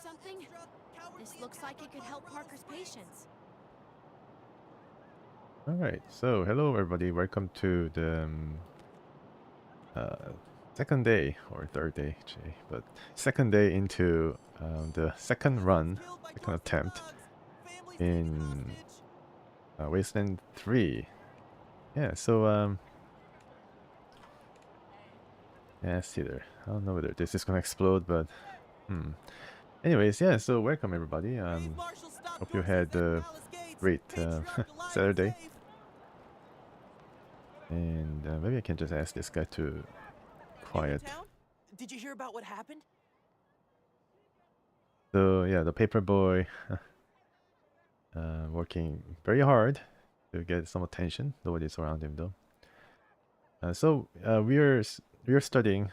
something? This looks like it could help Parker's patients. Alright, so hello everybody, welcome to the second day, or third day actually, but second day into the second attempt in Wasteland 3. Yeah, so yeah, let's see there. I don't know whether this is gonna explode, but anyways, yeah, so welcome everybody. Hope you had a great Saturday. And maybe I can just ask this guy to quiet. Did you hear about what happened? So yeah, the paper boy working very hard to get some attention. Nobody's around him though. So we're studying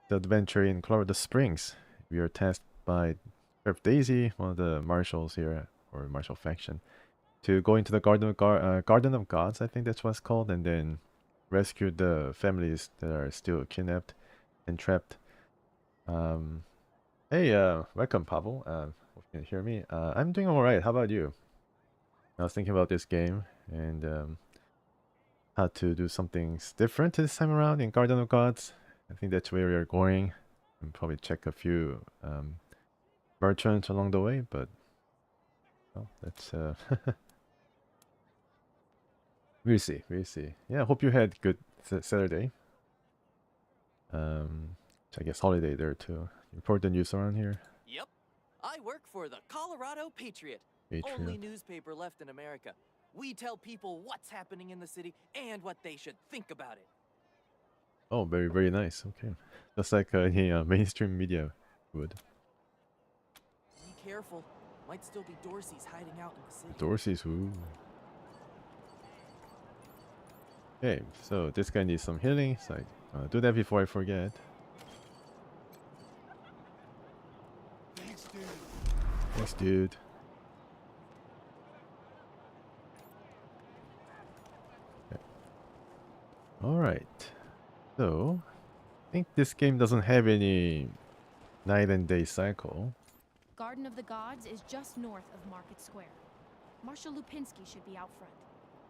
the adventure in Colorado Springs. We are tasked by Sheriff Daisy, one of the marshals here, or marshal faction, to go into the Garden of Gods, I think that's what it's called, and then rescue the families that are still kidnapped and trapped. Hey, welcome, Pavel. Hope you can hear me. I'm doing all right. How about you? I was thinking about this game and how to do something different this time around in Garden of Gods. I think that's where we are going, and probably check a few merchants along the way. But well, that's we'll see. We'll see. Yeah, hope you had good Saturday. I guess holiday there too. Important news around here. Yep. I work for the Colorado Patriot. Only newspaper left in America. We tell people what's happening in the city and what they should think about it. Oh, very, very nice. Okay. Just like any mainstream media would. Be careful. Might still be Dorsey's hiding out in the city. Dorsey's, who? Okay, so this guy needs some healing, so I do that before I forget. Thanks, dude. Okay. Alright. So, I think this game doesn't have any night and day cycle. Garden of the Gods is just north of Market Square. Marshal Lupinski should be out front.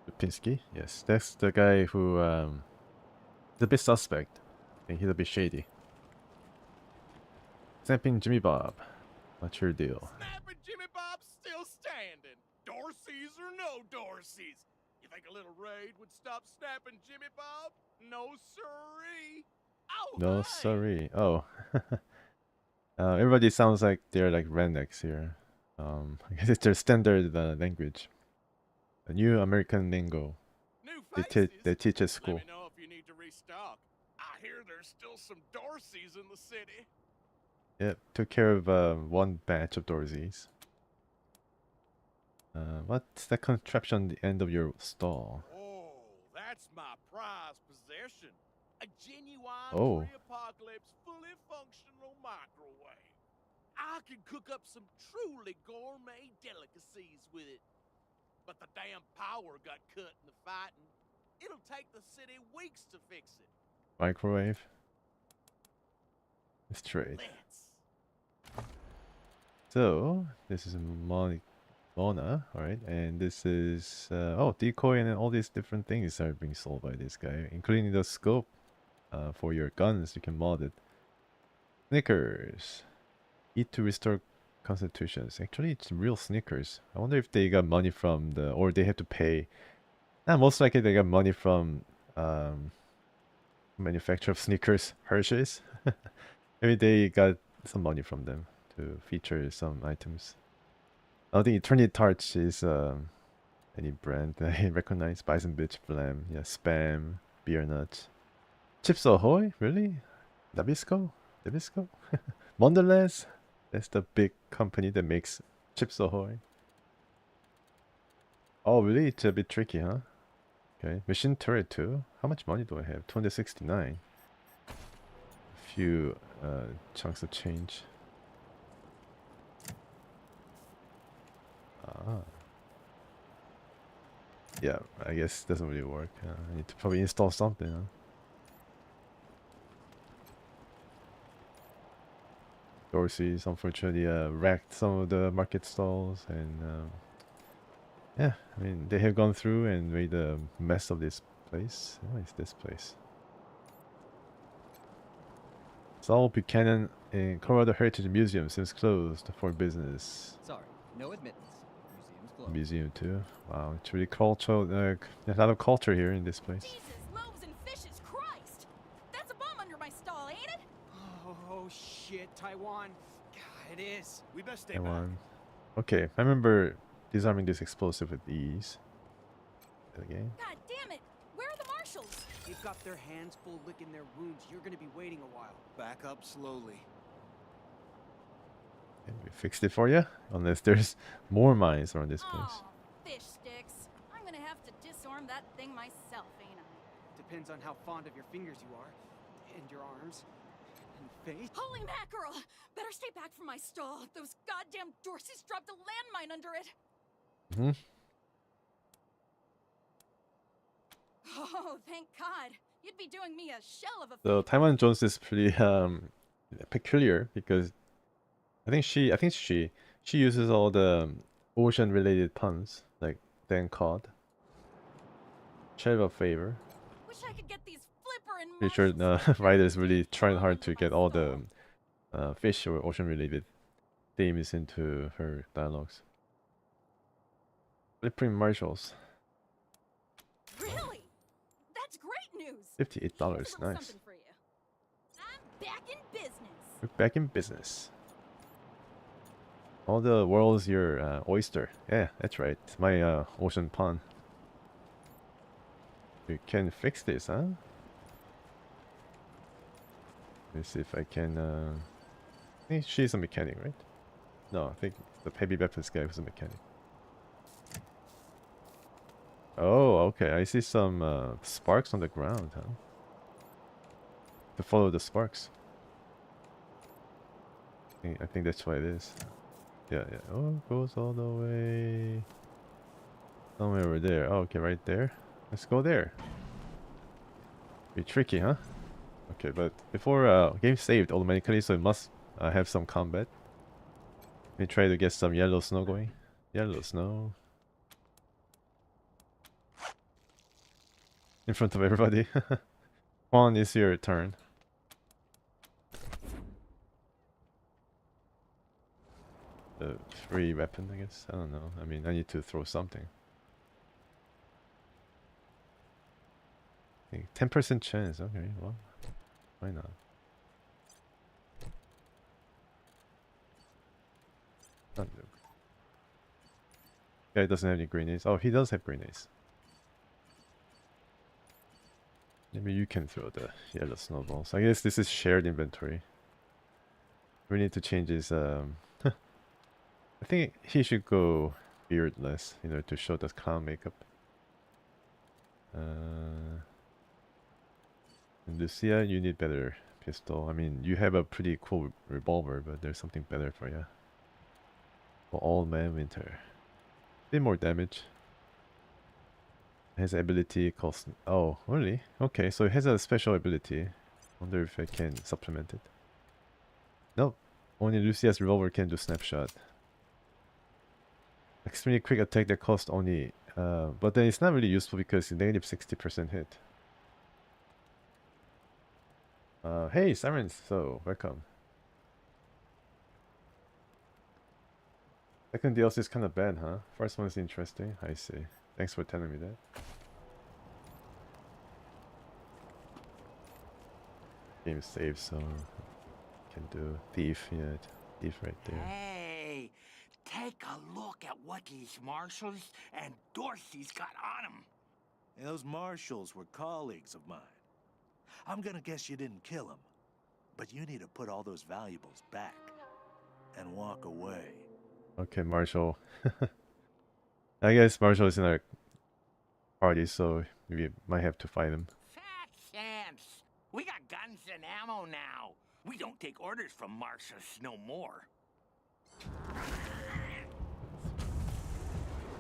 Lupinski? Yes, that's the guy who is a bit suspect. I think he's a bit shady. Snapping Jimmy Bob. What's your deal? Snapping Jimmy Bob's still standing. Dorsey's or no Dorsey's. You think a little raid would stop snapping Jimmy Bob? No siree. Oh, No, hey. sorry. Oh. Everybody sounds like they're like rednecks here. I guess it's their standard language. A new American lingo. New They teach at school. Let me know if you need to restock. I hear there's still some Dorseys in the city. Yep, took care of one batch of Dorseys. What's that contraption on the end of your stall? Oh, that's my prized possession. A genuine pre-apocalypse, fully functional microwave. I can cook up some truly gourmet delicacies with it. But the damn power got cut in the fighting. It'll take the city weeks to fix it. Microwave? Let's trade. So, this is Mona, alright, and this is, oh, decoy and all these different things are being sold by this guy, including the scope for your guns. You can mod it. Snickers. Eat to restore constitutions. Actually, it's real Snickers. I wonder if they got money from the, or they have to pay. Nah, most likely they got money from manufacturer of Snickers, Hershey's. Maybe they got some money from them to feature some items. I don't think Eternity Tarts is any brand that I recognize. Bison Bitch, Blam, yeah, Spam, Beer Nuts. Chips Ahoy? Really? Nabisco? Nabisco? Mondelez? That's the big company that makes Chips Ahoy. Oh, really? It's a bit tricky, huh? Okay. Machine Turret too? How much money do I have? 269. A few chunks of change. Ah. Yeah, I guess it doesn't really work. I need to probably install something, huh? Dorsey's unfortunately wrecked some of the market stalls, and yeah, I mean they have gone through and made a mess of this place. What is this place? Saul Buchanan in Colorado Heritage Museum seems closed for business. Sorry, no admittance. Museum's closed. Museum too. Wow, it's really cultural. There's a lot of culture here in this place. Jesus, loaves and fishes, Christ! That's a bomb under my stall, ain't it? Oh shit, Taiwan. God, it is. We best stay That back. one. Okay, I remember disarming this explosive with ease. Again. God damn it! Where are the marshals? They've got their hands full licking their wounds. You're gonna be waiting a while. Back up slowly. And we fixed it for you. Unless there's more mines around this place. Oh, fish sticks. I'm gonna have to disarm that thing myself, ain't I? Depends on how fond of your fingers you are. And your arms. And face. Holy mackerel! Better stay back from my stall. Those goddamn Dorseys dropped a landmine under it. Mm-hmm. Oh, thank God. You'd be doing me a shell of a So favor. Taiwan Jones is pretty peculiar because I think she uses all the ocean related puns like thank God, shell of favor. Wish I could get these flipper and Pretty sure marshals writers really trying hard under to my get all stall. the fish or ocean related themes into her dialogues. Flipping marshals. Really? That's great news. $58, Here's a little nice. something for you. I'm back in business. We're back in business. All the world's your oyster. Yeah, that's right. It's my ocean pond. We can fix this, huh? Let's see if I can. I think she's a mechanic, right? No, I think the heavy weapons guy was a mechanic. Oh, okay. I see some sparks on the ground, huh? To follow the sparks. I think that's what it is. Yeah, yeah. Oh, it goes all the way somewhere over there. Oh, okay, right there. Let's go there. Be tricky, huh? Okay, but before game saved automatically, so it must have some combat. Let me try to get some yellow snow going. Yellow snow. In front of everybody. Juan, it's your turn. The free weapon, I guess. I don't know. I mean, I need to throw something. 10% chance. Okay, well, why not? Not good. Guy doesn't have any grenades. Oh, he does have grenades. Maybe you can throw the yellow snowballs. I guess this is shared inventory. We need to change his I think he should go beardless, you know, to show the clown makeup. And Lucia, you need better pistol. I mean, you have a pretty cool revolver, but there's something better for you. For Old Man Winter. Bit more damage. His ability costs... Oh, really? Okay, so it has a special ability. Wonder if I can supplement it. Nope. Only Lucia's revolver can do snapshot. Extremely quick attack that costs only... but then it's not really useful because it's negative 60% hit. Hey, Sirens! So, welcome. Second DLC is kind of bad, huh? First one is interesting. I see. Thanks for telling me that. Game saved, so can do thief. Yeah, thief right there. Hey, take a look at what these marshals and Dorsey's got on them. And those marshals were colleagues of mine. I'm gonna guess you didn't kill them, but you need to put all those valuables back and walk away. Okay, Marshall. I guess Marshall is in our party, so we might have to fight him. Fat chance. We got guns and ammo now. We don't take orders from marshals no more.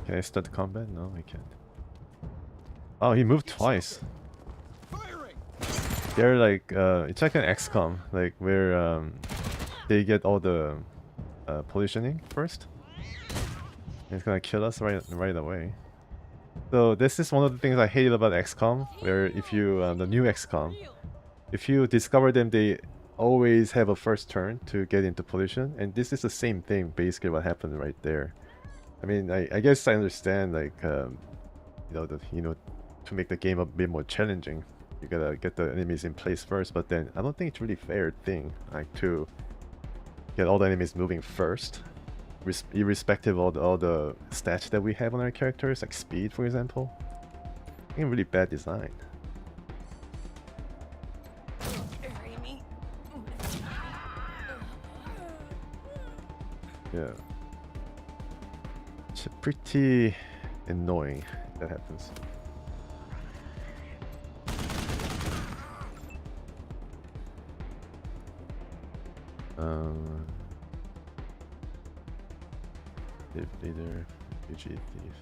Can I start the combat? No, I can't. Oh, he moved twice. Firing! They're like, it's like an XCOM, like where they get all the positioning first. It's gonna kill us right away. So this is one of the things I hated about XCOM, where if you the new XCOM, if you discover them, they always have a first turn to get into position, and this is the same thing basically what happened right there. I mean, I guess I understand, like to make the game a bit more challenging, you gotta get the enemies in place first, but then I don't think it's really fair thing like to get all the enemies moving first, irrespective of all the stats that we have on our characters, like speed, for example. I think really bad design. Yeah. It's pretty annoying if that happens. Thief leader, fugitive thief.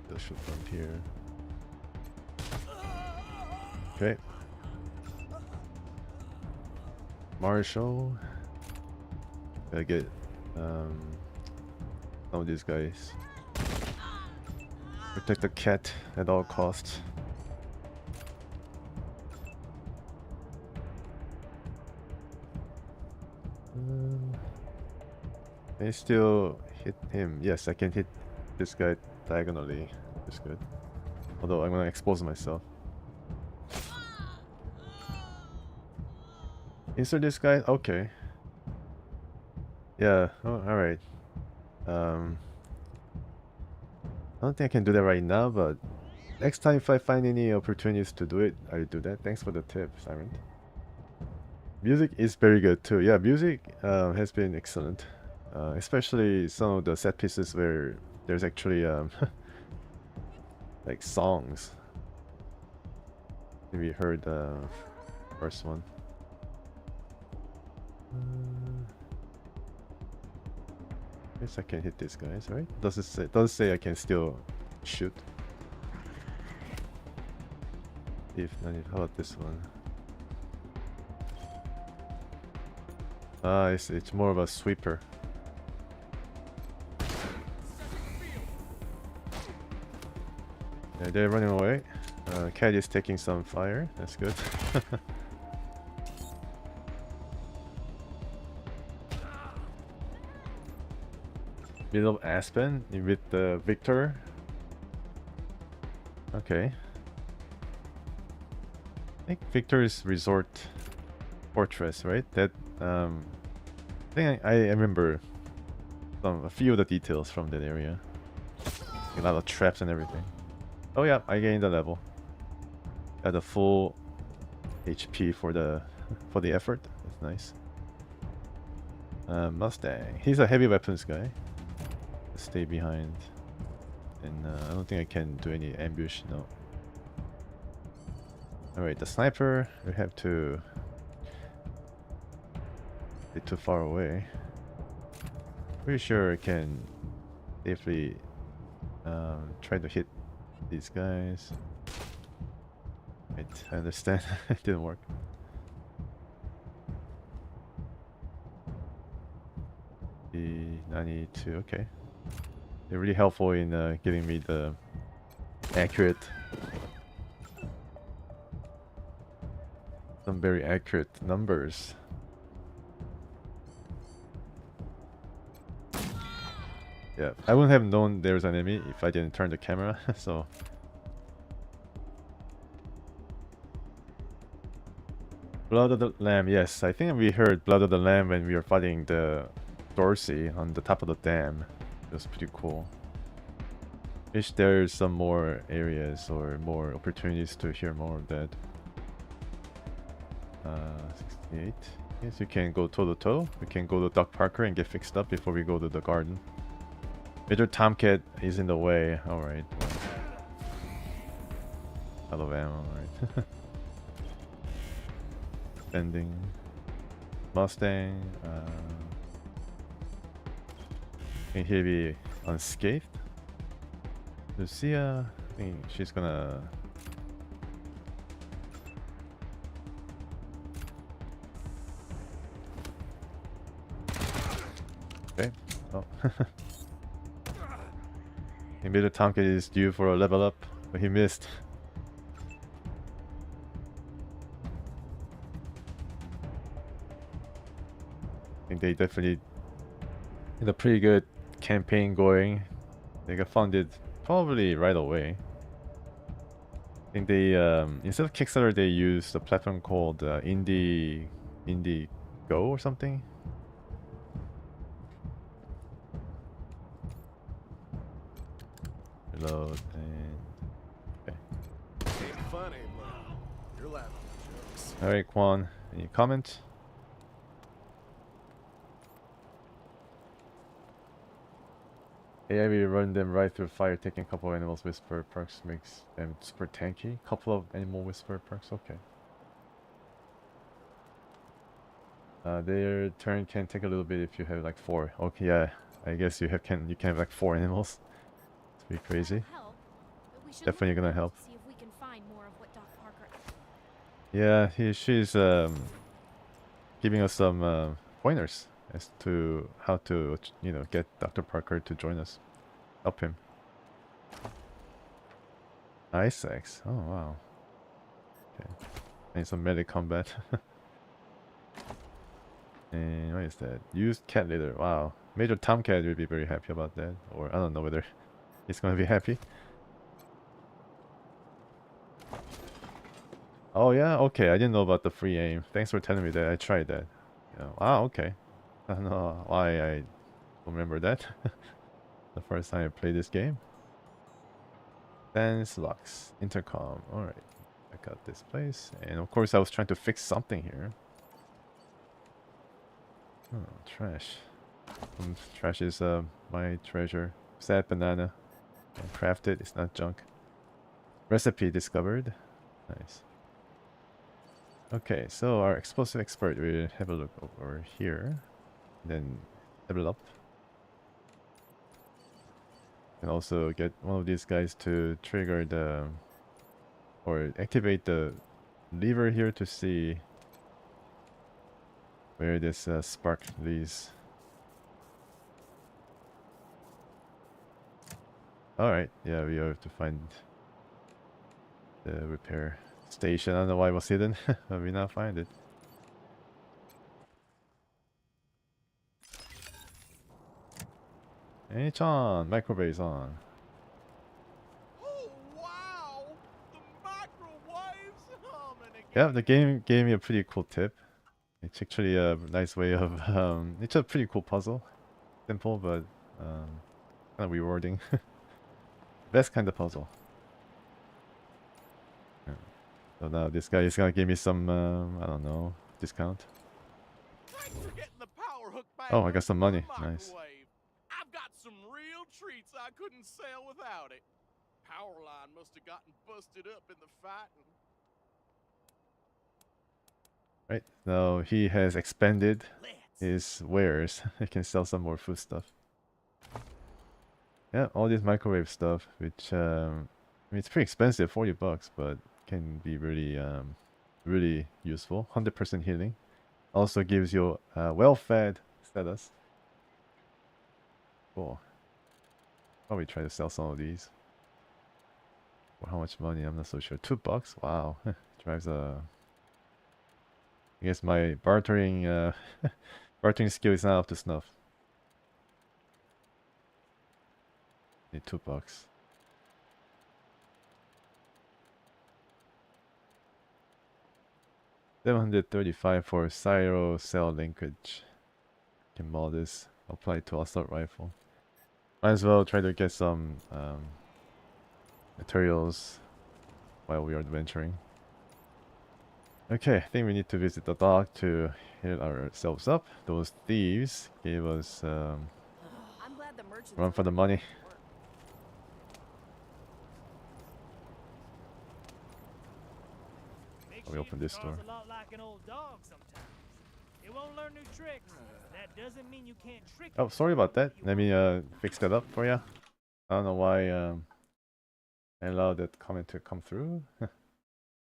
They'll shoot from here. Okay. Marshall. Gotta get some of these guys. Protect the cat at all costs. Can I still hit him? Yes, I can hit this guy diagonally. That's good. Although I'm gonna expose myself. Insert this guy? Okay. Yeah, oh, alright. I don't think I can do that right now, but next time if I find any opportunities to do it, I'll do that. Thanks for the tip, Siren. Music is very good too. Yeah, music has been excellent. Especially some of the set pieces where there's actually like songs. Maybe you heard the first one. Guess I can hit these guys, right? Does it say I can still shoot? If not, how about this one? Ah, it's more of a sweeper. Yeah, they're running away. Cat is taking some fire. That's good. Bit of Aspen with the Victor. Okay. I think Victor's Resort Fortress, right? That I think I remember a few of the details from that area. A lot of traps and everything. Oh yeah, I gained a level. Got a full HP for the effort. That's nice. Mustang. He's a heavy weapons guy. Stay behind. And I don't think I can do any ambush, no. Alright, the sniper, we have to be too far away. Pretty sure I can safely try to hit these guys. Right, I understand. It didn't work. The92, okay. They're really helpful in giving me the accurate, some very accurate numbers. Yeah, I wouldn't have known there was an enemy if I didn't turn the camera, so. Blood of the Lamb, yes, I think we heard Blood of the Lamb when we were fighting the Dorsey on the top of the dam. It was pretty cool. Wish there's some more areas or more opportunities to hear more of that. 68. Yes, you can go toe to toe. We can go to Doc Parker and get fixed up before we go to the garden. Major Tomcat is in the way. Alright. Out of ammo, alright. Bending. Mustang. Can he be unscathed? Lucia, I think she's gonna Oh. Maybe the Tomcat is due for a level up, but he missed. I think they definitely had a pretty good campaign going. They got funded probably right away. I think they instead of Kickstarter they used a platform called Indie Go or something. Reload and okay. Ain't funny, but you're laughing at jokes. Alright, Quan, any comment? AI will run them right through fire, taking a couple of animals whisper perks makes them super tanky. Couple of animal whisper perks, okay. Their turn can take a little bit if you have like 4. Okay, yeah, I guess you can have like 4 animals. It's pretty crazy. Help, but we should Definitely look gonna around help. to see if we can find more of what Doc Parker. Yeah, she's giving us some pointers as to how to, you know, get Dr. Parker to join us, help him. Ice Axe. Oh wow. Okay. I need some melee combat. And what is that? Used cat litter. Wow. Major Tomcat will be very happy about that. Or I don't know whether he's gonna be happy. Oh yeah, okay. I didn't know about the free aim. Thanks for telling me that. I tried that. Yeah. Wow, okay. I don't know why I remember that. The first time I played this game. Fence locks. Intercom. Alright. Check out this place. And of course I was trying to fix something here. Oh, trash. Trash is my treasure. Sad banana. And crafted, it's not junk. Recipe discovered. Nice. Okay, so our explosive expert, we'll have a look over here. Then level up. And also get one of these guys to trigger the or activate the lever here to see where this spark leads. Alright, yeah, we have to find the repair station. I don't know why it was hidden, but we now find it. Hey Chan, microwave's on. Oh wow! The microwave's humming again. Yeah, the game gave me a pretty cool tip. It's actually a nice way of it's a pretty cool puzzle. Simple but kind of rewarding. Best kind of puzzle. Yeah. So now this guy is gonna give me some I don't know, discount. Thanks for getting the power hook back Oh, I got some on money. the Nice. microwave. I've got some real treats I couldn't sell without it. Power line must have gotten busted up in the fighting. Right, now he has expanded Let's. his wares. He can sell some more food stuff. Yeah, all this microwave stuff, which I mean, it's pretty expensive, 40 bucks, but can be really, really useful. 100% healing. Also gives you well-fed status. Cool. Probably try to sell some of these. For how much money? I'm not so sure. 2 bucks? Wow. Drives a... I guess my bartering bartering skill is not up to snuff. Need 2 bucks. $735 for Cyro cell linkage. Can mod this. Apply to assault rifle. Might as well try to get some materials while we are adventuring. Okay, I think we need to visit the dock to heal ourselves up. Those thieves gave us I'm glad the merchants run for the money. We open this door. A lot like an old dog sometimes. It won't learn new tricks. That doesn't mean you can't trick Oh, sorry about that. Let me fix that up for you. I don't know why I allowed that comment to come through.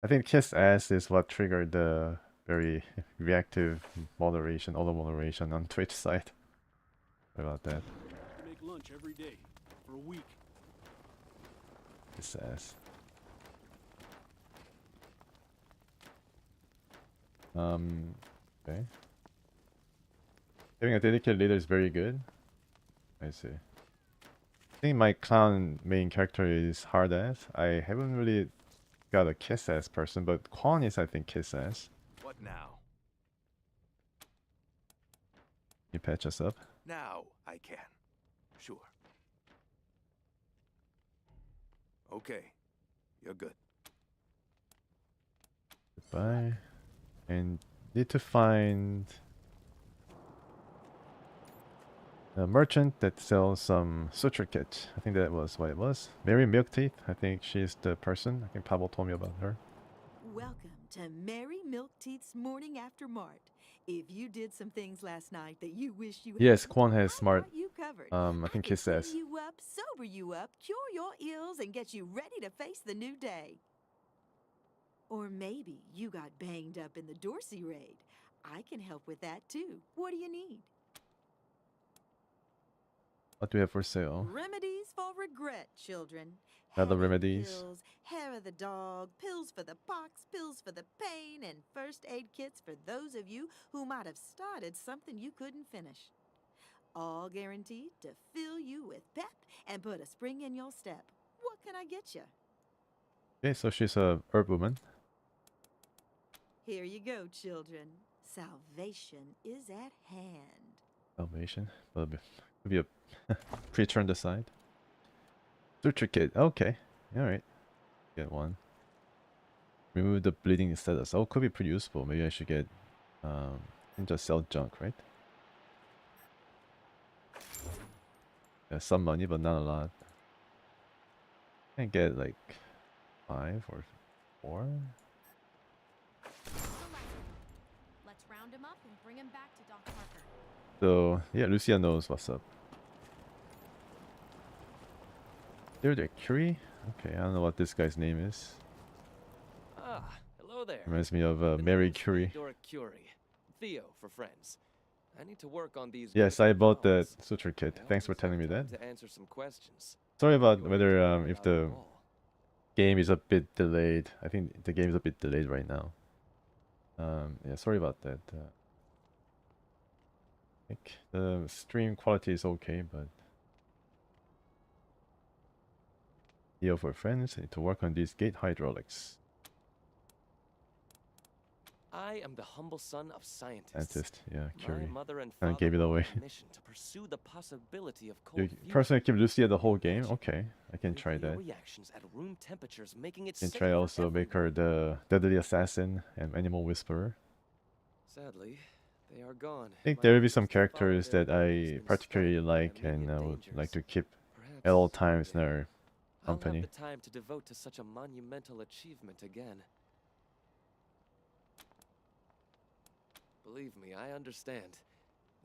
I think Kiss Ass is what triggered the very reactive moderation, auto moderation on Twitch side. What about that? Make lunch every day for a week. This ass. Okay. Having a dedicated leader is very good. I see. I think my clown main character is hard ass. I haven't really got a kiss ass person, but Quan is, I think, kiss ass. What now? You patch us up. Now I can. Sure. Okay. You're good. Goodbye. And need to find a merchant that sells some suture kit. I think that was what it was. Mary Milkteeth. I think she's the person. I think Pablo told me about her. Welcome to Mary Milkteeth's Morning After Mart. If you did some things last night that you wish you Yes, hadn't, Quan has I smart. got you covered. I think he can says. clean you up, sober you up, cure your ills, and get you ready to face the new day. Or maybe you got banged up in the Dorsey raid. I can help with that too. What do you need? What do we have for sale? Remedies for regret, children. Other Headache remedies. Pills, hair of the dog, pills for the pox, pills for the pain, and first aid kits for those of you who might have started something you couldn't finish. All guaranteed to fill you with pep and put a spring in your step. What can I get you? Okay, so she's a herb woman. Here you go, children. Salvation is at hand. Salvation. Could be a preacher on the side. Suture kit. Okay. Alright. Get one. Remove the bleeding status. Oh, could be pretty useful. Maybe I should get and just sell junk, right? Yeah, some money, but not a lot. I can get like 5 or 4. Let's round him up and bring him back to Doc Parker. So yeah, Lucia knows what's up. They're Curie? Okay, I don't know what this guy's name is. Ah, hello there. Reminds me of The name Mary is Curie. Theodore Curie. Theo for friends. I need to work on these. Yes, I bought the files. suture kit. I Thanks for always telling me have that. time to answer some questions. Sorry about You are whether thinking if about the it all. game is a bit delayed. I think the game is a bit delayed right now. Yeah, sorry about that. I think the stream quality is okay, but Theo for friends. I need to work on these gate hydraulics. I am the humble son of scientists. Dentist, yeah, My Curie. mother and I father gave it were away. on a mission to pursue the possibility of You cold fusion. personally keep Lucia the whole game? Okay, I can With try radio that. reactions at room temperatures, making it Can safe try for also make her everyone. the deadly assassin and animal whisperer. Sadly, they are gone. I think My there will be some youngest father characters there that has I been particularly struck by like and immediate would like to dangers. keep Perhaps at all one times in day our I'll have company. the time to devote to such a monumental achievement again. Believe me, I understand.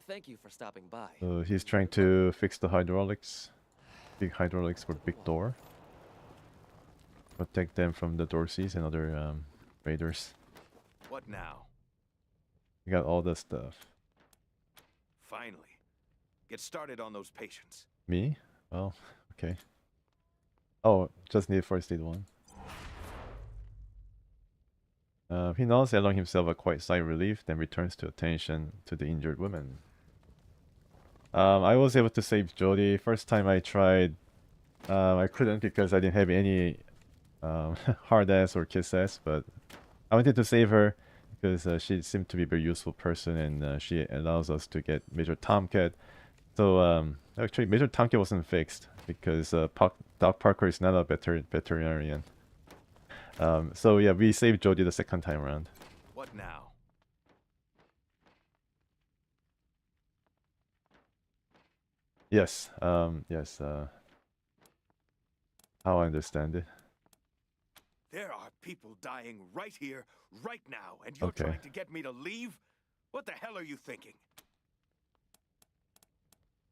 Thank you for stopping by. So he's trying to fix the hydraulics. Big hydraulics for big door. Protect them from the Dorseys and other raiders. What now? We got all the stuff. Finally. Get started on those patients. Me? Well, okay. Oh, just need first aid 1. He nods, allowing himself a quiet sigh of relief, then returns to attention to the injured woman. I was able to save Jodie. First time I tried, I couldn't because I didn't have any hard ass or kiss ass, but I wanted to save her because she seemed to be a very useful person, and she allows us to get Major Tomcat. So actually, Major Tomcat wasn't fixed because Doc Parker is not a veterinarian. So yeah, we saved Jodie the second time around. What now? Yes, yes. How I understand it. There are people dying right here, right now, and you're Okay. trying to get me to leave? What the hell are you thinking?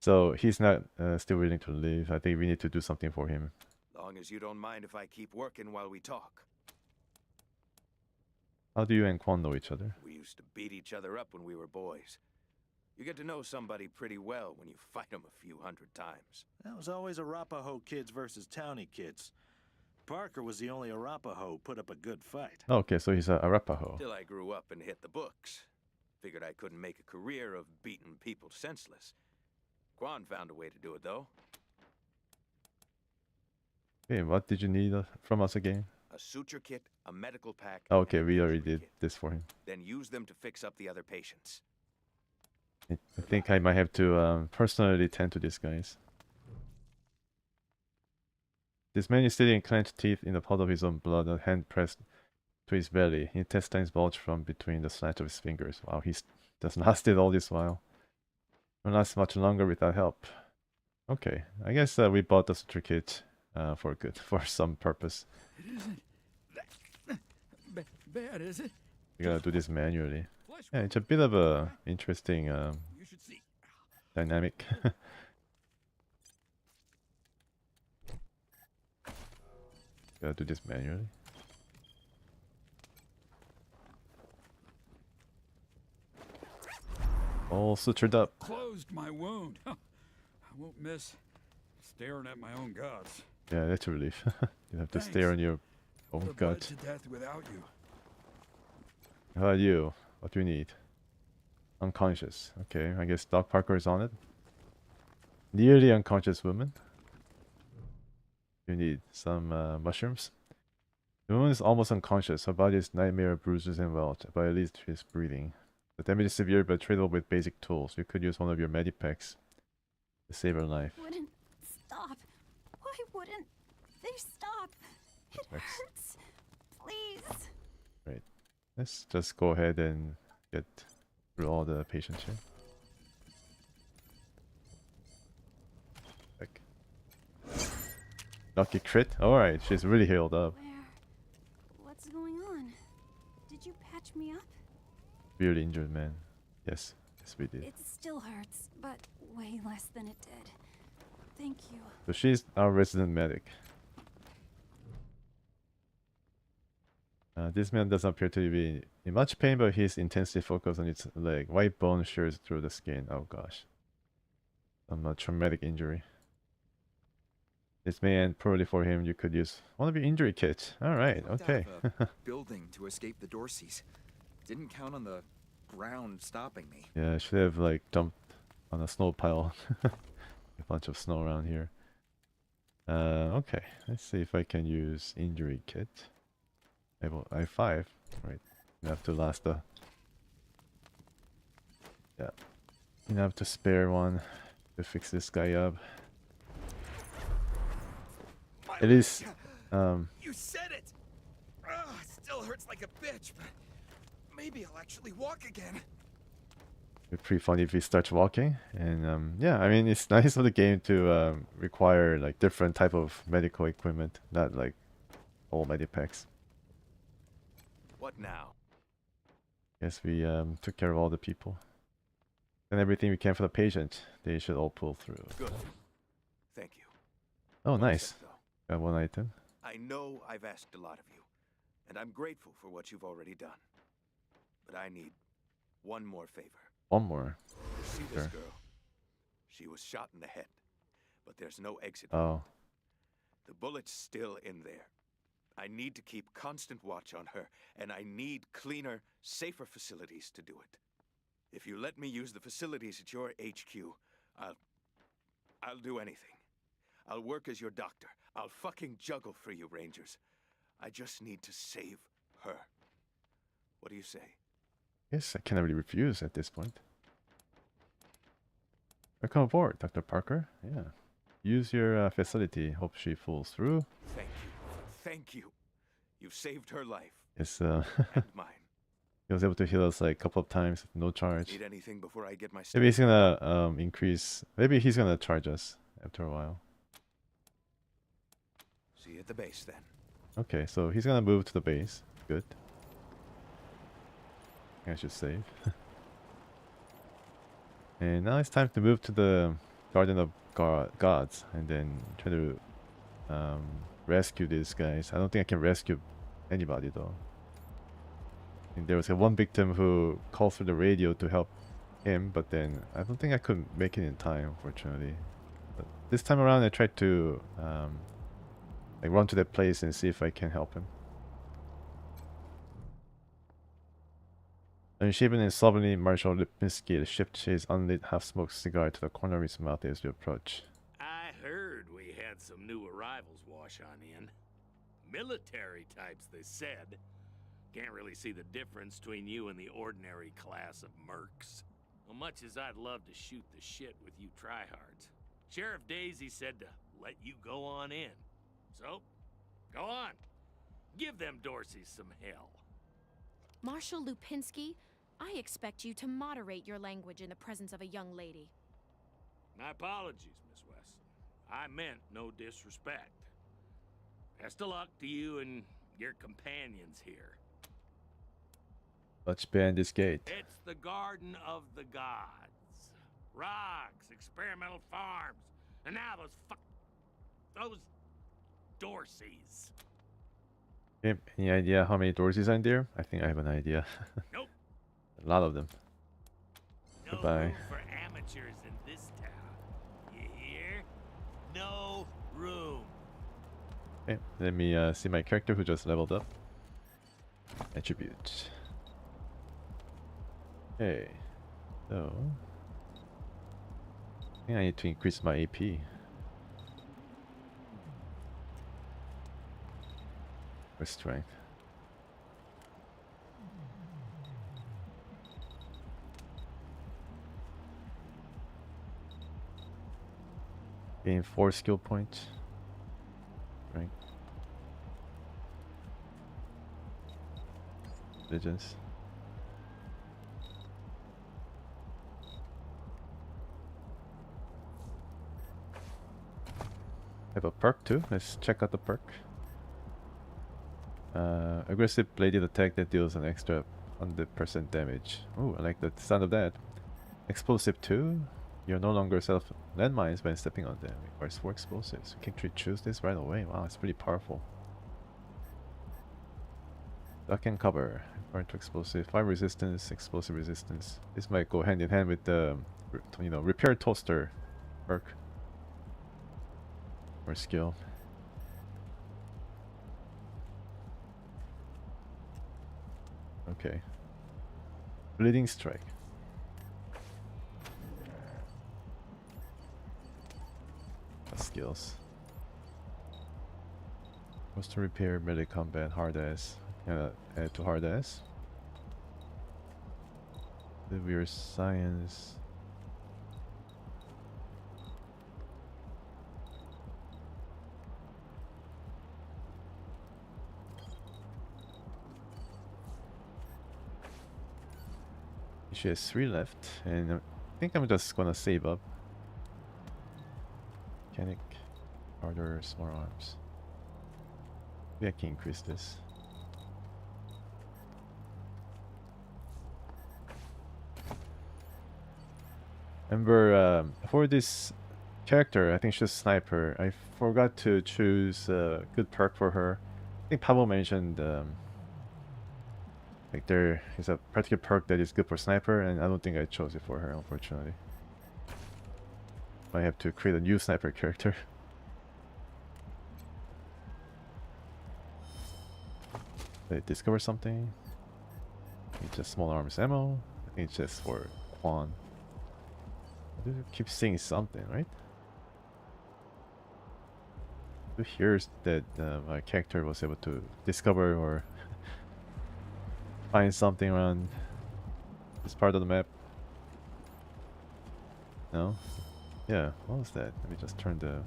So he's not still willing to leave. I think we need to do something for him. Long as you don't mind if I keep working while we talk. How do you and Quan know each other? We used to beat each other up when we were boys. You get to know somebody pretty well when you fight them a few hundred times. That was always Arapaho kids versus townie kids. Parker was the only Arapaho put up a good fight. Okay, so he's a Arapaho. Till I grew up and hit the books. Figured I couldn't make a career of beating people senseless. Quan found a way to do it, though. Okay, what did you need from us again? A suture kit, a medical pack. Okay, and a we already injury did kit. this for him. Then use them to fix up the other patients. I think I might have to personally tend to these guys. This man is sitting clenched teeth in the pot of his own blood, a hand pressed to his belly. Intestines bulge from between the slats of his fingers. Wow, he's just lasted all this while. Won't last much longer without help. Okay, I guess we bought the suture kit for good, for some purpose. It isn't that bad, is it? We gotta do this manually. Yeah, it's a bit of a interesting You should see. dynamic. Gotta do this manually. All sutured up. Closed my wound. I won't miss staring at my own guts. Yeah, that's a relief. You have to Thanks. stare on your own Would have bled gut. to death without you. How about you? What do you need? Unconscious. Okay, I guess Doc Parker is on it. Nearly unconscious woman. You need some mushrooms. The woman is almost unconscious. Her body is nightmare bruises and welts, but at least she's breathing. The damage is severe but treatable with basic tools. You could use one of your medipacks to save her life. Wouldn't stop. Why wouldn't they stop? It Thanks. hurts. Please. Right. Let's just go ahead and get through all the patients here. Like, lucky crit. Alright, she's really healed up. What's going on? Did you patch me up? Really injured man. Yes, yes we did. It still hurts, but way less than it did. Thank you. So she's our resident medic. This man doesn't appear to be in much pain, but he's intensely focused on his leg. White bone shears through the skin. Oh gosh. Some traumatic injury. This may end poorly for him. You could use one of your injury kits. Alright, okay. Building to escape the Dorseys. Didn't count on the ground stopping me. Yeah, I should have like jumped on a snow pile. A bunch of snow around here. Okay, let's see if I can use injury kit. I5, right? Enough to last the. Yeah, enough to spare one to fix this guy up. At least, You said it. Still hurts like a bitch, but maybe I'll actually walk again. It'd be pretty funny if he starts walking. And yeah, I mean it's nice for the game to require like different type of medical equipment, not like all medipacks. What now? Guess we took care of all the people. And everything we can for the patient. They should all pull through. Good. Thank you. Oh, nice. Got one item. I know I've asked a lot of you, and I'm grateful for what you've already done. But I need one more favor. One more. You see this Sure. girl? She was shot in the head, but there's no exit. Oh. The bullet's still in there. I need to keep constant watch on her, and I need cleaner, safer facilities to do it. If you let me use the facilities at your HQ, I'll do anything. I'll work as your doctor. I'll fucking juggle for you, Rangers. I just need to save her. What do you say? Yes, I cannot really refuse at this point. Welcome aboard, Dr. Parker. Yeah. Use your facility. Hope she pulls through. Thank you. Thank you. You've saved her life. Yes, And mine. he was able to heal us like a couple of times, no charge. Need anything before I get my Maybe he's gonna increase. Maybe he's gonna charge us after a while. See you at the base then. Okay, so he's gonna move to the base. Good. I should save. And now it's time to move to the Garden of Gods and then try to rescue these guys. I don't think I can rescue anybody though. And there was one victim who called through the radio to help him, but then I don't think I could make it in time, unfortunately. But this time around, I tried to like run to that place and see if I can help him. Unshaven and slovenly Marshal Lipinski shifts his unlit, half-smoked cigar to the corner of his mouth as we approach. I heard we had some new arrivals wash on in. Military types, they said. Can't really see the difference between you and the ordinary class of mercs. Well, much as I'd love to shoot the shit with you tryhards, Sheriff Daisy said to let you go on in. So, go on. Give them Dorseys some hell. Marshal Lupinski, I expect you to moderate your language in the presence of a young lady. My apologies, Miss Weston. I meant no disrespect. Best of luck to you and your companions here. Let's ban this gate. It's the Garden of the Gods. Rocks, experimental farms, and now those Dorseys. Okay, any idea how many Dorseys are in there? I think I have an idea. Nope. A lot of them. No Goodbye. room for amateurs in this town. You hear? No room. Okay, let me see my character who just leveled up. Attribute. Okay, so I think I need to increase my AP. Or strength. Gain 4 skill points. Right. Legends. I have a perk too. Let's check out the perk. Aggressive bladed attack that deals an extra 100% damage. Oh, I like the sound of that. Explosive 2. You're no longer self landmines when stepping on them. Requires 4 explosives. You can choose this right away. Wow, it's pretty powerful. Duck and cover. Required to explosive. 5 resistance, explosive resistance. This might go hand in hand with the, repair toaster perk. Or skill. Okay. Bleeding strike. That's skills. Toaster repair, melee combat, hard ass. Add to hard ass. Severe science. She has 3 left, and I think I'm just gonna save up. Mechanic, harder, small arms. Maybe I can increase this. Remember, for this character, I think she's sniper. I forgot to choose a good perk for her. I think Pablo mentioned like there is a particular perk that is good for sniper, and I don't think I chose it for her, unfortunately. I have to create a new sniper character. Did I discover something? It's just small arms ammo. I think it's just for Quan. I do keep seeing something, right? Here's that my character was able to discover or find something around this part of the map. No? Yeah, what was that? Let me just turn the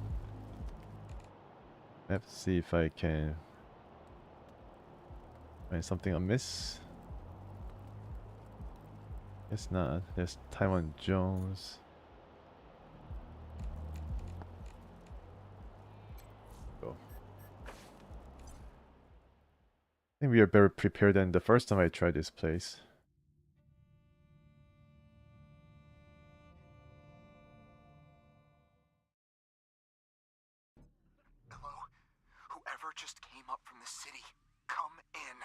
map, see if I can find something amiss. It's not. There's Taiwan Jones. Go. I think we are better prepared than the first time I tried this place. Hello? Whoever just came up from the city, come in.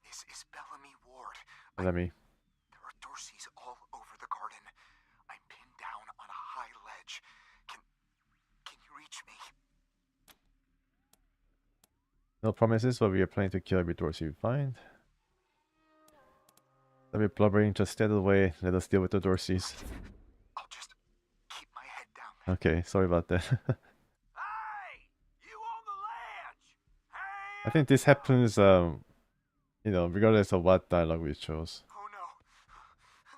This is Bellamy Ward. Let me. There are Dorsey's all over the garden. I'm pinned down on a high ledge. Can you reach me? No promises, but we are planning to kill every Dorsey we find. Don't be blubbering, just stay out of the way. Let us deal with the Dorseys. I'll just keep my head down. Okay, sorry about that. I think this happens, you know, regardless of what dialogue we chose. Oh no,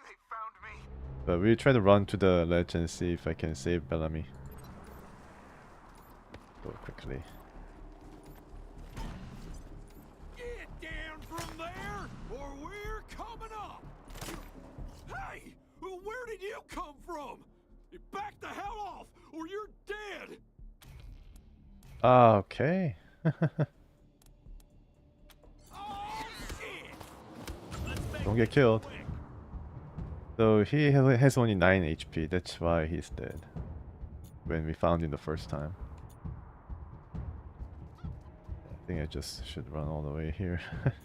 they found me. But we try to run to the ledge and see if I can save Bellamy. Go quickly. Get down from there, or we're coming up! Hey! Where did you come from? Back the hell off, or you're dead! Okay. Don't get killed. So he has only 9 HP, that's why he's dead. When we found him the first time. I think I just should run all the way here.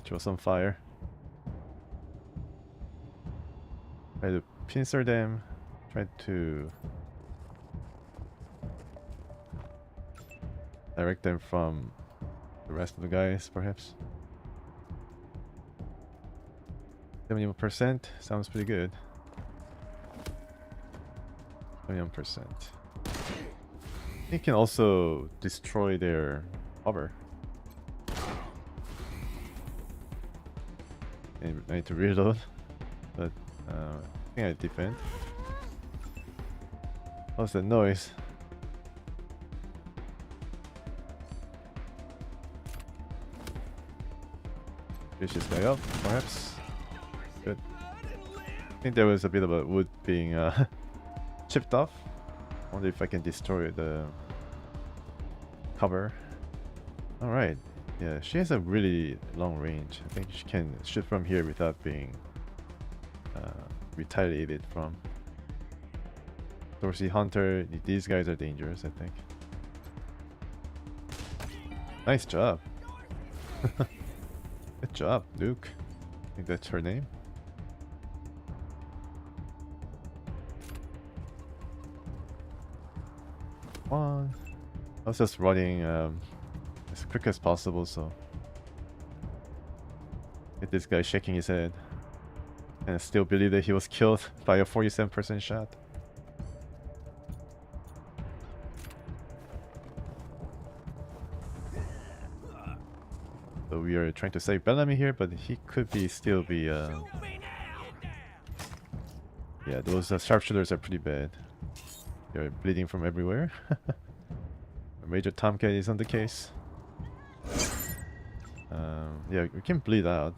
Throw some fire. Try to pincer them. Try to direct them from the rest of the guys, perhaps. 71% sounds pretty good. 71%. You can also destroy their cover. And I need to reload, but I think I defend. What's that noise? Fish this guy up, perhaps. Good. I think there was a bit of a wood being chipped off. Wonder if I can destroy the cover. Alright. Yeah, she has a really long range. I think she can shoot from here without being retaliated from. Dorsey Hunter, these guys are dangerous, I think. Nice job. Good job, Luke. I think that's her name. On. I was just running as quick as possible, so get this guy shaking his head and I still believe that he was killed by a 47% shot. So we are trying to save Bellamy here, but he could still be yeah, those sharpshooters are pretty bad. They're bleeding from everywhere. A Major Tomcat is on the case. Yeah, we can bleed out.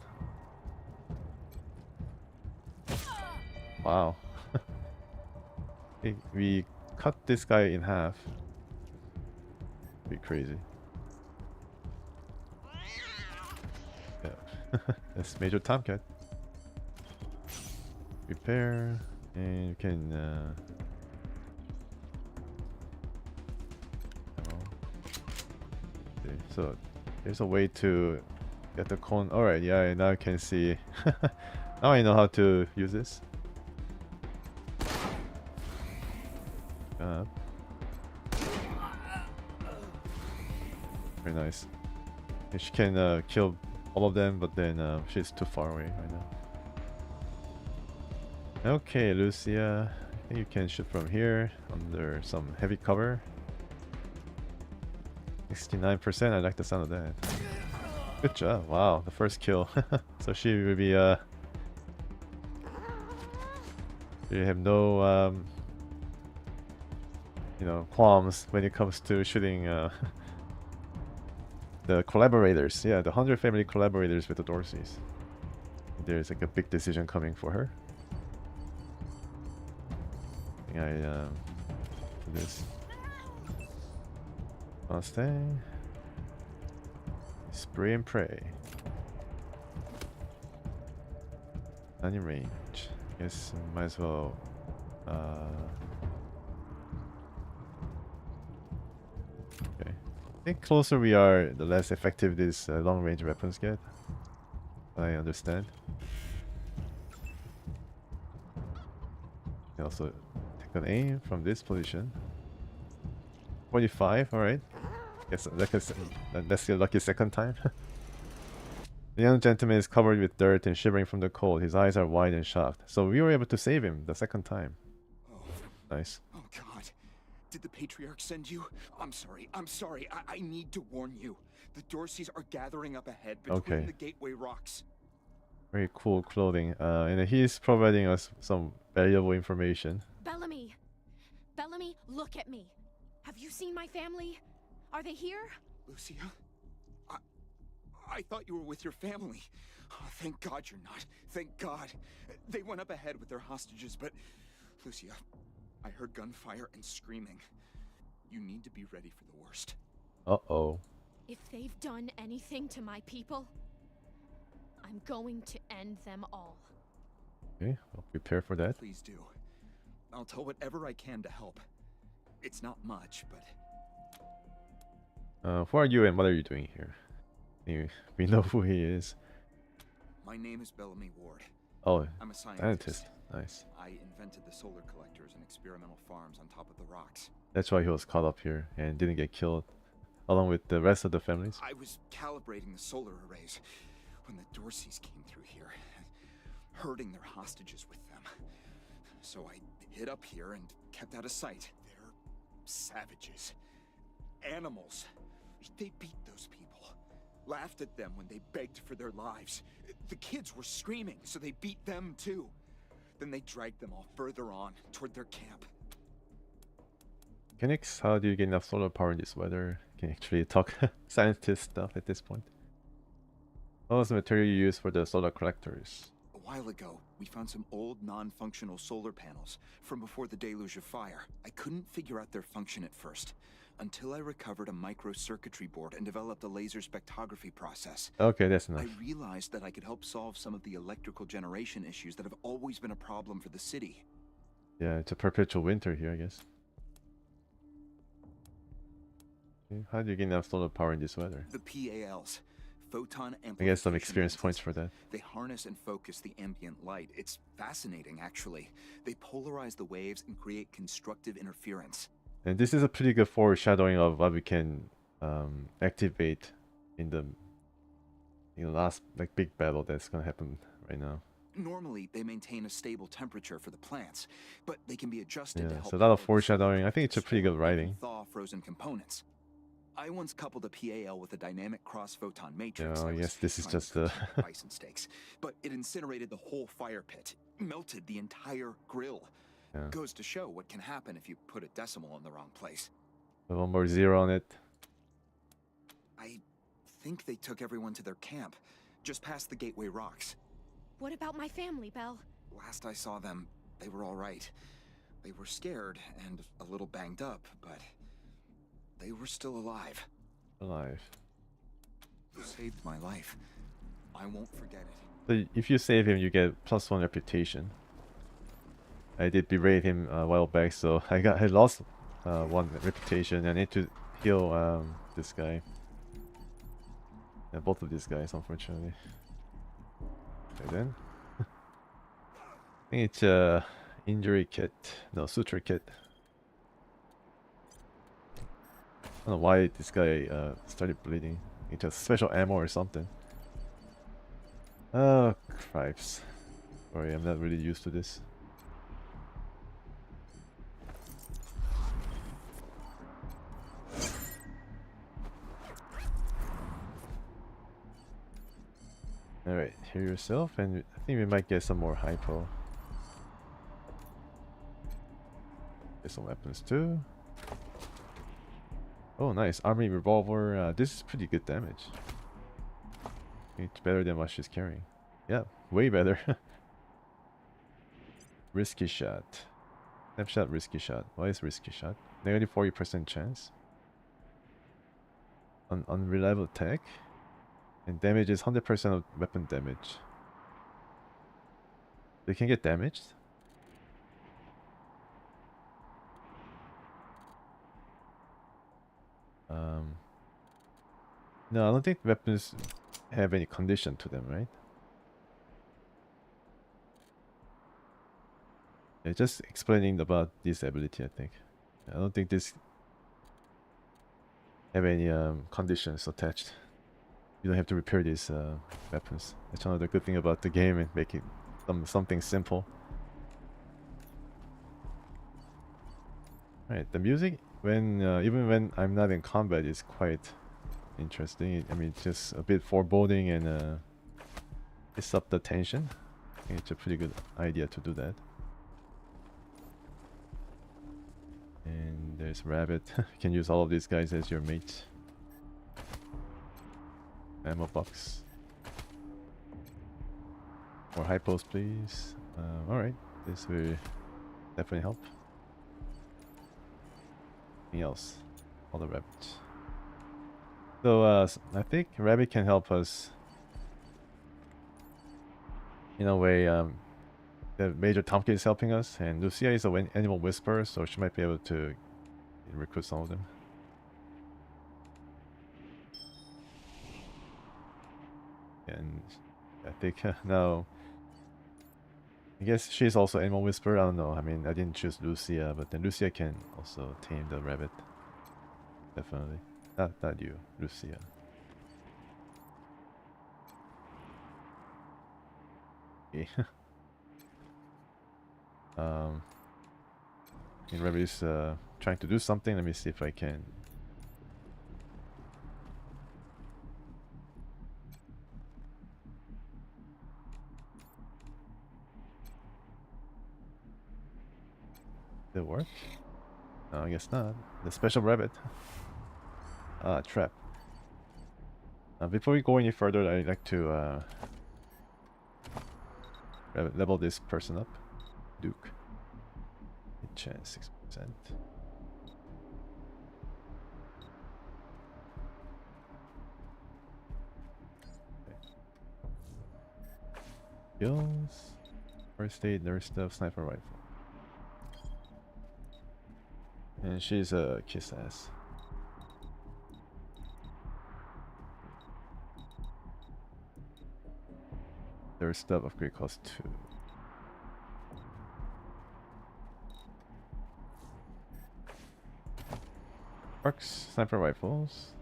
Wow. We cut this guy in half. Be crazy. Yeah. That's Major Tomcat. Repair, and you can so there's a way to get the cone. Alright, yeah, now I can see. Now I know how to use this. Very nice. And she can kill all of them, but then she's too far away right now. Okay, Lucia. I think you can shoot from here under some heavy cover. 69%, I like the sound of that. Good job, wow, the first kill. So she will be you have no you know, qualms when it comes to shooting the collaborators. Yeah, the Hunter family collaborators with the Dorseys. There's like a big decision coming for her. I think I do this. Mustang. Spray and pray. Not in range. Guess might as well okay. I think closer we are, the less effective these long range weapons get. I understand. can also take an aim from this position. 45, alright. Guess that's your lucky second time. The young gentleman is covered with dirt and shivering from the cold. His eyes are wide and shocked. So we were able to save him the second time. Nice. Oh God. Did the Patriarch send you? I'm sorry. I need to warn you. The Dorseys are gathering up ahead between the Gateway Rocks. Very cool clothing. And he's providing us some valuable information. Bellamy! Bellamy, look at me! Have you seen my family? Are they here? Lucia? I thought you were with your family. Oh, thank God you're not. Thank God. They went up ahead with their hostages, but... Lucia, I heard gunfire and screaming. You need to be ready for the worst. Uh-oh. If they've done anything to my people, I'm going to end them all. Okay, I'll prepare for that. Please do. I'll tell whatever I can to help. It's not much, but... Who are you and what are you doing here? We know who he is. My name is Bellamy Ward. Oh, I'm a scientist. Nice. I invented the solar collectors and experimental farms on top of the rocks. That's why he was caught up here and didn't get killed, along with the rest of the families. I was calibrating the solar arrays when the Dorseys came through here, herding their hostages with them. So I hid up here and kept out of sight. They're savages. Animals. They beat those people. Laughed at them when they begged for their lives. The kids were screaming, so they beat them too. Then they dragged them all further on, toward their camp. Mechanics, how do you get enough solar power in this weather? Can you actually talk scientist stuff at this point? What was the material you used for the solar collectors? A while ago, we found some old non-functional solar panels from before the deluge of fire. I couldn't figure out their function at first, until I recovered a microcircuitry board and developed a laser spectrography process. Okay, that's enough. I realized that I could help solve some of the electrical generation issues that have always been a problem for the city. Yeah, it's a perpetual winter here, I guess. Okay, how do you get enough solar power in this weather? The PALs. Photon amplification. I guess some experience points for that. They harness and focus the ambient light. It's fascinating, actually. They polarize the waves and create constructive interference. And this is a pretty good foreshadowing of what we can activate in the last big battle that's gonna happen right now. Normally, they maintain a stable temperature for the plants, but they can be adjusted to help. So a lot of foreshadowing. I think it's a pretty good writing. Thaw frozen components. I once coupled a PAL with a dynamic cross-photon matrix. Oh, yes, this is just the bison steaks, but it incinerated the whole fire pit, melted the entire grill. Yeah. Goes to show what can happen if you put a decimal in the wrong place. One more zero on it. I think they took everyone to their camp, just past the Gateway Rocks. What about my family, Belle? Last I saw them, they were all right. They were scared and a little banged up, but they were still alive. Alive. You saved my life. I won't forget it. So if you save him, you get +1 reputation. I did berate him a while back, so I lost 1 reputation. I need to heal this guy. Yeah, both of these guys, unfortunately. Okay then. I think it's a injury kit. No, suture kit. I don't know why this guy started bleeding. It's a special ammo or something. Oh, cripes. Sorry, I'm not really used to this. Alright, heal yourself, and I think we might get some more hypo. Get some weapons too. Oh, nice. Army revolver. This is pretty good damage. It's better than what she's carrying. Yeah, way better. Risky shot. Snapshot, risky shot. Why is risky shot? Negative 40% chance. Unreliable attack. And damage is 100% of weapon damage. They can get damaged? No, I don't think weapons have any condition to them, right? Yeah, just explaining about this ability, I think. I don't think this have any conditions attached. You don't have to repair these weapons. That's another good thing about the game and making something simple. Right, the music when even when I'm not in combat is quite interesting. I mean, just a bit foreboding and it's up the tension. I think it's a pretty good idea to do that. And there's Rabbit. You can use all of these guys as your mates. Ammo box. More hypos, please. Alright, this will definitely help. Anything else? All the rabbits. So I think Rabbit can help us in a way. The Major Tompkins is helping us, and Lucia is an animal whisperer, so she might be able to recruit some of them. And I think now, I guess she's also animal whisperer. I don't know. I mean, I didn't choose Lucia, but then Lucia can also tame the rabbit. Definitely. Not you, Lucia. Okay. And Rabbit is trying to do something. Let me see if I can. Did it work? No, I guess not. The special rabbit. Ah, trap. Before we go any further, I'd like to level this person up. Duke. Hit chance 6%. Okay. Skills. First aid, nurse stuff, sniper rifle. And she's a kiss ass. Their stuff upgrade cost 2. Arcs, sniper rifles.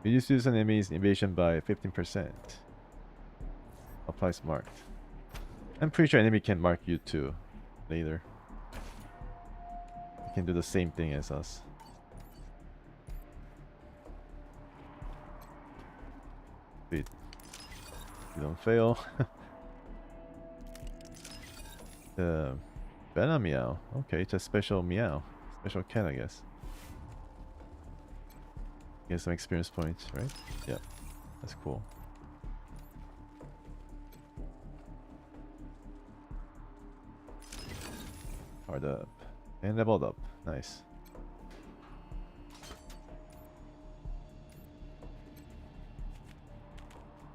Reduces an enemy's evasion by 15%. Applies marked. I'm pretty sure enemy can mark you too later. You can do the same thing as us. Wait. You don't fail. The Venom meow. Okay, it's a special meow. Special cat, I guess. Get some experience points, right? Yep. That's cool. Hard up. And leveled up. Nice.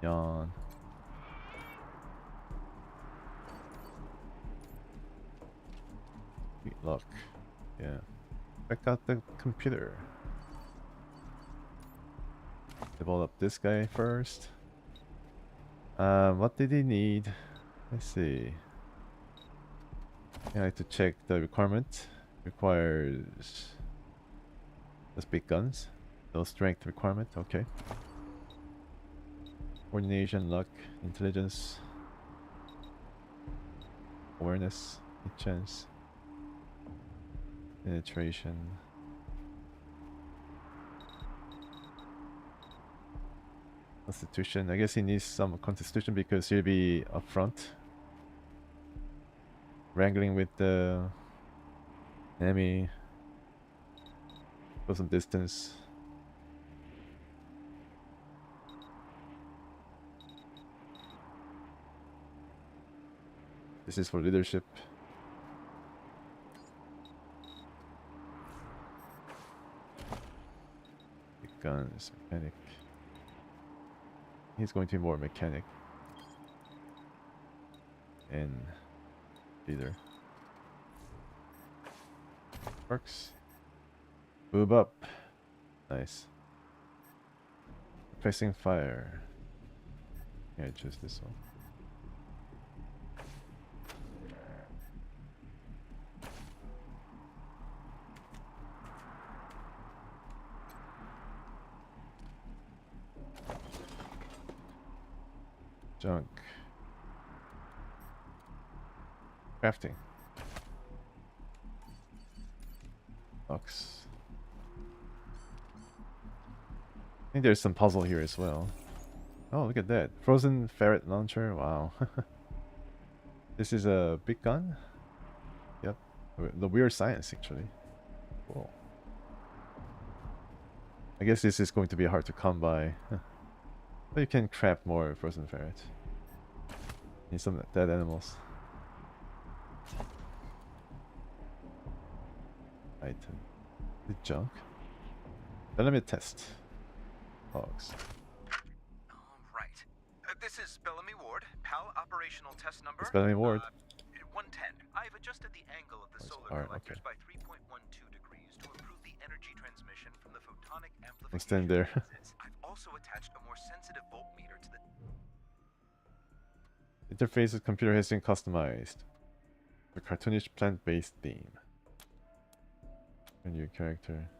Yawn. Sweet luck. Yeah. Check out the computer. Level up this guy first. What did he need? Let's see. I like to check the requirement. Requires just big guns. No strength requirement. Okay. Coordination, luck, intelligence, awareness, hit chance, penetration. Constitution. I guess he needs some constitution because he'll be up front, wrangling with the enemy. Go some distance. This is for leadership. Big guns, mechanic. He's going to be more mechanic. And leader. Works. Move up. Nice. Pressing fire. Yeah, choose this one. Junk. Crafting. Box. I think there's some puzzle here as well. Oh, look at that. Frozen ferret launcher. Wow. This is a big gun? Yep. The weird science, actually. Cool. I guess this is going to be hard to come by. But you can craft more frozen ferret. Need some dead animals. Item. The junk. Bellamy test. Hogs. Right. This is Bellamy Ward, PAL operational test number. It's Bellamy Ward. 110. I've adjusted the angle of the solar collectors by 3.12 degrees to improve the energy transmission from the photonic amplification. I'll stand there. I've also attached a more sensitive voltmeter to the interface of computer has been customized. A cartoonish plant-based theme. A new character.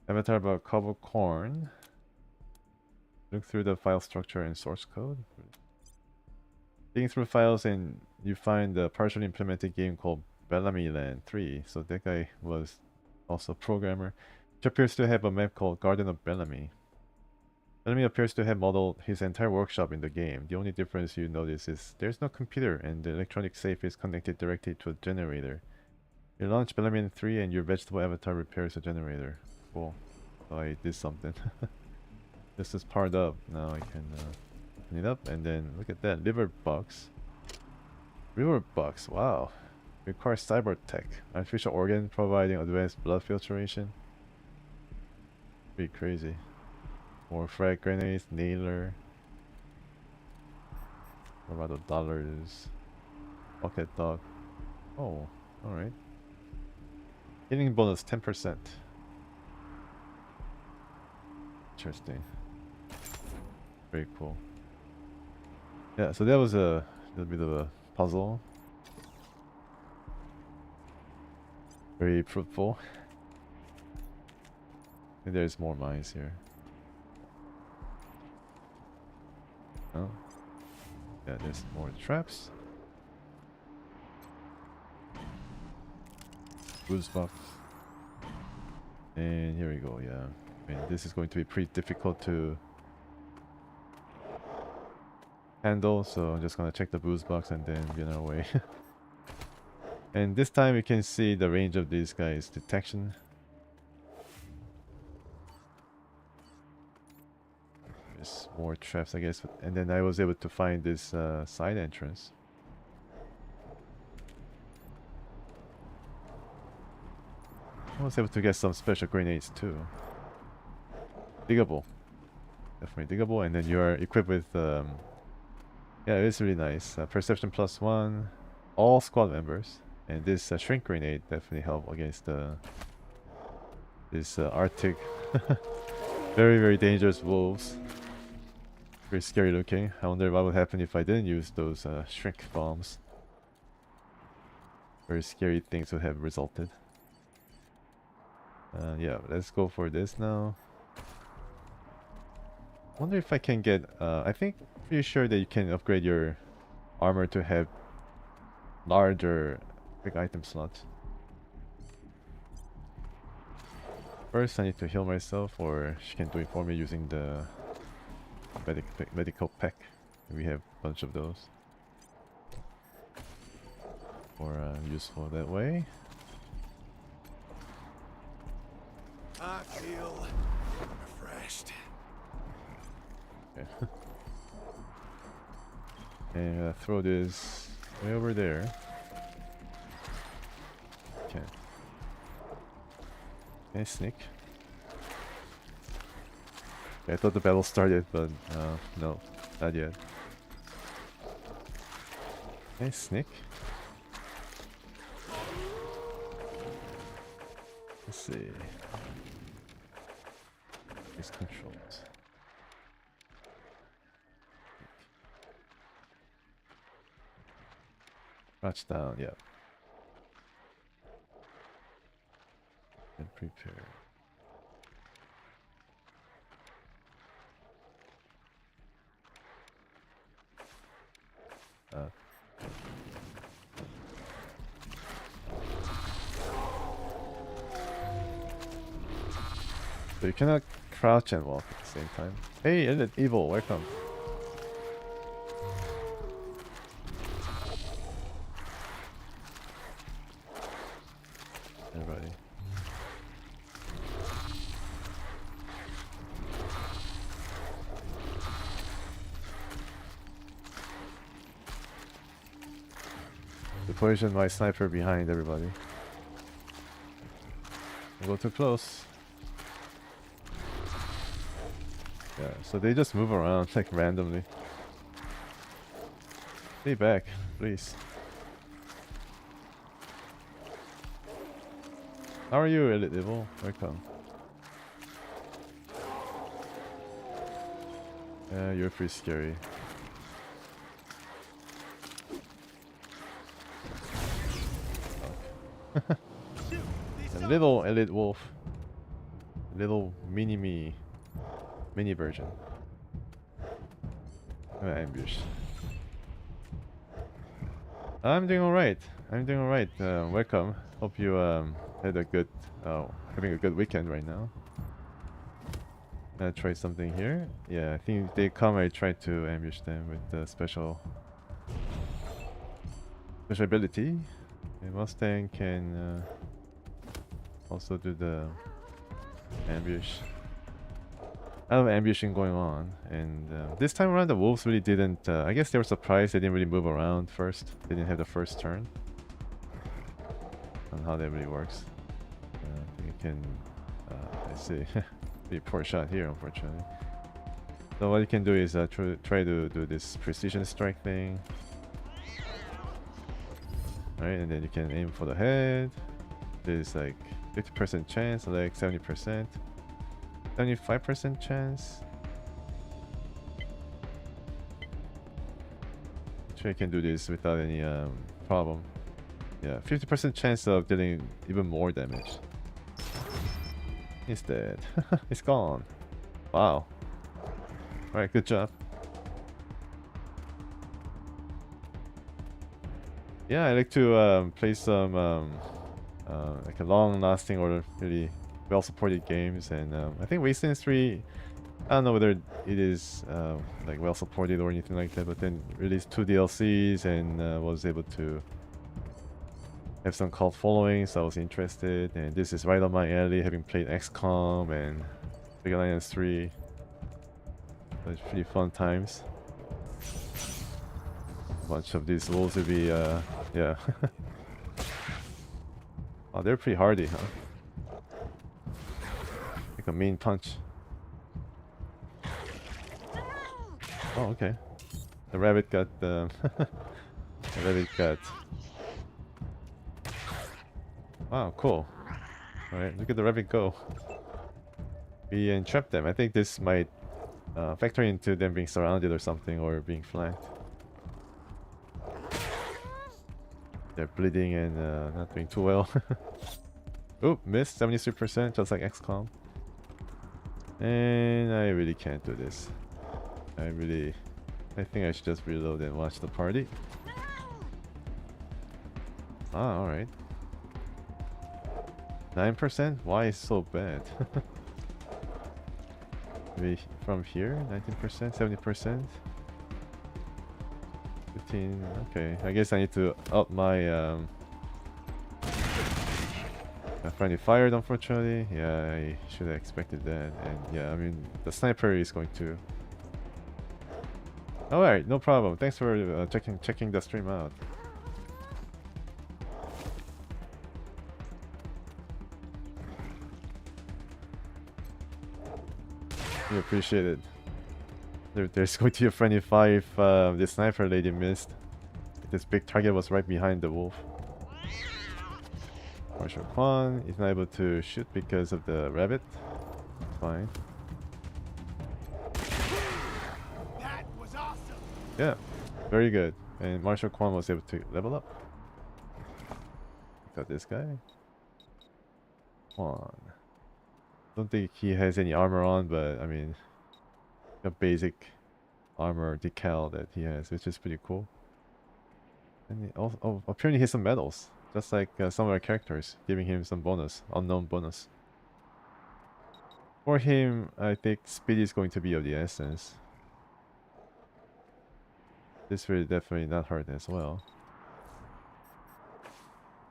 Avatar about cob corn. Look through the file structure and source code. Digging through files and you find a partially implemented game called Bellamy Land 3. So that guy was also a programmer. Which appears to have a map called Garden of Bellamy. Bellamy appears to have modeled his entire workshop in the game. The only difference you notice is there's no computer and the electronic safe is connected directly to a generator. You launch Bellamy 3 and your vegetable avatar repairs a generator. Cool. So I did something. This is powered up. Now I can open it up and then look at that. Liver box. Liver box. Wow. Requires cyber tech. Artificial organ providing advanced blood filtration. Pretty crazy. More frag grenades. Nailer. Colorado dollars. Pocket dog. Oh. Alright. Hitting bonus 10%. Interesting. Very cool. Yeah, so that was a little bit of a puzzle. Very fruitful. And there's more mines here. Oh. Yeah, there's more traps. Boost box. And here we go, yeah. And this is going to be pretty difficult to handle, so I'm just gonna check the boost box and then be on our way. And this time you can see the range of these guys' detection. There's more traps, I guess, and then I was able to find this side entrance. I was able to get some special grenades too. Diggable. Definitely diggable, and then you are equipped with yeah, it's really nice. Perception +1, all squad members, and this shrink grenade definitely help against this Arctic, very dangerous wolves. Very scary looking. I wonder what would happen if I didn't use those shrink bombs. Very scary things would have resulted. Yeah, let's go for this now. Wonder if I can get, I think, pretty sure that you can upgrade your armor to have larger big item slots. First I need to heal myself, or she can do it for me using the medical pack. We have a bunch of those. Or useful that way. I feel refreshed. Okay. And throw this way over there. Okay. Okay, sneak. Okay, I thought the battle started, but no, not yet. Okay, sneak. Let's see. These controls. Crouch down, yeah. And prepare. So you cannot crouch and walk at the same time. Hey, Elite Evil, welcome. Everybody. To position my sniper behind everybody. Don't go too close. Yeah, so they just move around like randomly. Stay back, please. How are you, Elite Evil? Welcome. Yeah, you're pretty scary. A little Elite Wolf. Little mini version. Ambush. I'm doing alright. Welcome. Hope you had a good having a good weekend right now. Gonna try something here. Yeah, I think if they come, I try to ambush them with the special ability. And Mustang can also do the ambush. I have ambushing going on, and this time around the wolves really didn't. I guess they were surprised they didn't really move around first. They didn't have the first turn on how that really works. I think it can. I see. Pretty poor shot here, unfortunately. So what you can do is try to do this precision strike thing. Alright, and then you can aim for the head. There's like 50% chance, like 70%. 75% chance. Sure, you can do this without any problem. Yeah, 50% chance of dealing even more damage. He's dead. He's gone. Wow. Alright, good job. Yeah, I like to play some like a long-lasting or really well-supported games, and I think Wasteland 3, I don't know whether it is like well-supported or anything like that, but then released 2 DLCs and was able to have some cult following, so I was interested, and this is right on my alley, having played XCOM and Big Alliance 3. So it's pretty fun times. A bunch of these wolves will be, yeah. Oh, they're pretty hardy, huh? Like a mean punch. Oh, okay. The rabbit got, the rabbit got. Wow, cool. Alright, look at the rabbit go. We entrapped them. I think this might factor into them being surrounded or something, or being flanked. They're bleeding and not doing too well. Oop, missed 73%, just like XCOM. And I really can't do this. I think I should just reload and watch the party. Ah, alright. 9%? Why is so bad? Maybe from here, 19%, 70%. 15, okay. I guess I need to up my friendly fired, unfortunately. Yeah, I should have expected that. And yeah, I mean, the sniper is going to... Alright, no problem. Thanks for checking the stream out. We appreciate it. There's going to be a friendly fire if the sniper lady missed. This big target was right behind the wolf. Marshal Kwan is not able to shoot because of the rabbit. Fine. That was awesome. Yeah, very good. And Marshal Kwan was able to level up. Got this guy. Kwan. Don't think he has any armor on, but I mean, a basic armor decal that he has, which is pretty cool. And also, apparently he has some medals, just like some of our characters, giving him some bonus, unknown bonus. For him, I think speed is going to be of the essence. This will definitely not hurt as well.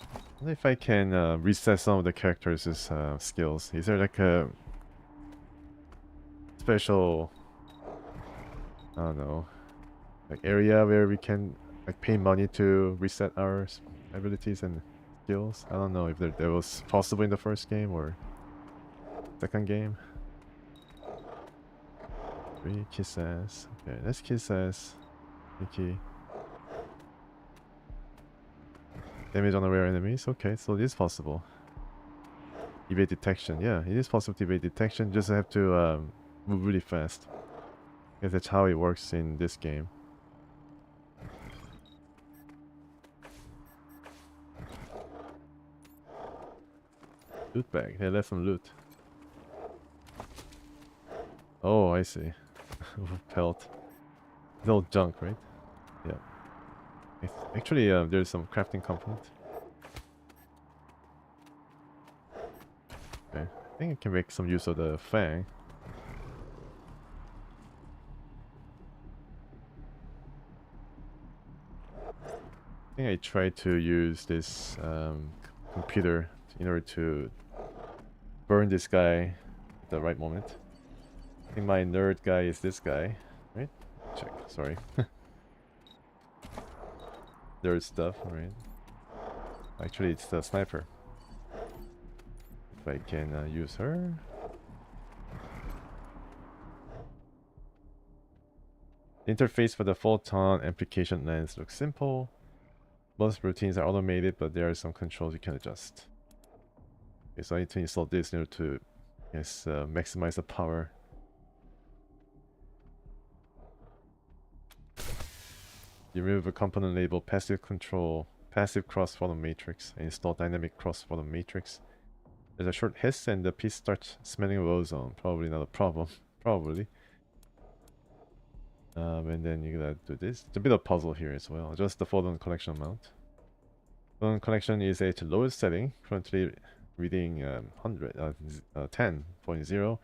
I wonder if I can reset some of the characters' skills. Is there like a special, I don't know, like area where we can like pay money to reset our abilities and skills? I don't know if that was possible in the first game or second game. 3 kiss ass. Okay, let's kiss ass. Mickey. Damage on aware enemies. Okay, so it is possible. Evade detection. Yeah, it is possible to evade detection. Just have to move really fast. Because that's how it works in this game. Loot bag. They left some loot. Oh, I see. Pelt. It's all junk, right? Yeah. Actually, there's some crafting component. Okay. I think I can make some use of the fang. I think I tried to use this computer in order to burn this guy at the right moment. I think my nerd guy is this guy, right? Check, sorry. Nerd stuff, right? Actually, it's the sniper. If I can use her. The interface for the photon amplification lens looks simple. Most routines are automated, but there are some controls you can adjust. Okay, so I need to install this in order to, yes, maximize the power. You remove a component labeled passive control, passive cross-photon matrix, and install dynamic cross-photon matrix. There's a short hiss and the piece starts smelling of ozone. Probably not a problem. Probably. And then you gotta do this. It's a bit of a puzzle here as well. Adjust the photon collection amount. Photon collection is at lowest setting, currently reading 10.0.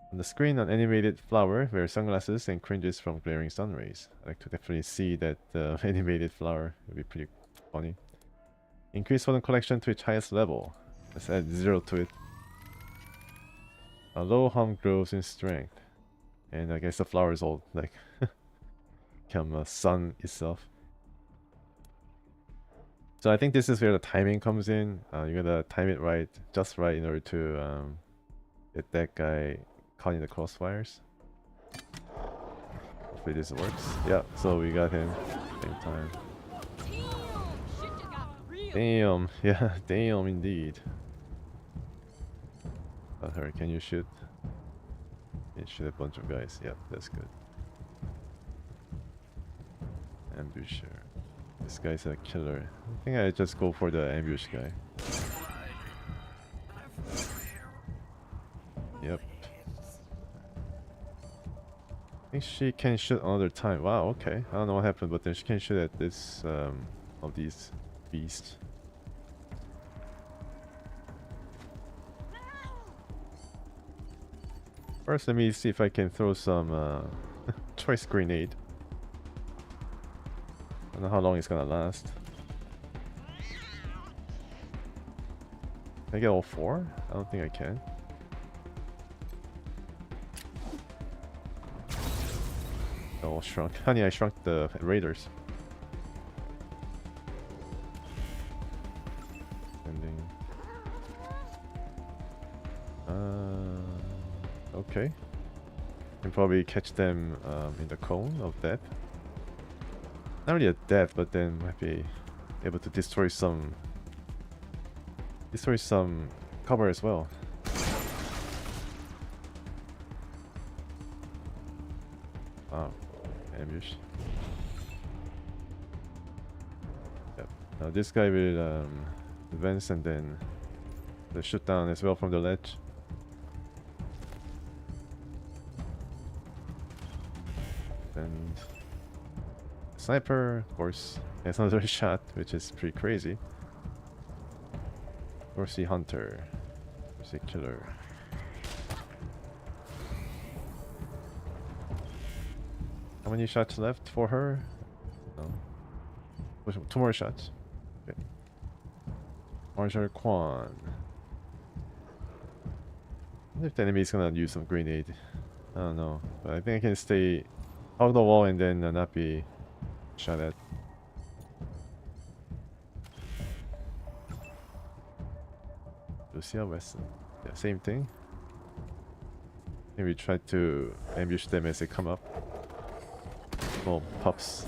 On the screen, an animated flower wears sunglasses and cringes from glaring sun rays. I like to definitely see that animated flower. It would be pretty funny. Increase photon collection to its highest level. Let's add 0 to it. A low hum grows in strength. And I guess the flower is all like become a sun itself. So I think this is where the timing comes in. You gotta time it right, just right, in order to get that guy caught in the crossfires. Hopefully this works. Yeah, so we got him same time. Damn, yeah, damn indeed. Got her. Can you shoot? Yeah, shoot a bunch of guys. Yep, that's good. Ambusher. This guy's a killer. I think I just go for the ambush guy. Yep. I think she can shoot another time. Wow, okay. I don't know what happened, but then she can shoot at this of these beasts. First, let me see if I can throw some choice grenade. I don't know how long it's gonna last. Can I get all 4? I don't think I can. Oh, shrunk. Honey, I shrunk the raiders. Ending. Okay. Can probably catch them in the cone of death. Not really a death, but then might be able to destroy some cover as well. Wow, ambush. Yep. Now this guy will advance and then shoot down as well from the ledge. And sniper, of course. It's another shot, which is pretty crazy. Dorsey Hunter. Dorsey Killer. How many shots left for her? No. 2 more shots. Okay. Marshall Kwan. I wonder if the enemy is gonna use some grenade. I don't know. But I think I can stay out of the wall and then not be shot at. Lucia, Wasteland. Yeah, same thing. Maybe try to ambush them as they come up. Small pups.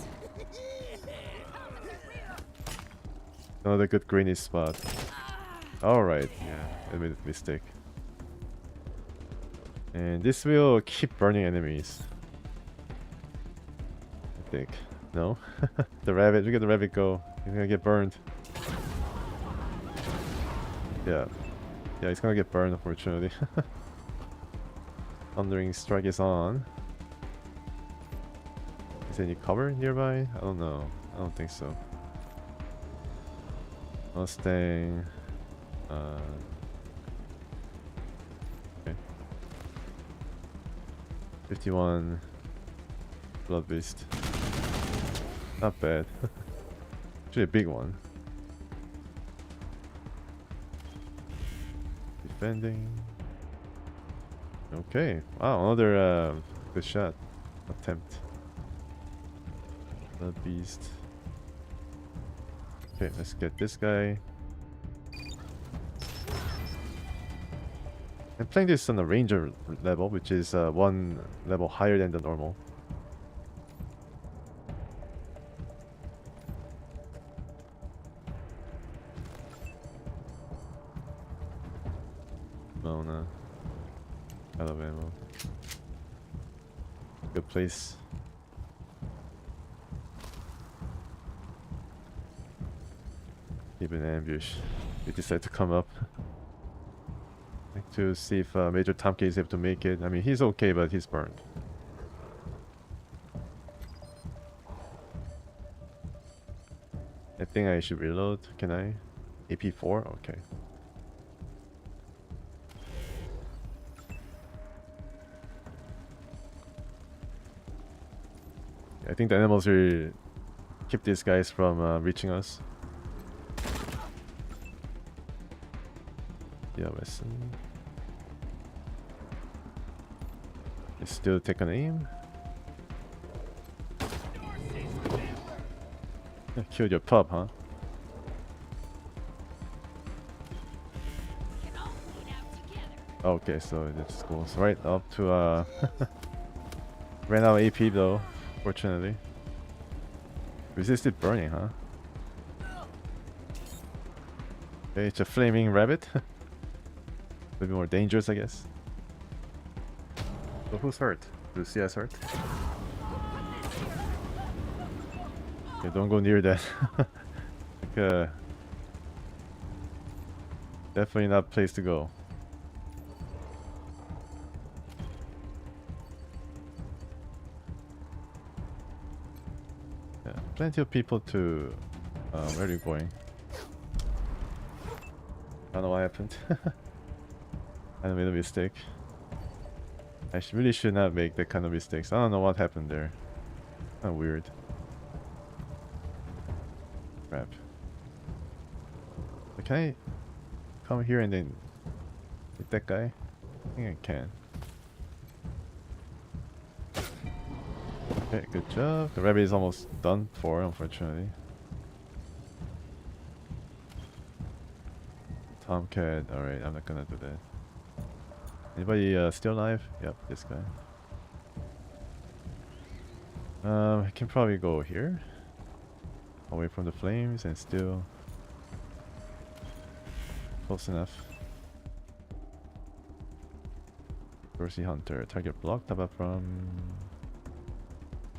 Another good grenade spot. Alright, yeah, I made a mistake. And this will keep burning enemies. I think. No? The rabbit, look at the rabbit go. He's gonna get burned. Yeah. Yeah, he's gonna get burned, unfortunately. Thundering strike is on. Is there any cover nearby? I don't know. I don't think so. Mustang. Okay. 51. Blood Beast. Not bad. Actually a big one. Defending. Okay. Wow, another good shot. Attempt. Blood Beast. Okay, let's get this guy. I'm playing this on the Ranger level, which is 1 level higher than the normal. Mona. Alabama. Good place. Keep an ambush. We decide to come up. Like to see if Major Tomke is able to make it. I mean, he's okay, but he's burned. I think I should reload. Can I? AP4? Okay. I think the animals will keep these guys from reaching us. Yeah, listen. You still take an aim. You killed your pup, huh? Okay, so it just goes right up to ran out of AP though, fortunately. Resisted burning, huh? Okay, it's a flaming rabbit. A bit more dangerous, I guess. So who's hurt? Lucia's hurt. Okay, don't go near that. Like, definitely not a place to go. Yeah, plenty of people to... where are you going? I don't know what happened. I made a mistake. I really should not make that kind of mistakes. I don't know what happened there. Kind of weird. Crap. But can I come here and then hit that guy? I think I can. Okay, good job. The rabbit is almost done for, unfortunately. Tomcat. Alright, I'm not gonna do that. Anybody still alive? Yep, this guy. I can probably go here. Away from the flames and still close enough. Dorsey Hunter. Target blocked apart from...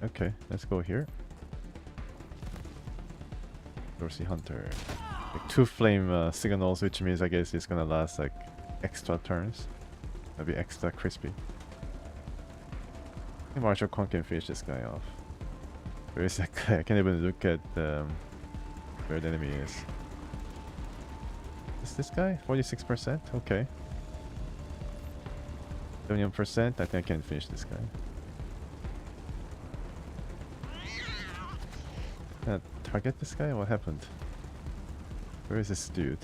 Okay, let's go here. Dorsey Hunter. Like 2 flame signals, which means I guess it's gonna last like extra turns. That'll be extra crispy. I think Marshall Kwan can finish this guy off. Where is that guy? I can't even look at where the enemy is. Is this guy? 46%? Okay. 71%. I think I can finish this guy. Can I target this guy? What happened? Where is this dude?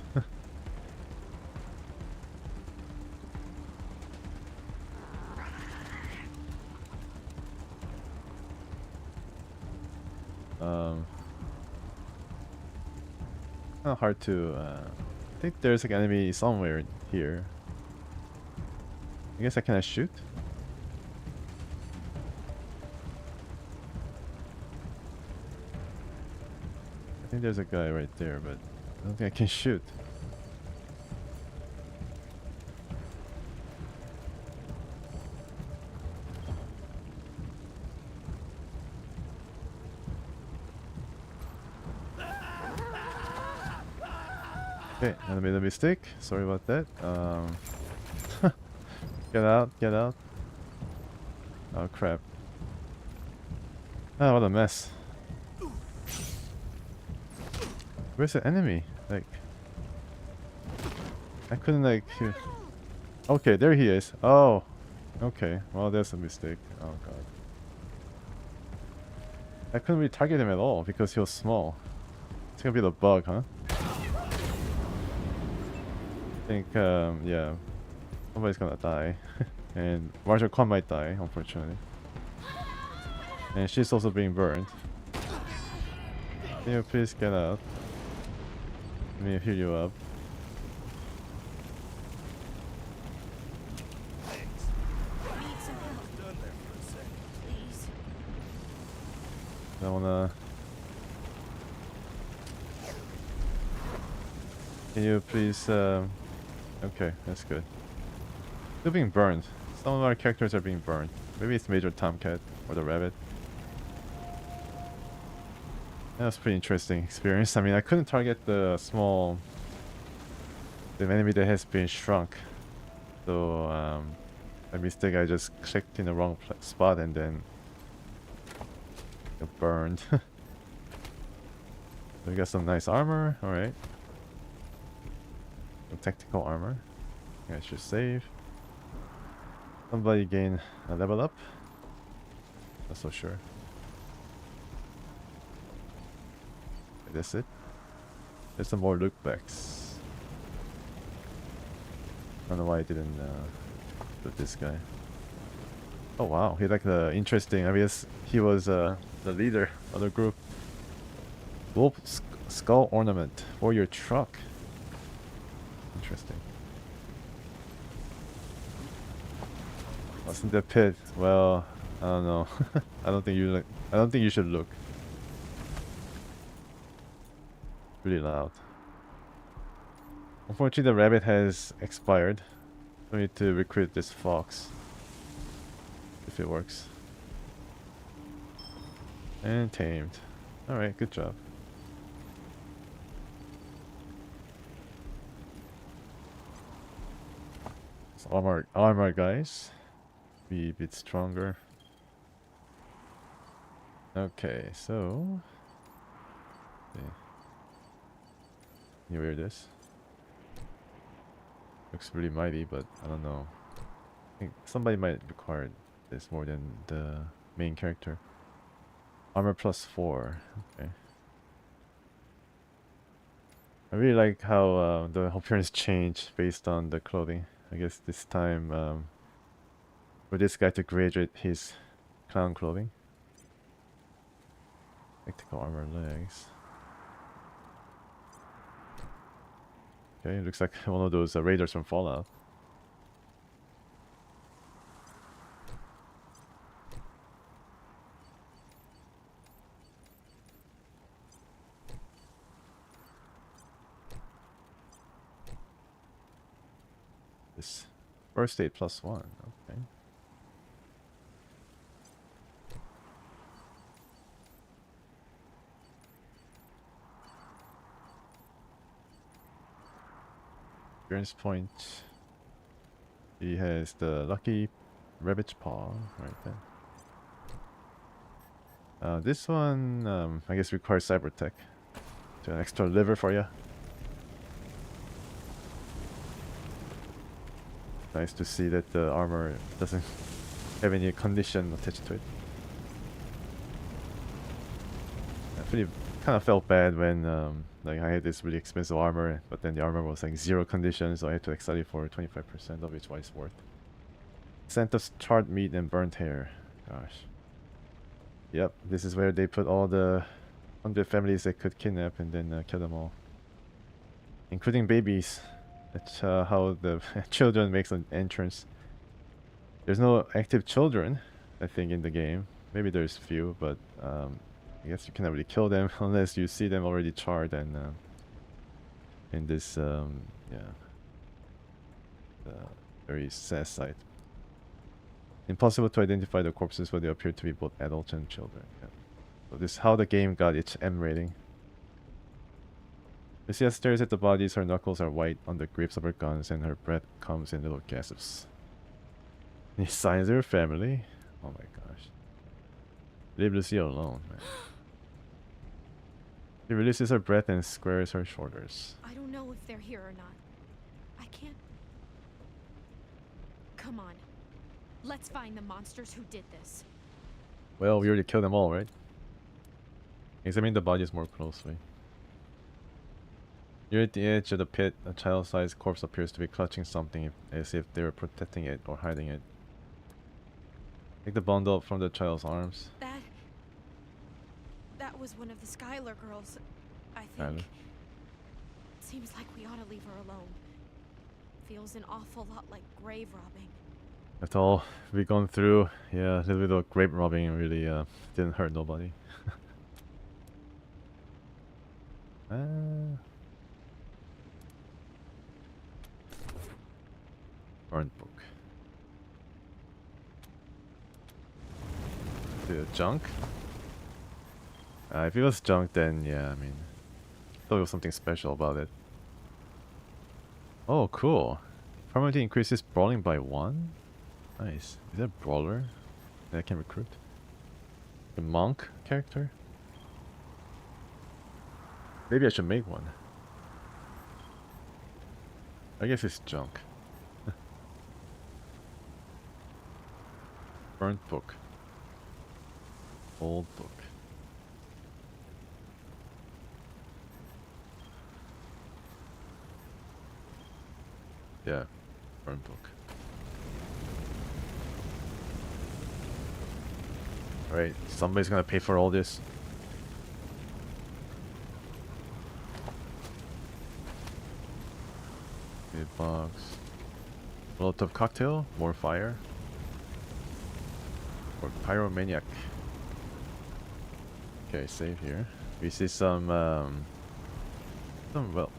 Not hard to. I think there's like an enemy somewhere here. I guess I cannot shoot. I think there's a guy right there, but I don't think I can shoot. Okay, I made a mistake. Sorry about that. Get out, get out. Oh crap. Ah, what a mess. Where's the enemy? Like, I couldn't like hear. Okay, there he is. Oh, okay. Well, that's a mistake. Oh god. I couldn't really target him at all because he was small. It's gonna be the bug, huh? I think, yeah, somebody's gonna die. And Marshall Kwan might die, unfortunately. And she's also being burned. Can you please get out? Let me heal you up. I wanna... Can you please, okay, that's good. Still being burned. Some of our characters are being burned. Maybe it's Major Tomcat or the rabbit. That was pretty interesting experience. I mean, I couldn't target the enemy that has been shrunk. So, by mistake, I just clicked in the wrong spot and then got burned. So we got some nice armor. All right. Some tactical armor. I should save. Somebody gain a level up. Not so sure. Okay, that's it. There's some more look backs. I don't know why I didn't put this guy. Oh wow, he like the interesting. I guess he was the leader of the group. Wolf skull ornament for your truck. Interesting. What's in the pit? Well, I don't know. I don't think you should look. Really loud. Unfortunately, the rabbit has expired. We need to recruit this fox. If it works. And tamed. Alright, good job. So armor guys. Be a bit stronger. Okay, so... Okay. You wear this. Looks really mighty, but I don't know. I think somebody might require this more than the main character. Armor +4. Okay. I really like how the appearance changed based on the clothing. I guess this time for this guy to graduate his clown clothing. Tactical armor legs. Okay, looks like one of those raiders from Fallout. This first aid +1, okay. Experience point. He has the lucky rabbit's paw right there. This one, I guess requires cyber tech. So an extra liver for you. Nice to see that the armor doesn't have any condition attached to it. I really kind of felt bad when like I had this really expensive armor, but then the armor was like 0 condition, so I had to excel it for 25%, of which was worth. Scent of charred meat and burnt hair. Gosh. Yep, this is where they put all the 100 families they could kidnap and then kill them all, including babies. That's how the children makes an entrance. There's no active children, I think, in the game. Maybe there's few, but I guess you cannot really kill them unless you see them already charred and in this very sad sight. Impossible to identify the corpses, but they appear to be both adults and children. Yeah. So this is how the game got its M rating. Lucia stares at the bodies. Her knuckles are white on the grips of her guns, and her breath comes in little gasps. Any signs of her family? Oh my gosh. Leave Lucia alone, man. She releases her breath and squares her shoulders. I don't know if they're here or not. I can't... Come on. Let's find the monsters who did this. Well, we already killed them all, right? Examine the bodies more closely. Near at the edge of the pit, a child-sized corpse appears to be clutching something as if they were protecting it or hiding it. Take the bundle up from the child's arms. That was one of the Skylar girls, I think. Skylar. Seems like we ought to leave her alone. Feels an awful lot like grave robbing. After all we've gone through, yeah, a little bit of grave robbing really didn't hurt nobody. Burnt book. The junk? If it was junk, then yeah, I mean, I thought it was something special about it. Oh, cool. Permanently increases brawling by 1? Nice. Is that a brawler that I can recruit? The monk character? Maybe I should make one. I guess it's junk. Burnt book. Old book. Yeah, burnt book. Alright, somebody's gonna pay for all this. Big box. Molotov cocktail, more fire. Or pyromaniac. Okay, save here. We see some well,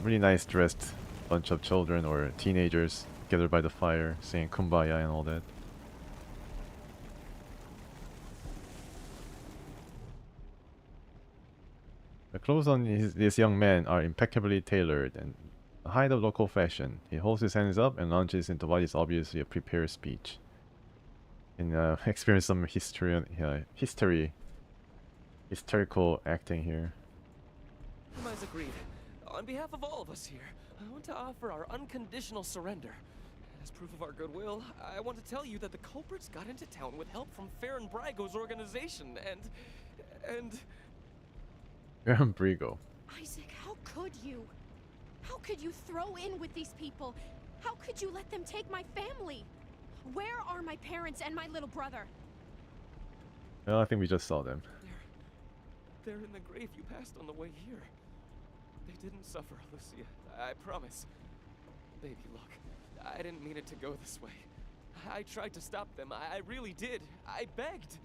really nice dressed bunch of children or teenagers gathered by the fire, singing Kumbaya and all that. The clothes on this young man are impeccably tailored and a height of local fashion. He holds his hands up and launches into what is obviously a prepared speech. And experience some hysterical acting here. Compromise agreed. On behalf of all of us here, I want to offer our unconditional surrender. As proof of our goodwill, I want to tell you that the culprits got into town with help from Farron Brigo's organization, and... Farron Brigo. Isaac, how could you? How could you throw in with these people? How could you let them take my family? Where are my parents and my little brother? Well, I think we just saw them. They're in the grave you passed on the way here. They didn't suffer, Lucia. I promise. Baby, look. I didn't mean it to go this way. I tried to stop them. I really did. I begged.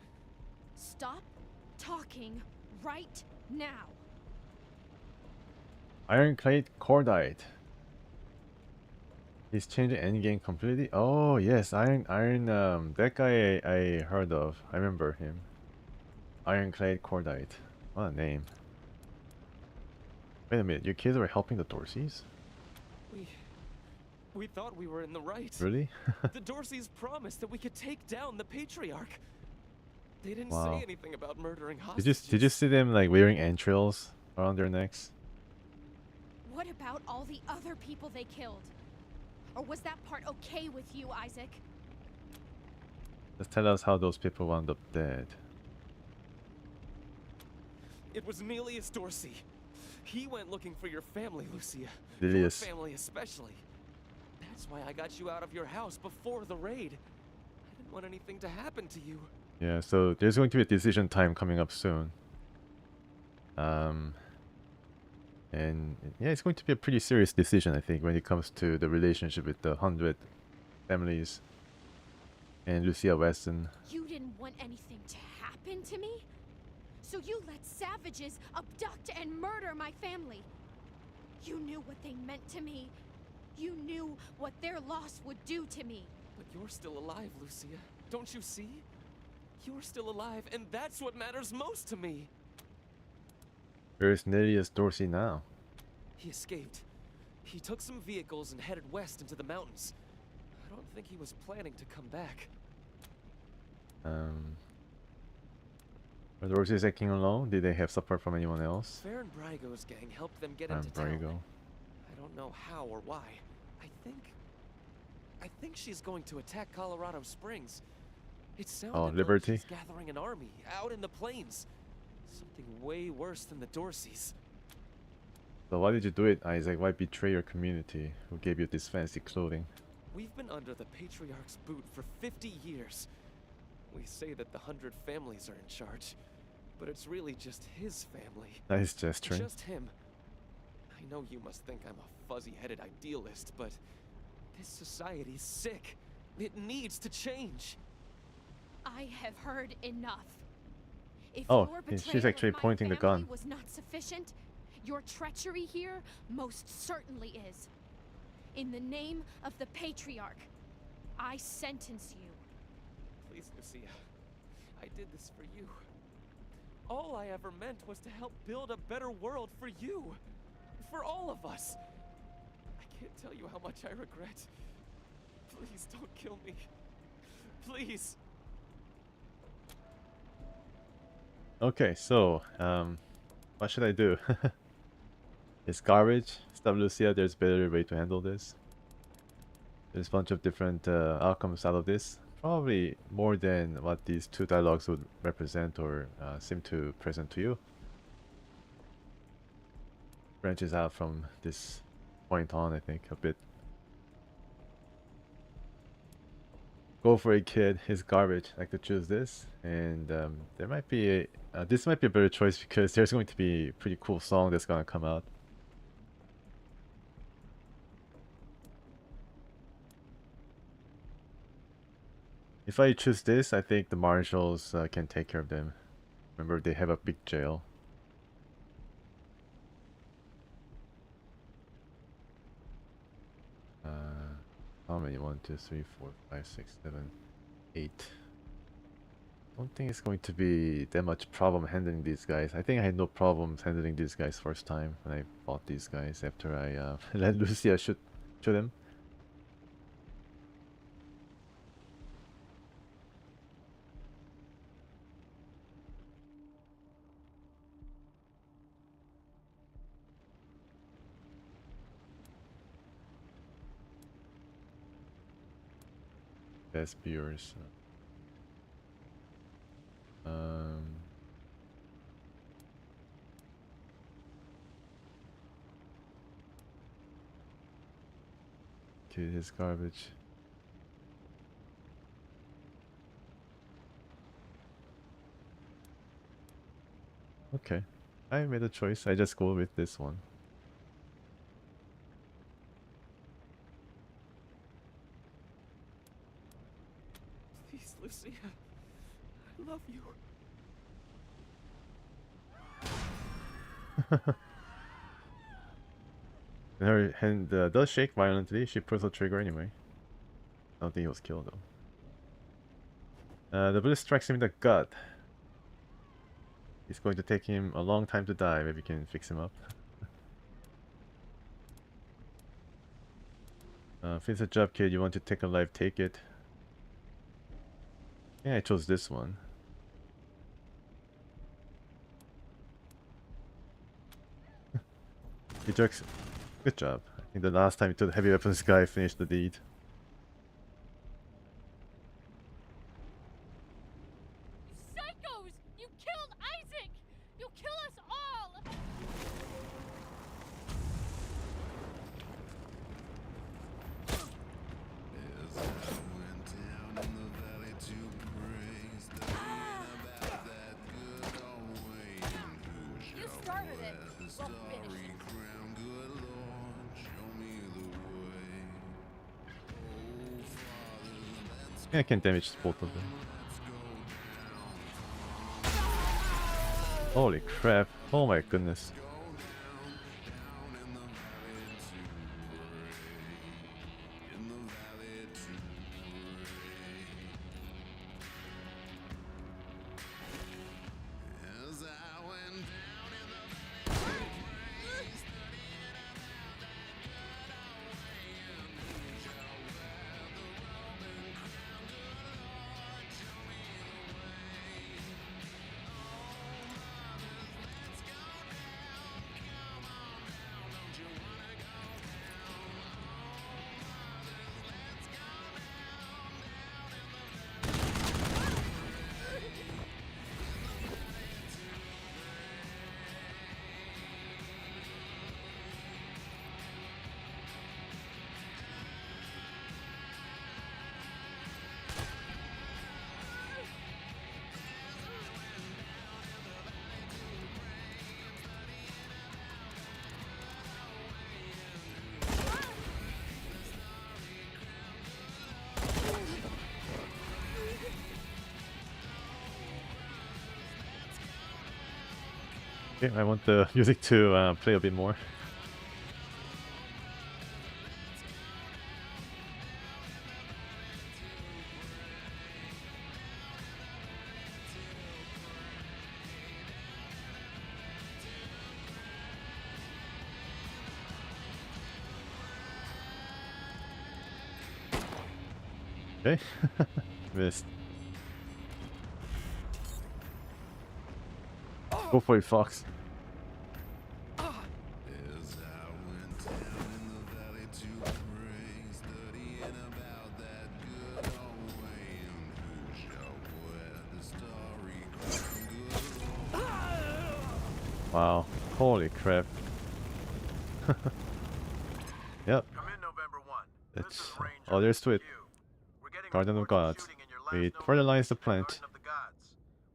Stop talking right now. Ironclad Cordite. He's changing endgame completely. Oh yes, Iron. That guy I heard of. I remember him. Ironclad Cordite. What a name. Wait a minute, your kids were helping the Dorseys? We thought we were in the right. Really? The Dorseys promised that we could take down the Patriarch. They didn't Wow. say anything about murdering hostages. Did you see them like wearing entrails around their necks? What about all the other people they killed? Or was that part okay with you, Isaac? Just tell us how those people wound up dead. It was Nelius Dorsey. He went looking for your family, Lucia. Nelius. Your family especially. That's why I got you out of your house before the raid. I didn't want anything to happen to you. Yeah, so there's going to be a decision time coming up soon. And yeah, it's going to be a pretty serious decision, I think, when it comes to the relationship with the 100 families and Lucia Weston. You didn't want anything to happen to me? So you let savages abduct and murder my family. You knew what they meant to me. You knew what their loss would do to me. But you're still alive, Lucia. Don't you see? You're still alive, and that's what matters most to me. Where's Nelius Dorsey now? He escaped. He took some vehicles and headed west into the mountains. I don't think he was planning to come back. Are the Dorseys acting alone? Did they have support from anyone else? Farron Brygo's gang helped them get into town. I don't know how or why. I think she's going to attack Colorado Springs. It sounded Liberty? like she's gathering an army out in the plains. Something way worse than the Dorseys. So why did you do it, Isaac? Why betray your community who gave you this fancy clothing? We've been under the Patriarch's boot for 50 years. We say that the 100 families are in charge, but it's really just his family. Nice gesturing. Just him. I know you must think I'm a fuzzy-headed idealist, but this society's sick. It needs to change. I have heard enough. If Oh, your she's betrayal actually of my pointing the family gun. was not sufficient, your treachery here most certainly is. In the name of the Patriarch, I sentence you. Please, Lucia. I did this for you. All I ever meant was to help build a better world for you. For all of us. I can't tell you how much I regret. Please don't kill me. Please. Okay, so, what should I do? It's garbage. Stop Lucia, there's a better way to handle this. There's a bunch of different outcomes out of this. Probably more than what these two dialogues would represent or seem to present to you. Branches out from this point on, I think, a bit. Go for it, kid. It's garbage. I could choose this, and there might be a, this might be a better choice because there's going to be a pretty cool song that's gonna come out. If I choose this, I think the marshals can take care of them. Remember, they have a big jail. How many? 1, 2, 3, 4, 5, 6, 7, 8. I don't think it's going to be that much problem handling these guys. I think I had no problems handling these guys first time when I fought these guys after I let Lucia shoot them. Best viewers. Okay, his garbage. Okay, I made a choice. I just go with this one. Please, Lucia. I love you. Her hand does shake violently. She pulls the trigger anyway. I don't think he was killed though. The bullet strikes him in the gut. It's going to take him a long time to die. Maybe we can fix him up. Finish the job, kid. You want to take a life, take it. Yeah, I chose this one. He jerks. Good job. I think the last time you took the heavy weapons guy finished the deed. Psychos! You killed Isaac! You'll kill us all! You started it. We'll finish it. Yeah, I can damage both of them. Holy crap. Oh my goodness. Okay, I want the music to play a bit more. Okay, missed. Go for it, Fox. Wow, holy crap. Yep. It's oh, there's to it. Guardian of Gods. We fertilize the plant.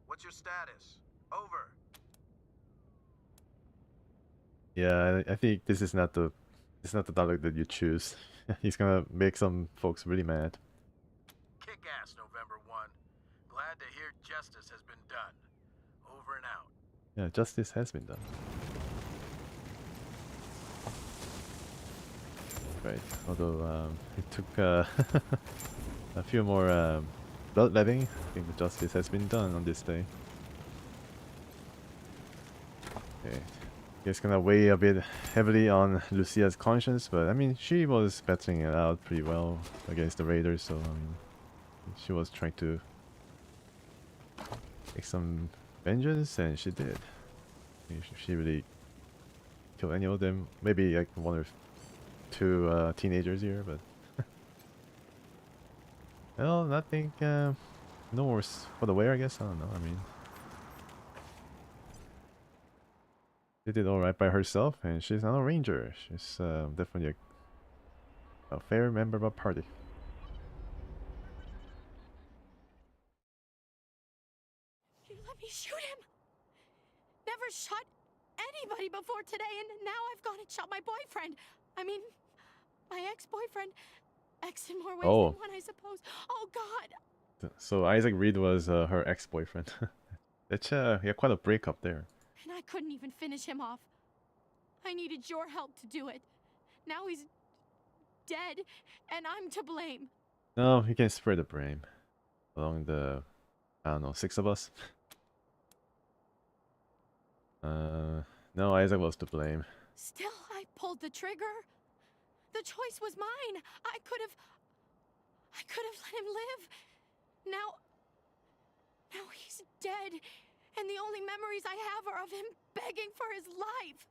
What's your status? Over. Yeah, I think this is not the dialogue that you choose. He's gonna make some folks really mad. Kick ass, November 1. Glad to hear justice has been done. Over and out. Yeah, justice has been done. Right, although it took a few more bloodletting. I think the justice has been done on this day. Okay, it's gonna weigh a bit heavily on Lucia's conscience, but I mean, she was battling it out pretty well against the raiders, so I mean, she was trying to take some vengeance, and she did. If she really killed any of them, maybe like one or two teenagers here, but well, I think no worse for the wear, I guess. I don't know. I mean, she did all right by herself, and she's not a ranger. She's definitely a fair member of a party. You let me shoot him. Never shot anybody before today, and now I've gone and shot my boyfriend. I mean, my ex-boyfriend. Ex in more ways than one, I suppose. Oh, God. So Isaac Reed was her ex-boyfriend. That's yeah, quite a breakup there. And I couldn't even finish him off. I needed your help to do it. Now he's dead, and I'm to blame. No, you can spread the blame along the, I don't know, 6 of us. No, Isaac was to blame. Still, I pulled the trigger. The choice was mine. I could have let him live. Now he's dead, and the only memories I have are of him begging for his life.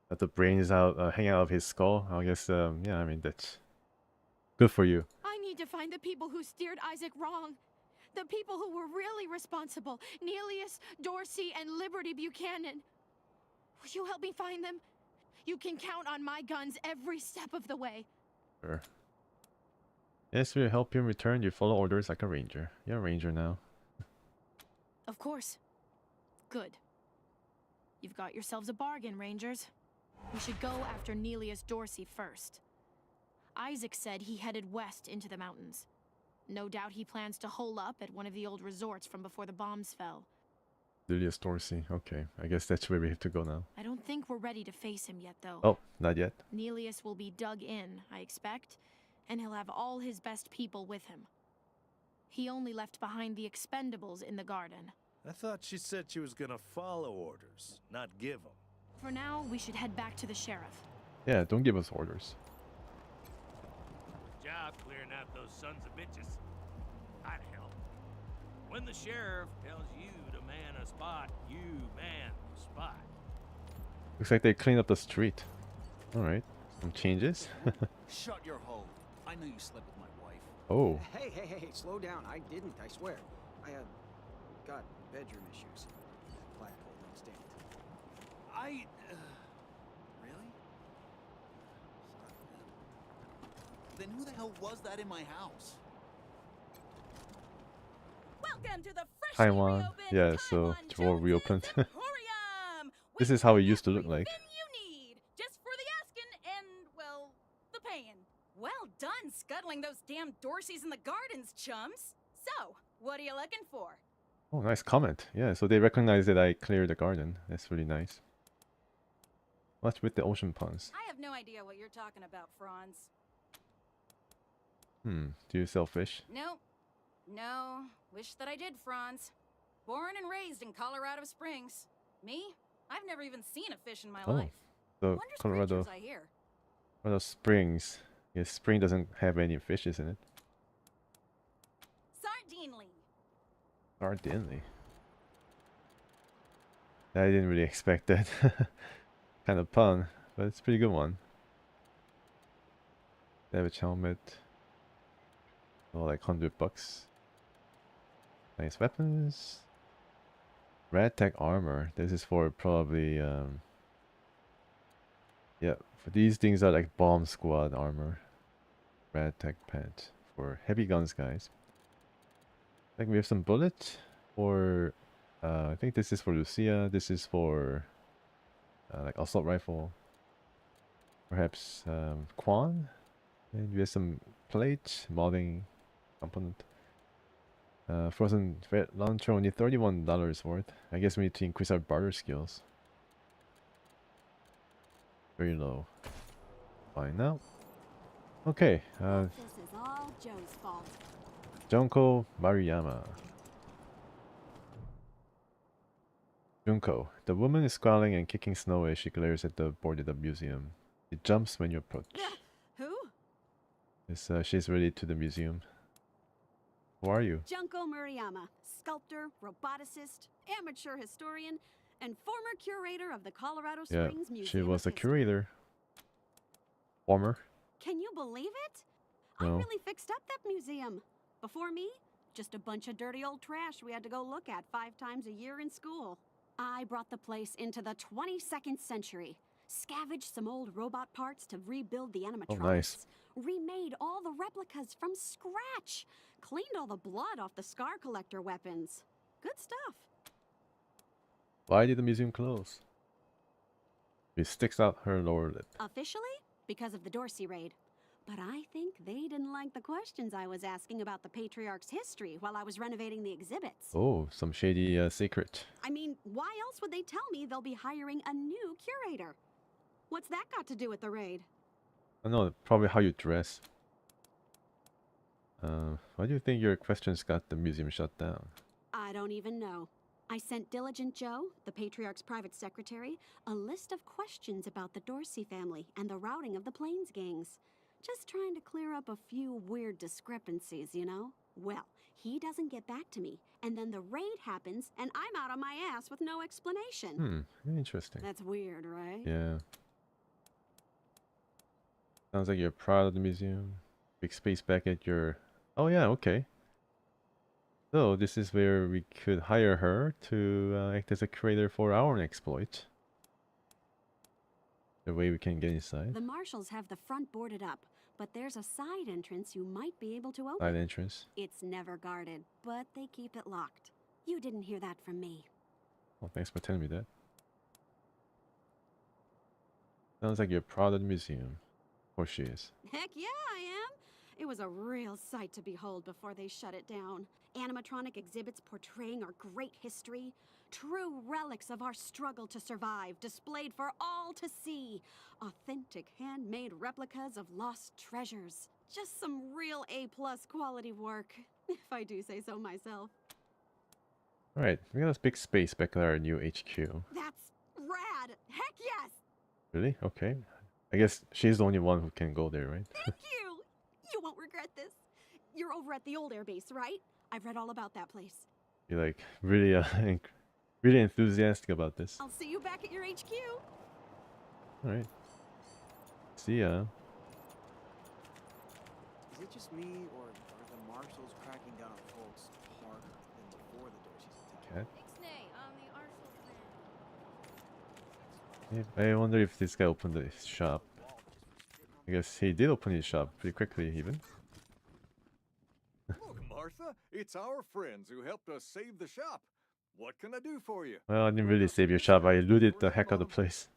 That the brain is out, hanging out of his skull. I guess, yeah, I mean, that's good for you. I need to find the people who steered Isaac wrong. The people who were really responsible. Nelius, Dorsey, and Liberty Buchanan. Will you help me find them? You can count on my guns every step of the way. Sure. Yes, we'll help you in return. You follow orders like a ranger. You're a ranger now. Of course. Good. You've got yourselves a bargain, Rangers. We should go after Nelius Dorsey first. Isaac said he headed west into the mountains. No doubt he plans to hole up at one of the old resorts from before the bombs fell. Nelius Dorsey. Okay, I guess that's where we have to go now. I don't think we're ready to face him yet, though. Oh, not yet. Nelius will be dug in, I expect, and he'll have all his best people with him. He only left behind the expendables in the garden. I thought she said she was gonna follow orders, not give them. For now, we should head back to the sheriff. Yeah, don't give us orders. Good job clearing out those sons of bitches. I'd help. When the sheriff tells you to man a spot, you man the spot. Looks like they cleaned up the street. Alright, some changes. Shut your hole. I know you slept with my wife. Oh. Hey, slow down. I didn't, I swear. I got bedroom issues. Flagpole don't stand. Really? Then who the hell was that in my house? Welcome to the freshly Taiwan. reopened Yeah, so Johor reopened. Emporium. This is how it used to look like. You need just for the asking and well, the paying. Well done scuttling those damn Dorseys in the gardens, chums. So, what are you looking for? Oh, nice comment. Yeah, so they recognize that I cleared the garden. That's really nice. What's with the ocean puns? I have no idea what you're talking about, Franz. Do you sell fish? Nope. No. Wish that I did, Franz. Born and raised in Colorado Springs. Me? I've never even seen a fish in my life. So Wondrous Colorado creatures, I hear. Springs. Yes, spring doesn't have any fishes in it. Sardinely. I didn't really expect that kind of pun, but it's a pretty good one. Savage helmet. Oh, like $100. Nice weapons. Red tech armor. This is for probably yeah, for these things are like bomb squad armor. Red tech pants for heavy guns, guys. I think we have some bullets for I think this is for Lucia. This is for like assault rifle. Perhaps Quan. And we have some plate modding component. Frozen Vet launcher only $31 worth. I guess we need to increase our barter skills. Very low. Fine now. Okay. This is all Joe's fault. Junko Maruyama. Junko. The woman is squalling and kicking snow as she glares at the boarded up museum. It jumps when you approach. Who? Yes, she's ready to the museum. Who are you? Junko Murayama, sculptor, roboticist, amateur historian, and former curator of the Colorado Springs Museum. She was a curator. Former. Can you believe it? No. I really fixed up that museum. Before me, just a bunch of dirty old trash we had to go look at 5 times a year in school. I brought the place into the 22nd century. Scavenged some old robot parts to rebuild the animatronics. Oh, nice. Remade all the replicas from scratch. Cleaned all the blood off the scar collector weapons. Good stuff. Why did the museum close? She sticks out her lower lip. Officially, because of the Dorsey raid. But I think they didn't like the questions I was asking about the Patriarch's history while I was renovating the exhibits. Oh, some shady secret. I mean, why else would they tell me they'll be hiring a new curator? What's that got to do with the raid? I know, probably how you dress. Why do you think your questions got the museum shut down? I don't even know. I sent Diligent Joe, the Patriarch's private secretary, a list of questions about the Dorsey family and the routing of the Plains gangs. Just trying to clear up a few weird discrepancies, you know? Well, he doesn't get back to me, and then the raid happens, and I'm out on my ass with no explanation. Interesting. That's weird, right? Yeah. Sounds like you're proud of the museum. Big space back at your... Oh yeah, okay. So this is where we could hire her to act as a curator for our exploit. The way we can get inside. The marshals have the front boarded up, but there's a side entrance you might be able to open. Side entrance. It's never guarded, but they keep it locked. You didn't hear that from me. Well, thanks for telling me that. Sounds like you're proud of the museum. Of course she is. Heck yeah, I am. It was a real sight to behold before they shut it down. Animatronic exhibits portraying our great history. True relics of our struggle to survive, displayed for all to see. Authentic handmade replicas of lost treasures. Just some real A+ quality work, if I do say so myself. Alright, we got this big space back at our new HQ. That's rad! Heck yes! Really? Okay. I guess she's the only one who can go there, right? Thank you! You won't regret this. You're over at the old airbase, right? I've read all about that place. You're like really, really enthusiastic about this. I'll see you back at your HQ. Alright. See ya. Is it just me, or are the marshals cracking down on folks harder than before the Dorseys attacked? I wonder if this guy opened his shop. I guess he did open his shop pretty quickly, even. Look, Martha, it's our friends who helped us save the shop. What can I do for you? Well, I didn't really save your shop. I looted the heck out of the place.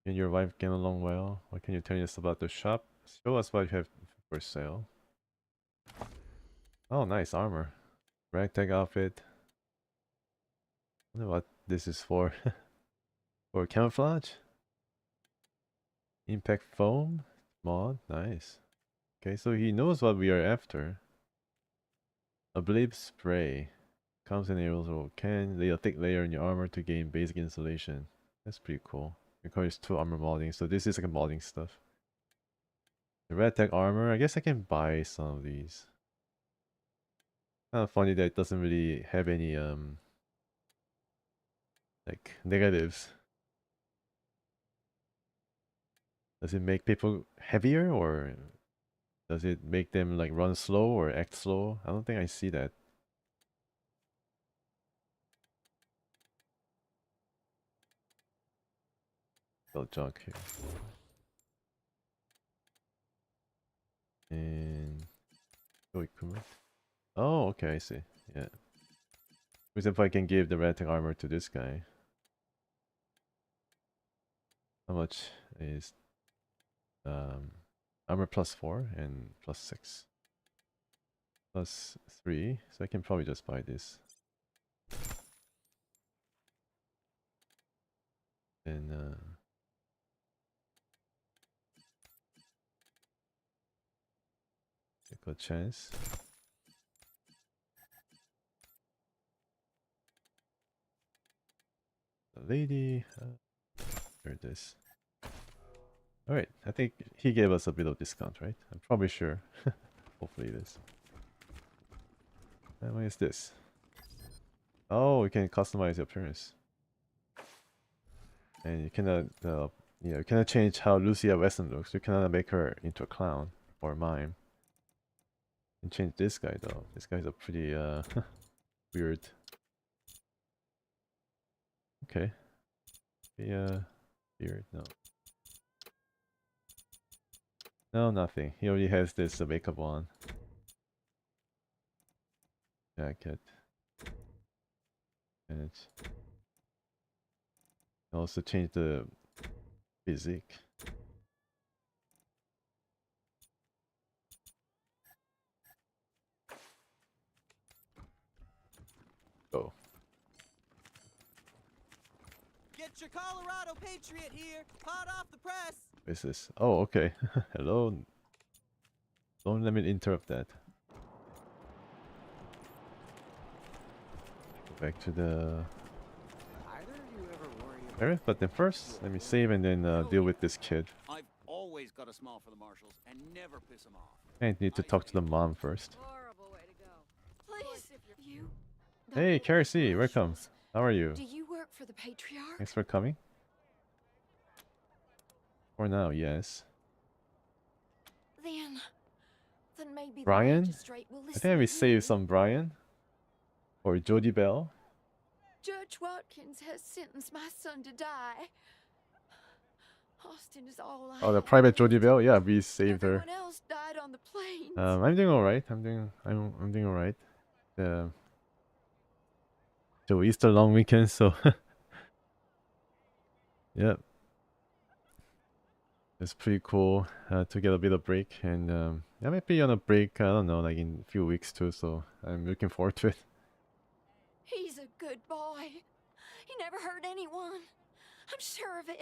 You and your wife get along well. What can you tell us about the shop? Show us what you have for sale. Oh, nice armor. Ragtag outfit. I wonder what this is for. For camouflage? Impact foam? Mod? Nice. Okay, so he knows what we are after. A blade spray. Comes in aerials or can lay a thick layer in your armor to gain basic insulation. That's pretty cool. Requires 2 armor modding, so this is like a modding stuff. The red tech armor, I guess I can buy some of these. Kind of funny that it doesn't really have any like negatives. Does it make people heavier, or does it make them like run slow or act slow? I don't think I see that. Still junk here. And equipment. Oh, okay, I see. Yeah. Because if I can give the red tech armor to this guy. How much is armor +4 and +6? +3, so I can probably just buy this. And take a chance. The lady, there it is. Alright, I think he gave us a bit of discount, right? I'm probably sure. Hopefully it is. And what is this? Oh, you can customize your appearance. And you cannot, you cannot change how Lucia Wasteland looks. You cannot make her into a clown or a mime. You can change this guy though. This guy's a pretty weird. Okay. Weird, no. No, nothing. He already has this makeup on. Jacket. And it's also change the physique. Go. Get your Colorado Patriot here, hot off the press. What is this? Oh, okay. Hello. Don't let me interrupt that. Go back to the area, but then first, let me save and then deal with this kid. I've always got a smile for the marshals and never piss them off. I need to talk to the mom first. Please, you. Hey, Carrie C, welcome. How are you? Do you work for the Patriarch? Thanks for coming. Of For now, yes. Then maybe Brian? the magistrate will I listen think we to saved you. some Brian. Or Jodie Bell. Judge Watkins has sentenced my son to die. Austin is all I Oh, the have private left. Jodie Bell? Yeah, we saved her. Everyone else died on the plains. I'm doing alright. I'm doing alright. So Easter long weekend, so yeah. It's pretty cool to get a bit of break, and I might be on a break, I don't know, like in a few weeks too, so I'm looking forward to it. He's a good boy. He never hurt anyone. I'm sure of it.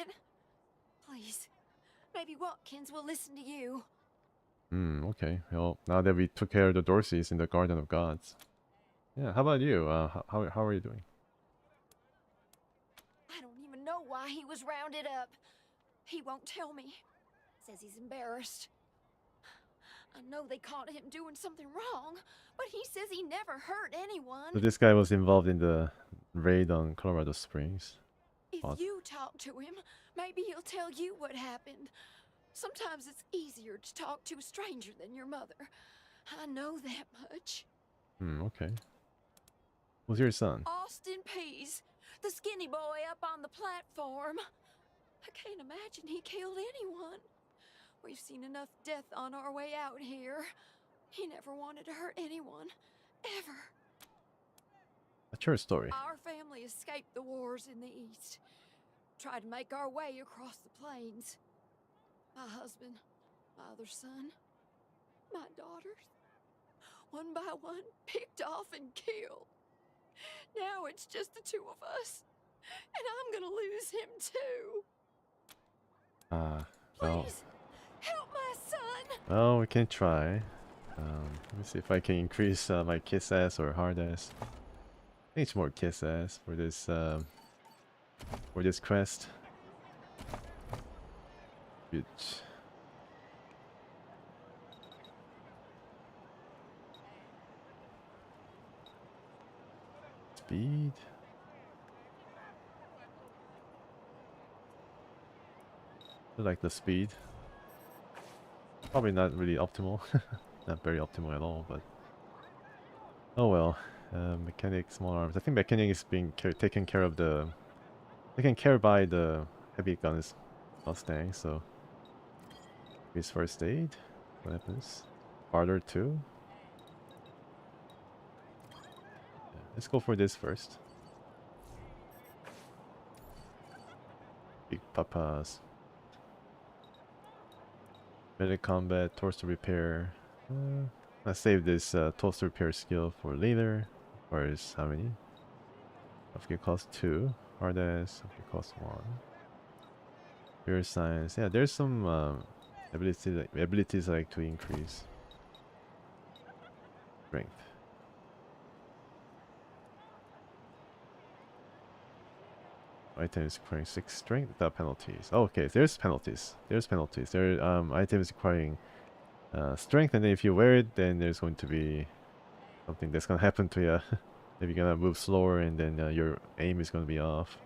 Please, maybe Watkins will listen to you. Okay. Well, now that we took care of the Dorseys in the Garden of Gods. Yeah, how about you? How are you doing? I don't even know why he was rounded up. He won't tell me. Says he's embarrassed. I know they caught him doing something wrong, but he says he never hurt anyone. So this guy was involved in the raid on Colorado Springs. If you talk to him, maybe he'll tell you what happened. Sometimes it's easier to talk to a stranger than your mother. I know that much. Okay. Who's your son? Austin Pease, the skinny boy up on the platform. I can't imagine he killed anyone. We've seen enough death on our way out here. He never wanted to hurt anyone, ever. What's your story? Our family escaped the wars in the East. Tried to make our way across the plains. My husband, my other son, my daughters, one by one, picked off and killed. Now it's just the two of us, and I'm gonna lose him too. Well, Please, help my son. well, we can try. Let me see if I can increase my kiss ass or hard ass. I think it's more kiss ass for this quest. Good. Speed. I like the speed. Probably not really optimal. Not very optimal at all, but oh well. Mechanic, small arms. I think mechanic is being taken care by the heavy guns Mustang. So his first aid. What happens? Harder too. Yeah, let's go for this first. Big papas. Melee combat, torso repair. Let's save this torso repair skill for later. Whereas how many? Upgrade cost 2. Hard ass, upgrade cost 1. Pure science. Yeah, there's some abilities I like to increase. Strength. Items requiring 6 strength without penalties. Oh, okay, there's penalties. There are items requiring strength, and then if you wear it, then there's going to be something that's gonna happen to you. If you're gonna move slower, and then your aim is gonna be off.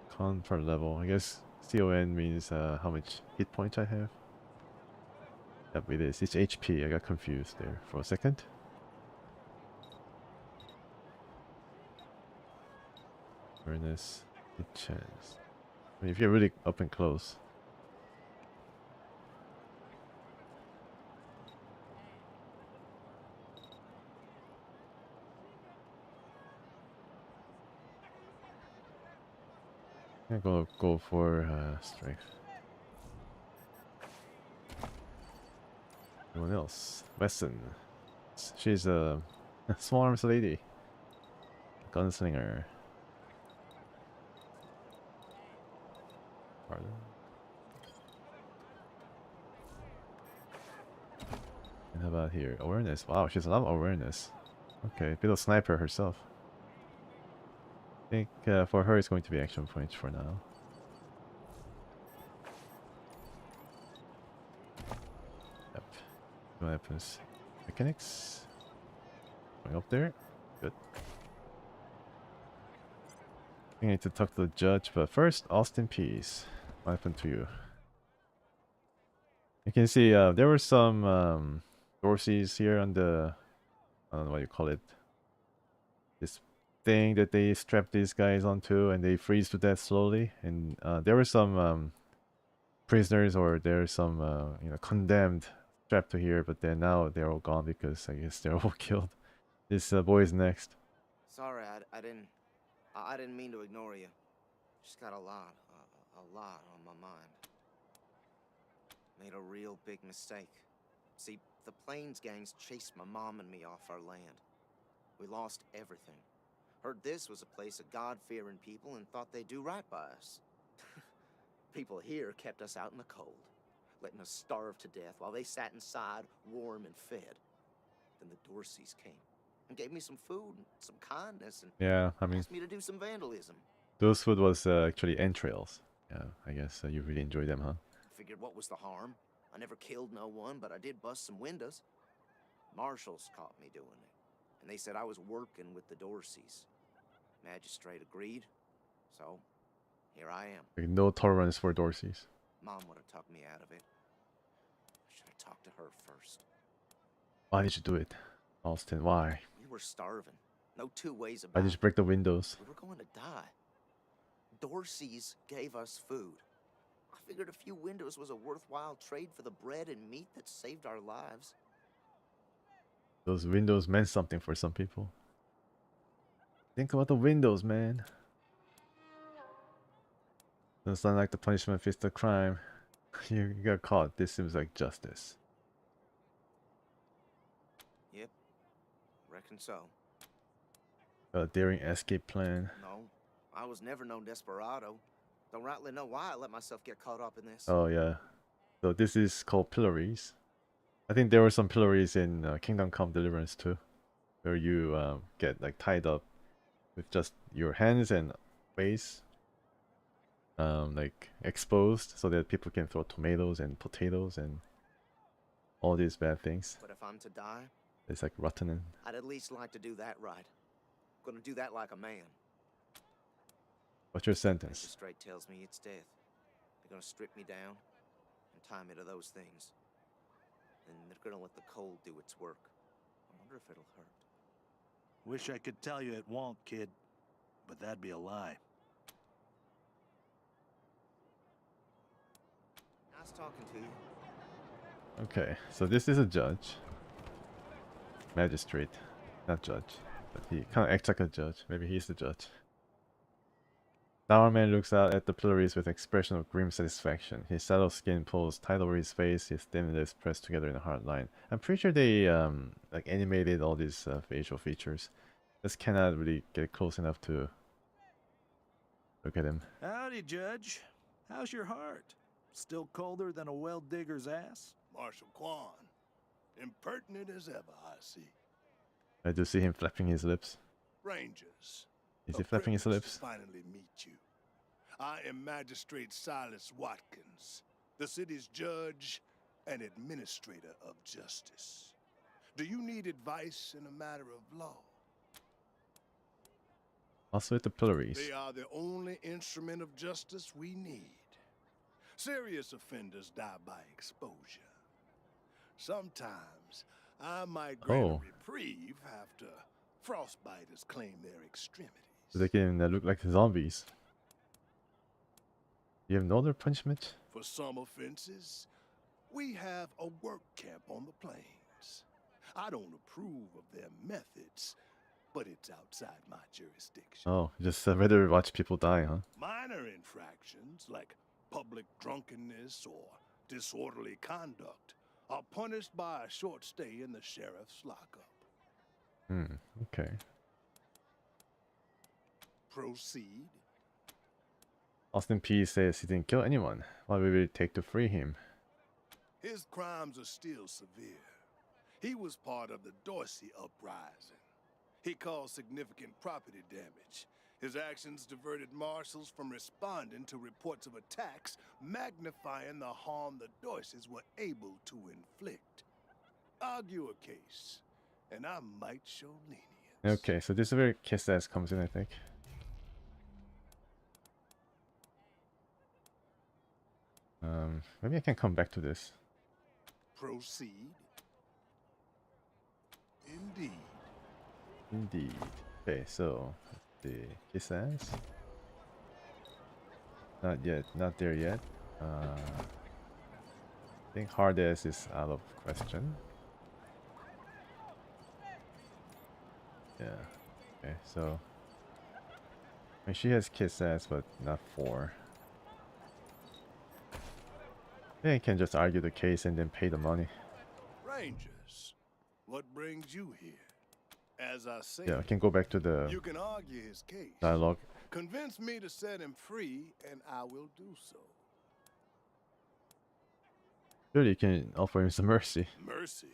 Con per level. I guess CON means how much hit points I have. Yep, it is. It's HP. I got confused there for a second. Awareness, hit chance. I mean, if you're really up and close. I'm gonna go for strength. Anyone else? Wesson. She's a small arms lady. Gunslinger. Pardon. And how about here? Awareness. Wow, she's a lot of awareness. Okay, bit of sniper herself. I think for her it's going to be action points for now. Yep. What happens? Mechanics. Going up there. Good. I need to talk to the judge, but first, Austin Peace. What happened to you? You can see there were some Dorseys here on the, I don't know what you call it, this thing that they strap these guys onto and they freeze to death slowly. And there were some prisoners, or there's some you know, condemned strapped to here, but then now they're all gone because I guess they're all killed. This boy is next. Sorry, I didn't mean to ignore you. Just got a lot on my mind. Made a real big mistake. See, the Plains gangs chased my mom and me off our land. We lost everything. Heard this was a place of God-fearing people and thought they'd do right by us. People here kept us out in the cold, letting us starve to death while they sat inside, warm and fed. Then the Dorseys came and gave me some food and some kindness and yeah, I mean, asked me to do some vandalism. those food was actually entrails. Yeah, I guess you really enjoy them, huh? Figured what was the harm? I never killed no one, but I did bust some windows. Marshals caught me doing it, and they said I was working with the Dorseys. Magistrate agreed, so here I am. Like, no tolerance for Dorseys. Mom would have talked me out of it. I should have talked to her first. Why did you do it, Austin? Why? We were starving. No two ways about it. Why did you break the windows? We were going to die. Dorseys gave us food. I figured a few windows was a worthwhile trade for the bread and meat that saved our lives. Those windows meant something for some people. Think about the windows, man. It's not like the punishment fits the crime. You got caught. This seems like justice. Yep. Reckon so. A daring escape plan. No, I was never no desperado. Don't rightly know why I let myself get caught up in this. Oh yeah. So this is called pillories. I think there were some pillories in Kingdom Come Deliverance too, where you get like tied up with just your hands and waist, like exposed, so that people can throw tomatoes and potatoes and all these bad things. But if I'm to die, it's like rotten. And I'd at least like to do that right. Gonna do that like a man. what's your sentence? Magistrate tells me it's death. They're gonna strip me down and tie me to those things. And they're gonna let the cold do its work. I wonder if it'll hurt. Wish I could tell you it won't, kid, but that'd be a lie. Nice talking to you. Okay, so this is a judge. Magistrate, not judge. But he kind of acts like a judge. Maybe he's the judge. Now our man looks out at the pillories with an expression of grim satisfaction. His sallow skin pulls tight over his face, his thin lips pressed together in a hard line. I'm pretty sure they like animated all these facial features. Just cannot really get close enough to look at him. Howdy, Judge. How's your heart? Still colder than a well digger's ass? Marshal Quan, impertinent as ever, I see. I do see him flapping his lips. Rangers. Is he flapping his lips? Finally meet you. I am Magistrate Silas Watkins, the city's judge and administrator of justice. Do you need advice in a matter of law? Also at the pillories. They are the only instrument of justice we need. Serious offenders die by exposure. Sometimes I might grant a reprieve after frostbiters claim their extremities. So they can look like zombies. You have no other punishment? For some offenses, we have a work camp on the plains. I don't approve of their methods, but it's outside my jurisdiction. Oh, just rather watch people die, huh? Minor infractions like public drunkenness or disorderly conduct are punished by a short stay in the sheriff's lockup. Okay. Proceed. Austin P says he didn't kill anyone. What will it take to free him? His crimes are still severe. He was part of the Dorsey uprising. He caused significant property damage. His actions diverted marshals from responding to reports of attacks, magnifying the harm the Dorseys were able to inflict. Argue a case, and I might show lenience. Okay, so this is where Kiss Ass comes in, I think. Maybe I can come back to this. Proceed. Indeed. Indeed. Okay, so the Kiss Ass. Not yet, not there yet. I think hard ass is out of question. Yeah. Okay, so I mean, she has Kiss Ass, but not 4. Then you can just argue the case and then pay the money. Rangers, what brings you here? As I said, Yeah, I can go back to the you can argue his case. dialogue. Convince me to set him free, and I will do so. Surely you can offer him some mercy. Mercy?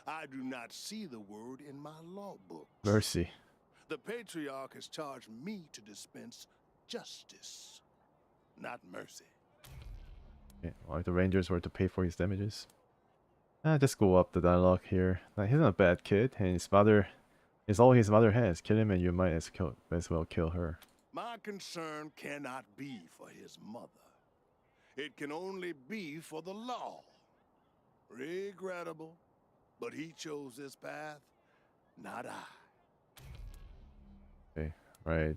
I do not see the word in my law book. Mercy. The Patriarch has charged me to dispense justice, not mercy. Okay, well, if the Rangers were to pay for his damages. Just go up the dialogue here. He's not a bad kid, and his mother is all his mother has. Kill him and you might as well kill her. My concern cannot be for his mother. It can only be for the law. Regrettable, but he chose this path, not I. Okay, right.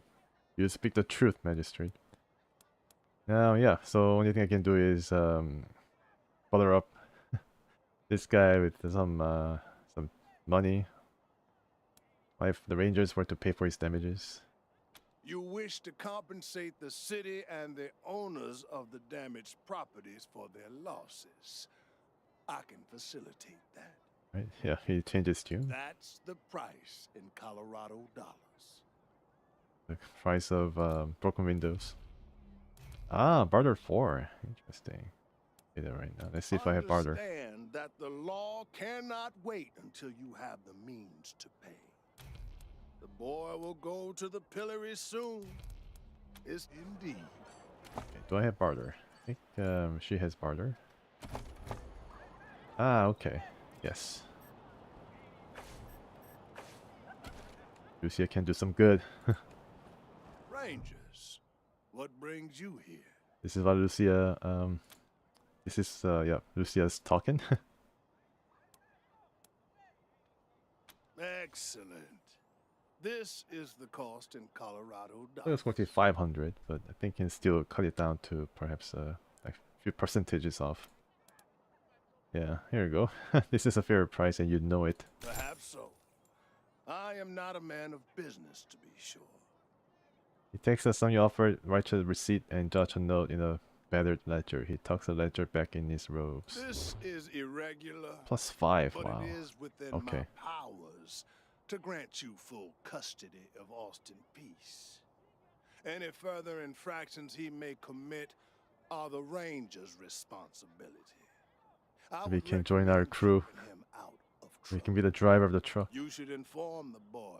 You speak the truth, Magistrate. Now, yeah, so only thing I can do is butter up this guy with some money. If the Rangers were to pay for his damages. You wish to compensate the city and the owners of the damaged properties for their losses. I can facilitate that. Right, yeah, he changes tune. That's the price in Colorado dollars. The price of broken windows. Ah, barter 4. Interesting. Okay, that right now. Let's see if I have barter. Understand that the law cannot wait until you have the means to pay. The boy will go to the pillory soon. It's indeed. Okay, do I have barter? I think she has barter. Ah, okay. Yes. Lucia can do some good. Rangers, what brings you here? This is what Lucia, this is, yeah, Lucia's talking. Excellent. This is the cost in Colorado It was going to be 500, but I think you can still cut it down to perhaps a few percentages off. Yeah, here we go. This is a fair price and you know it. Perhaps so. I am not a man of business, to be sure. He takes the sum you offered, writes a receipt, and judge a note in a battered ledger. He tucks the ledger back in his robes. This is irregular. +5, but wow. it is within my powers to grant you full custody of Austin Peace. Any further infractions he may commit are the Ranger's responsibility. Maybe he can join our crew. He can be the driver of the truck. You should inform the boy.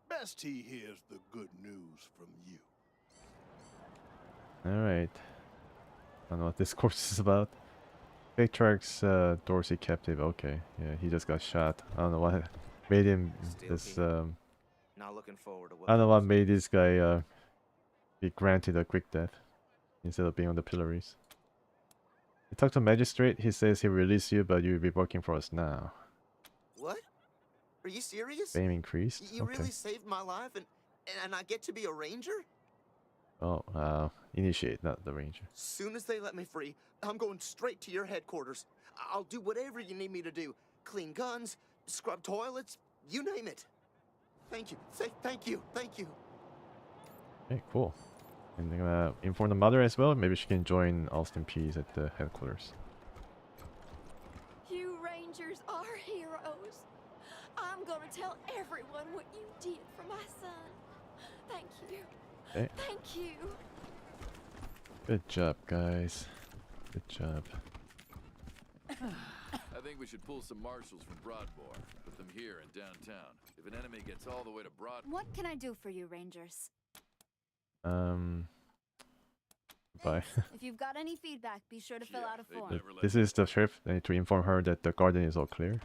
Best he hears the good news from you. Alright. I don't know what this course is about. Patriarch's Dorsey captive. Okay. Yeah, he just got shot. I don't know what made him this Not looking forward to what I don't know what made this guy be granted a quick death instead of being on the pillories. You talk to magistrate, he says he'll release you, but you'll be working for us now. What? Are you serious? Fame increased? You Okay. really saved my life and I get to be a ranger? Oh, initiate, not the ranger. Soon as they let me free, I'm going straight to your headquarters. I'll do whatever you need me to do. Clean guns, scrub toilets, you name it. Thank you. Say thank you. Thank you. Okay, cool. And I'm gonna inform the mother as well. Maybe she can join Austin Peace at the headquarters. You Rangers are heroes. I'm gonna tell everyone what you did for my son. Thank you. Okay. Thank you. Good job, guys. Good job. I think we should pull some marshals from Broadmoor. Put them here in downtown. If an enemy gets all the way to Broadmoor... What can I do for you, Rangers? Bye. If you've got any feedback, be sure to fill out a form. This is the sheriff. I need to inform her that the garden is all clear.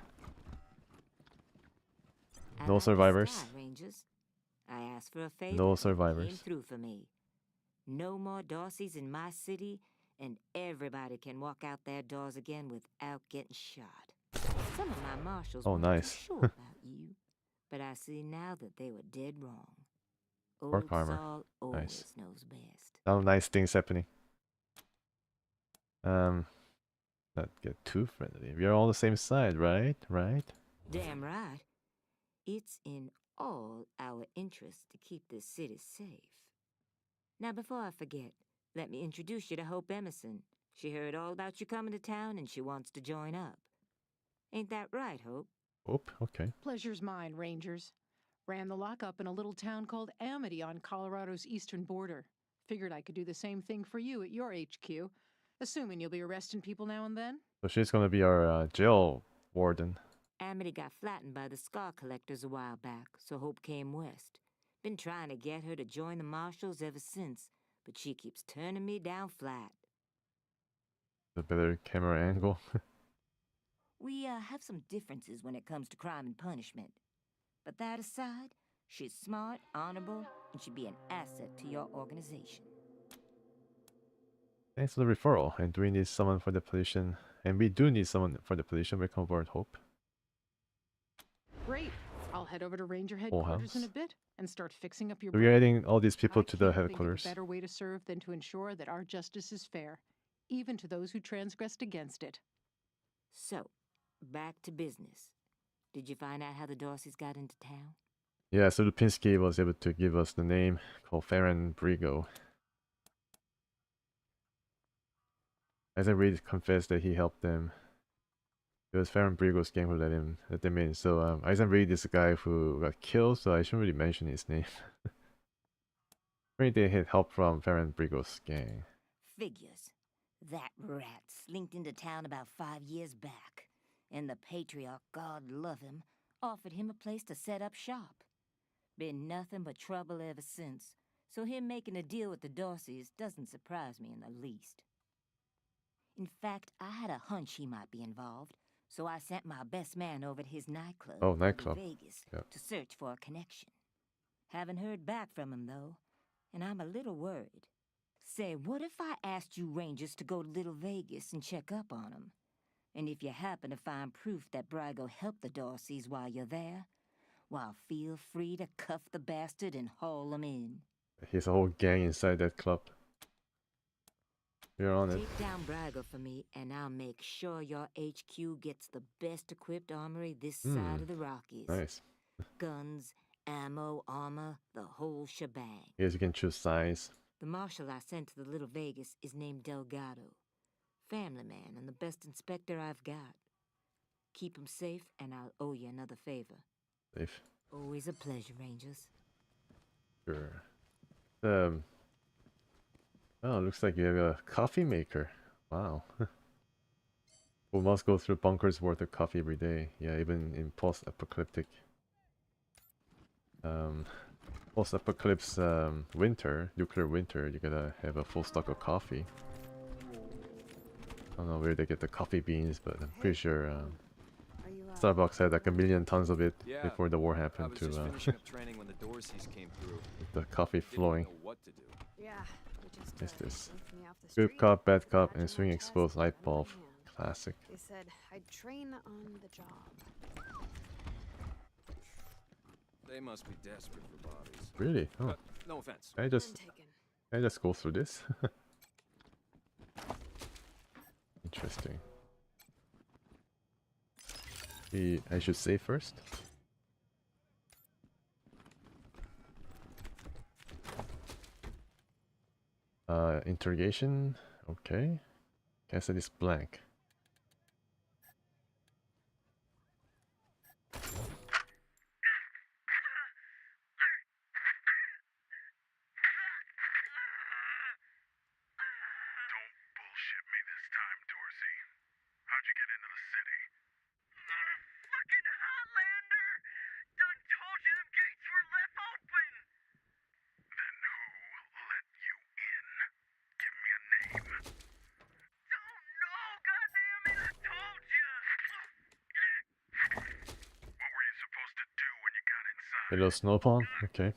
No survivors. Rangers. I asked for a favor. No survivors. Came through for me. No more Darcys in my city, and everybody can walk out their doors again without getting shot. Some of my marshals weren't too sure about you, but I see now that they were dead wrong. Old armor. Saul always Nice. knows best. Now nice things happening. Not get too friendly. We are all the same side, right? Right? Damn right. It's in all our interests to keep this city safe. Now, before I forget, let me introduce you to Hope Emerson. She heard all about you coming to town and she wants to join up. Ain't that right, Hope? Hope, okay. Pleasure's mine, Rangers. Ran the lockup in a little town called Amity on Colorado's eastern border. Figured I could do the same thing for you at your HQ. Assuming you'll be arresting people now and then? So she's gonna be our jail warden. Amity got flattened by the scar collectors a while back, so Hope came west. Been trying to get her to join the marshals ever since, but she keeps turning me down flat. The better camera angle. We have some differences when it comes to crime and punishment. But that aside, she's smart, honorable, and should be an asset to your organization. Thanks for the referral. And do we need someone for the position? And we do need someone for the position. We convert Hope. Great. I'll head over to Ranger headquarters in a bit and start fixing up your. We're adding all these people to the headquarters. I can't think of a better way to serve than to ensure that our justice is fair, even to those who transgressed against it. So, back to business. Did you find out how the Darcys got into town? Yeah, so Lupinski was able to give us the name called Farron Brigo. Isaac Reed confessed that he helped them. It was Farron Brigo's gang who let them in. So Isaac Reed is the guy who got killed, so I shouldn't really mention his name. Maybe they had help from Farron Brigo's gang. Figures. That rat slinked into town about 5 years back, and the Patriarch, God love him, offered him a place to set up shop. Been nothing but trouble ever since, so him making a deal with the Darcys doesn't surprise me in the least. In fact, I had a hunch he might be involved, so I sent my best man over to his nightclub, nightclub. in Vegas, to search for a connection. Haven't heard back from him, though, and I'm a little worried. Say, what if I asked you Rangers to go to Little Vegas and check up on him? And if you happen to find proof that Brigo helped the Darcys while you're there, well, feel free to cuff the bastard and haul him in. He's a whole gang inside that club. You're on it. Take down Brigo for me, and I'll make sure your HQ gets the best equipped armory this side of the Rockies. Nice. Guns, ammo, armor, the whole shebang. Yes, you can choose size. The marshal I sent to the Little Vegas is named Delgado. Family man and the best inspector I've got. Keep him safe, and I'll owe you another favor. Safe. Always a pleasure, Rangers. Sure. Oh, looks like you have a coffee maker. Wow. We must go through bunkers worth of coffee every day. Yeah, even in post-apocalyptic. Post-apocalypse winter, nuclear winter, you gotta have a full stock of coffee. I don't know where they get the coffee beans, but I'm pretty sure Starbucks had like 1 million tons of it before the war happened to finishing up training when the Darcys came through. the coffee flowing. What to do. Yeah, What's this? Good cop, bad cop, and swing exposed light bulb. Classic. They said I'd train on the job. They must be desperate for bodies. Really? Oh. No offense. Can I just go through this? Interesting. I should save first. Interrogation. Okay. Guess it is blank. Hello, Snowpawn. Okay.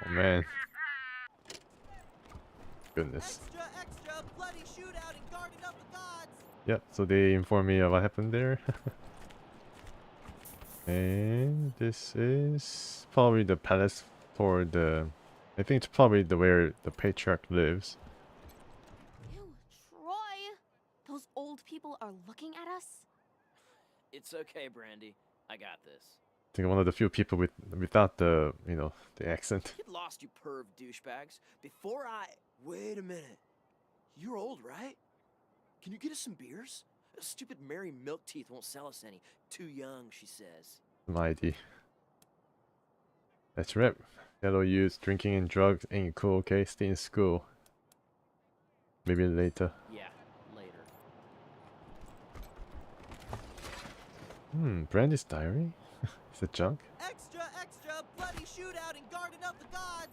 Oh man. Goodness. Extra, bloody shootout in Garden of the Gods! Yep, so they informed me of what happened there. And this is probably the palace for the... I think it's probably where the patriarch lives. Ew, Troy! Those old people are looking at us? It's okay, Brandy. I got this. I think one of the few people without the, you know, the accent. Get lost, you perv douchebags. Before I... Wait a minute. You're old, right? Can you get us some beers? Stupid Mary Milkteeth won't sell us any. Too young, she says. My ID. That's right. Yellow youth, drinking and drugs ain't cool, okay? Stay in school. Maybe later. Yeah, later. Brandy's diary? Is it junk? Extra, bloody shootout in Garden of the Gods!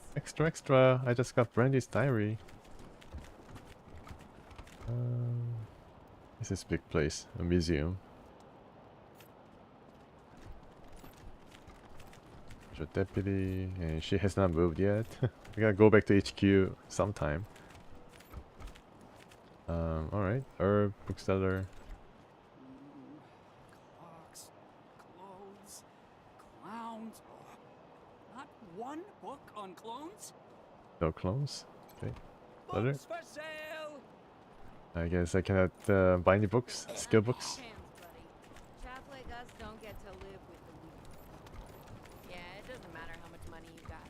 Extra, I just got Brandy's diary. This is a big place, a museum. Your deputy, and she has not moved yet. We gotta go back to HQ sometime. Alright, herb, bookseller. Clocks, clothes, clowns. Not one book on clones? No clones. Okay. Letter. Books for sale! I guess I cannot buy any books, skill books. Chaps like us don't get to live with the weak. Yeah, it doesn't matter how much money you got.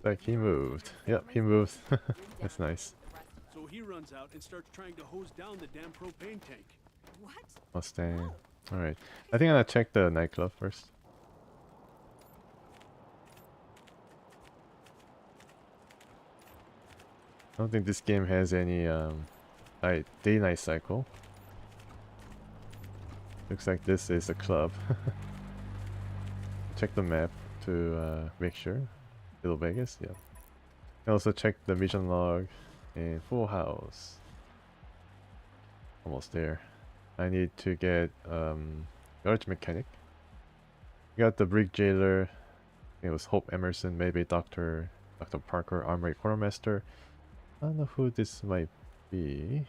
Like he moved. Yep, he moved. That's nice. So he runs out and starts trying to hose down the damn propane tank. What? Mustang. Alright. I think I'm gonna check the nightclub first. I don't think this game has any day-night cycle. Looks like this is a club. Check the map to make sure. Little Vegas, yeah. And also check the mission log and Full House. Almost there. I need to get garage mechanic. Got the brick jailer. It was Hope Emerson, maybe Dr. Parker, Armory Quartermaster. I don't know who this might be.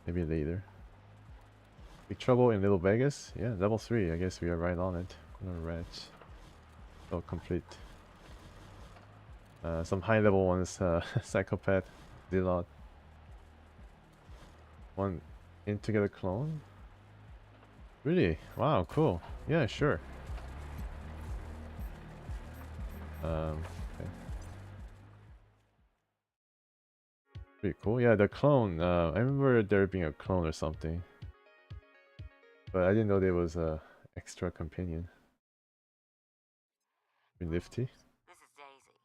Maybe later. Big Trouble in Little Vegas. Yeah, level 3. I guess we are right on it. Alright. So complete. Some high level ones. Psychopath, Zilot. One in-together clone. Really? Wow, cool. Yeah, sure. Okay. Pretty cool. Yeah, the clone. I remember there being a clone or something. But I didn't know there was a extra companion. Nifty. This is Daisy.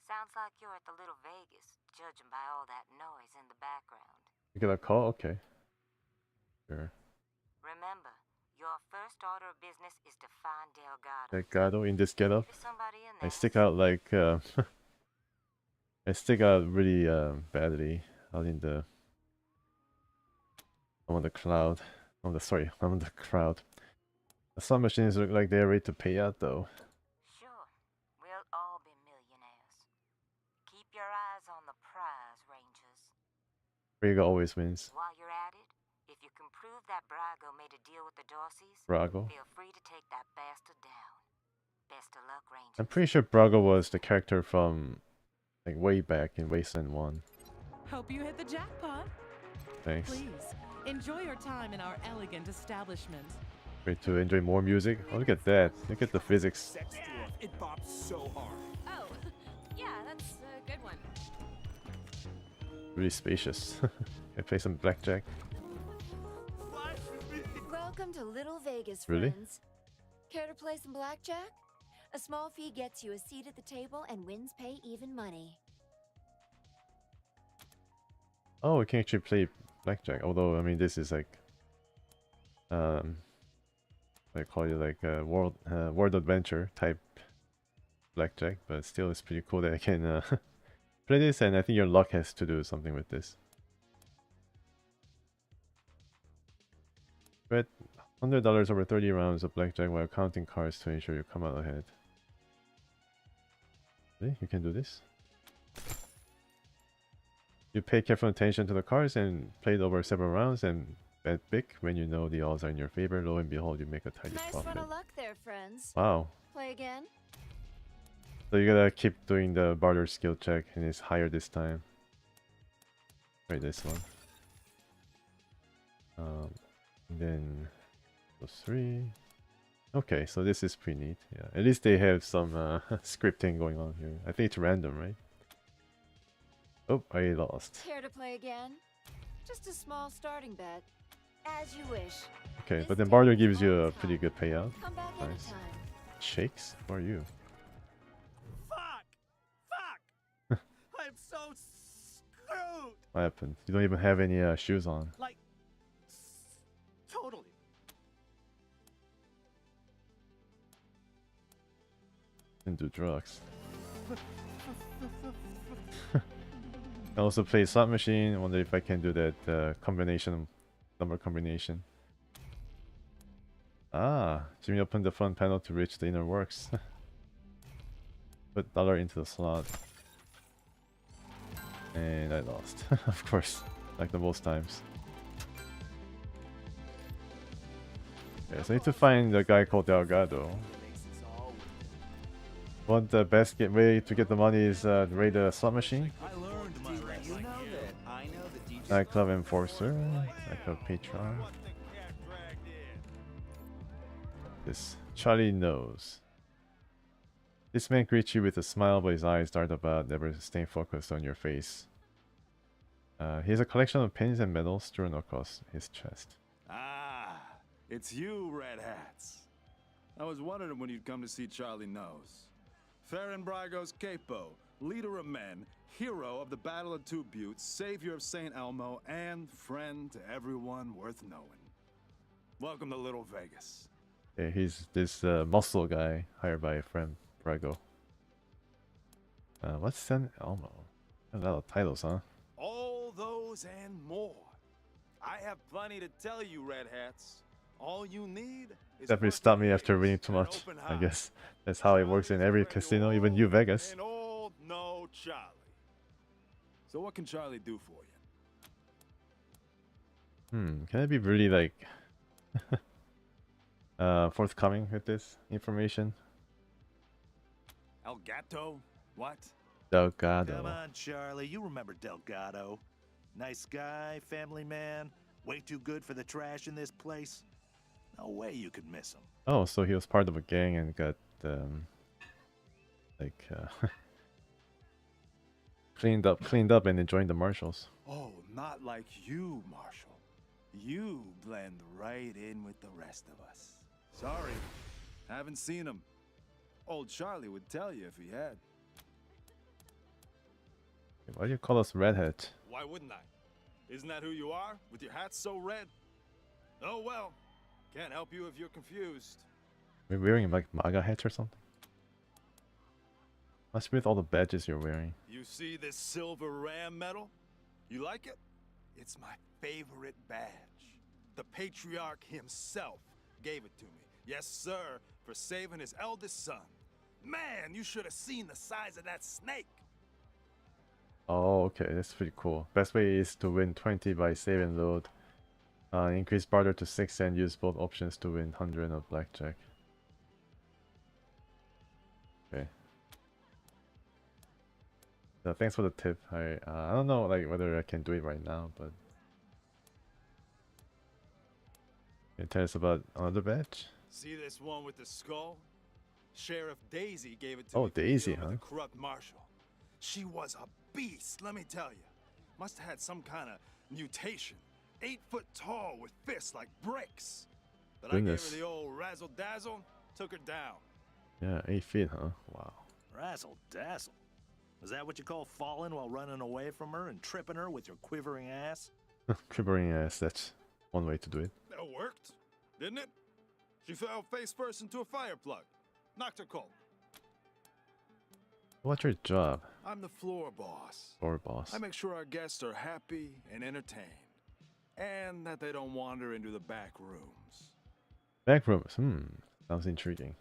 Sounds like you're at the Little Vegas, judging by all that noise in the background. You got a call? Okay. Sure. Remember, your first order of business is to find Delgado. Delgado in this getup. I stick out like I stick out really badly out in the on the cloud. On the crowd. Some machines look like they're ready to pay out though. Sure, we'll all be millionaires. Keep your eyes on the prize, Rangers. Brago always wins. While you're at it, if you can prove that Brago made a deal with the Dorseys, Brago. feel free to take that bastard down. Best of luck, Rangers. I'm pretty sure Brago was the character from like way back in Wasteland 1. Hope you hit the jackpot. Thanks. Please, enjoy your time in our elegant establishment. Great to enjoy more music. Oh, look at that. Look at the physics. It bops so hard. Oh, yeah, that's a good one. Really spacious. Can I play some blackjack? Life Welcome to Little Vegas, Really? friends. Care to play some blackjack? A small fee gets you a seat at the table and wins pay even money. Oh, we can actually play blackjack. Although, I mean, this is like, I call it like a world adventure type blackjack. But still, it's pretty cool that I can play this, and I think your luck has to do something with this. Bet $100 over 30 rounds of blackjack while counting cards to ensure you come out ahead. See, you can do this. You pay careful attention to the cards and play it over several rounds and bet big when you know the odds are in your favor. Lo and behold, you make a tidy Nice profit. run of luck there, friends. Wow. Play again? So you gotta keep doing the barter skill check, and it's higher this time. Try this one. And then those 3. Okay, so this is pretty neat. Yeah, at least they have some scripting going on here. I think it's random, right? Oh, I lost. Care to play again? Just a small starting bet. As you wish. Okay, but then barter gives you a pretty good payout. Come back Nice. anytime. Shakes? Who are you? I'm so screwed. What happened? You don't even have any shoes on. Like, totally. And do drugs. I also play slot machine. I wonder if I can do that combination, number combination. Ah, Jimmy opened the front panel to reach the inner works. Put dollar into the slot. And I lost, of course, like the most times. Okay, so I need to find the guy called Delgado. What the best way to get the money is raid the slot machine. Nightclub enforcer, nightclub patron. This Charlie knows. This man greets you with a smile, but his eyes dart about, never staying focused on your face. He has a collection of pins and medals strewn across his chest. Ah, it's you, Red Hats. I was wondering when you'd come to see Charlie Knows. Farron Brago's capo, leader of men, hero of the Battle of Two Buttes, savior of St. Elmo, and friend to everyone worth knowing. Welcome to Little Vegas. Yeah, he's this muscle guy hired by a friend, Brago. What's St. Elmo? A lot of titles, huh? All those and more. I have plenty to tell you, Red Hats. All you need is Definitely stopped me after winning too much. I guess that's how it works in every casino, even New Vegas. and old no Charlie. So what can Charlie do for you? Can I be really like forthcoming with this information? El Gato? What? Delgado. Come on, Charlie. You remember Delgado. Nice guy, family man. Way too good for the trash in this place. No way you could miss him. Oh, so he was part of a gang and got cleaned up and then joined the Marshals. Oh, not like you, Marshall. You blend right in with the rest of us. Sorry, haven't seen him. Old Charlie would tell you if he had. Why do you call us redhead? Why wouldn't I? Isn't that who you are, with your hat so red? Oh well, can't help you if you're confused. Are you wearing like MAGA hats or something? What's with all the badges you're wearing? You see this silver ram medal? You like it? It's my favorite badge. The Patriarch himself gave it to me. Yes, sir, for saving his eldest son. Man, you should have seen the size of that snake. Oh, okay, that's pretty cool. Best way is to win 20 by save and load. Increase barter to 6 and use both options to win 100 of blackjack. Okay. So thanks for the tip. I don't know like whether I can do it right now, but can you tell us about another badge? See this one with the skull? Sheriff Daisy gave it to Oh, me. Daisy, With huh? the corrupt marshal. She was a beast, let me tell you. Must have had some kind of mutation. 8 foot tall with fists like bricks. But I gave Goodness. her the old razzle dazzle, took her down. Yeah, 8 feet, huh? Wow. Razzle dazzle. Is that what you call falling while running away from her and tripping her with your quivering ass? Quivering ass, that's one way to do it. That worked, didn't it? She fell face first into a fire plug. Knocked her cold. What's your job? I'm the floor boss. Floor boss. I make sure our guests are happy and entertained. And that they don't wander into the back rooms. Back rooms. Sounds intriguing.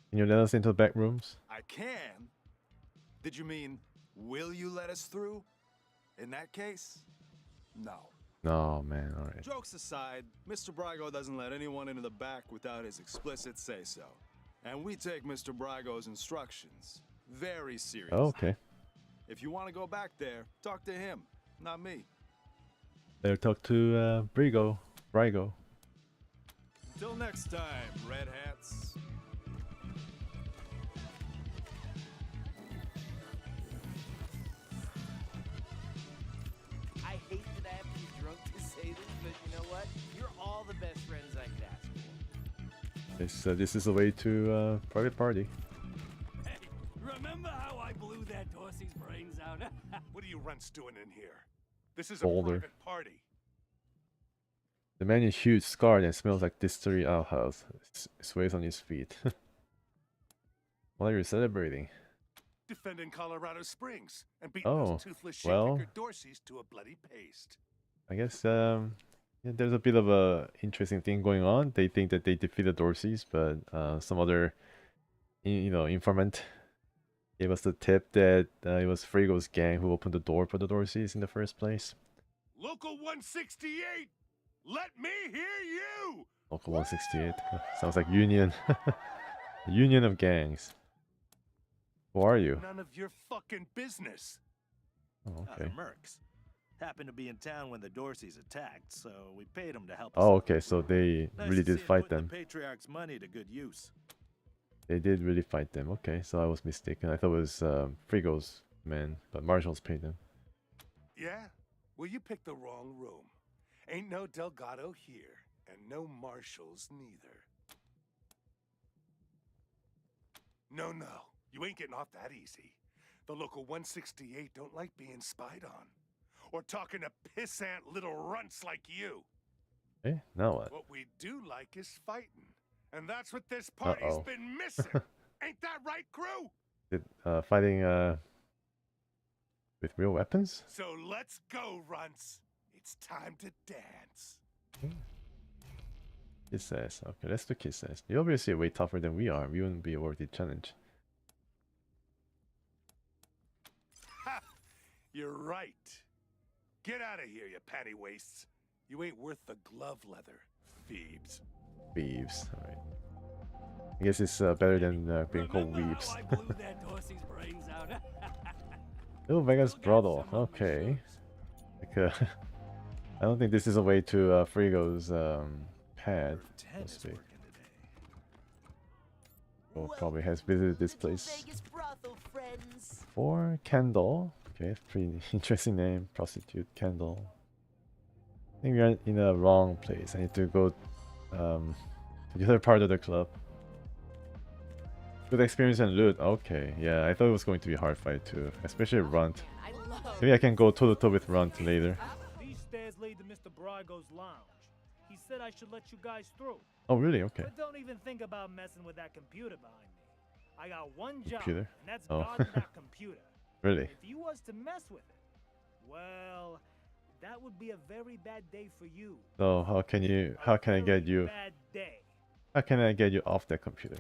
Can you let us into the back rooms? I can. Did you mean, will you let us through? In that case, no. No, man. All right. Jokes aside, Mr. Brygo doesn't let anyone into the back without his explicit say-so. And we take Mr. Brygo's instructions very seriously. Oh, okay. If you want to go back there, talk to him, not me. Better talk to Brygo. Until next time, Red Hats. I hate that I have to be drunk to say this, but you know what? You're all the best friends I could ask for. This is a way to private party. Hey, remember how I blew that Dorsey's brains out? What are you runts doing in here? This is a Boulder. private party. The man is huge, scarred, and smells like distillery outhouse. Sways on his feet. What are you celebrating? Defending Colorado Springs and beating Oh, those toothless well. shit-kicker Dorseys to a bloody paste. I guess yeah, there's a bit of a interesting thing going on. They think that they defeated Dorseys, but some other informant gave us the tip that it was Frigo's gang who opened the door for the Dorseys in the first place. Local 168, let me hear you! Local 168. Sounds like Union. Union of gangs. Who are you? None of your fucking business. Oh, The okay. Mercs. Happened to be in town when the Dorseys attacked, so we paid them to help us Oh, out. okay. So they Nice really to did see 'em fight putting them. The Patriarch's money to good use. They did really fight them. Okay, so I was mistaken. I thought it was Frigo's men, but Marshall's paid them. Yeah? Well, you picked the wrong room. Ain't no Delgado here, and no Marshals neither. No, you ain't getting off that easy. The local 168 don't like being spied on. Or talking to pissant little runts like you. Hey, now what? What we do like is fighting. And that's what this party's Uh-oh. been missing. Ain't that right, crew? Did fighting with real weapons? So let's go, runts. It's time to dance. Kiss ass. Okay, let's do kiss ass. You're obviously way tougher than we are. We wouldn't be a worthy challenge. Ha! You're right. Get out of here, you panty wastes. You ain't worth the glove leather, Phoebes. Weaves. Alright. I guess it's better than being called weaves. How I blew that Dorsey's brains out? Oh, Vegas brothel. Okay. Like, I don't think this is a way to Frigo's pad. Let's see. Oh, probably has visited this place. For Kendall. Okay, pretty interesting name. Prostitute Kendall. I think we are in the wrong place. I need to go to the other part of the club. Good experience and loot. Okay, yeah, I thought it was going to be a hard fight too, especially Runt. Maybe I can go toe to toe with Runt later. These stairs lead to Mr. Brygo's lounge. He said I should let you guys through. Oh, really? Okay. But don't even think about messing with that computer behind me. I got one job, Computer? and that's Oh. guarding that computer. Really? If you was to mess with it, well, that would be a very bad day for you. So how can I get you? Bad day. How can I get you off that computer?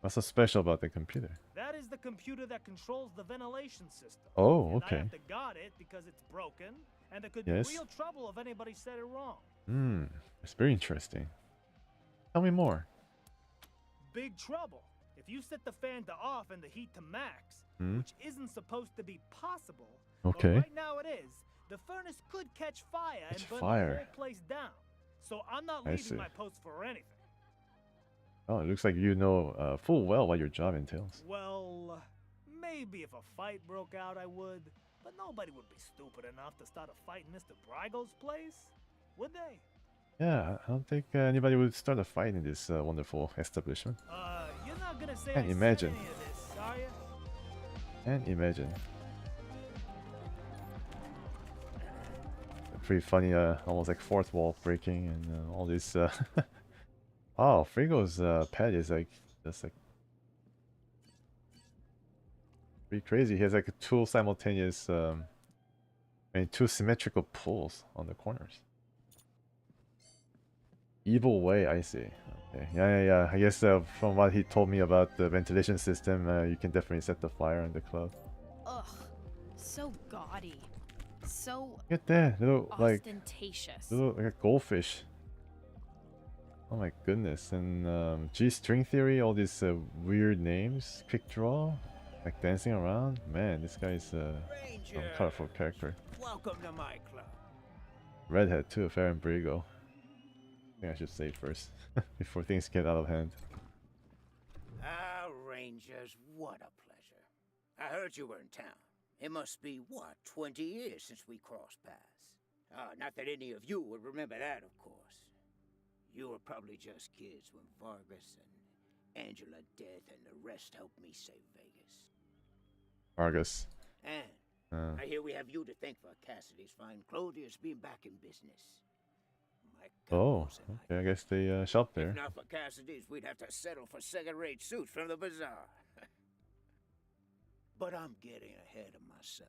What's so special about the computer? That is the computer that controls the ventilation system. Oh, And I okay. have to guard it because it's broken, and there could Yes. be real trouble if anybody said it wrong. Hmm, it's very interesting. Tell me more. Big trouble. If you set the fan to off and the heat to max, Hmm. which isn't supposed to be possible, Okay. but right now it is, the furnace could catch fire and burn fire. the whole place down. So I'm not I leaving see. my post for anything. Oh, it looks like you know full well what your job entails. Well, maybe if a fight broke out, I would. But nobody would be stupid enough to start a fight in Mr. Brygo's place, would they? Yeah, I don't think anybody would start a fight in this wonderful establishment. You're not gonna say Can't I imagine. said any of this, are you? Can't imagine. Pretty funny, almost like fourth wall breaking and all this. Oh, Frigo's pet is like just like pretty crazy. He has like two simultaneous, two symmetrical pulls on the corners. Evil way, I see. Okay, yeah. I guess from what he told me about the ventilation system, you can definitely set the fire on the club. Ugh, so gaudy. So Look at that little ostentatious. like a goldfish. Oh my goodness! And G string theory, all these weird names, quick draw, like dancing around. Man, this guy's some colorful character. Welcome to my club. Redhead too, Fair and Brigo. I think I should say first before things get out of hand. Ah, Rangers, what a pleasure. I heard you were in town. It must be, what, 20 years since we crossed paths. Not that any of you would remember that, of course. You were probably just kids when Vargas and Angela Death and the rest helped me save Vegas. Vargas. And I hear we have you to thank for Cassidy's fine Claudia's being back in business. Oh, okay. I guess they shop there. If not for Cassidy's, we'd have to settle for second-rate suits from the bazaar. But I'm getting ahead of myself.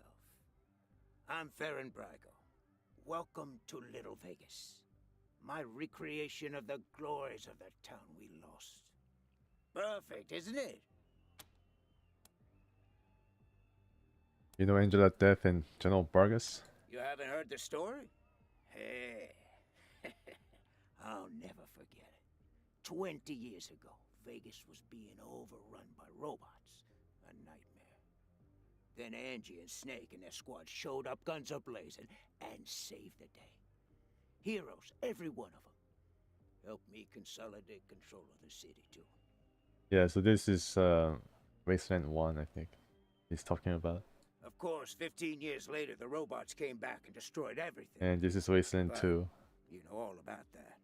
I'm Farron Brago. Welcome to Little Vegas. My recreation of the glories of the town we lost. Perfect, isn't it? You know Angela Death and General Vargas? You haven't heard the story? Hey. I'll never forget it. 20 years ago, Vegas was being overrun by robots. A nightmare. Then Angie and Snake and their squad showed up, guns a-blazing, and saved the day. Heroes, every one of them. Helped me consolidate control of the city, too. Yeah, so this is Wasteland 1, I think he's talking about. Of course, 15 years later, the robots came back and destroyed everything. And this is Wasteland 2. You know all about that.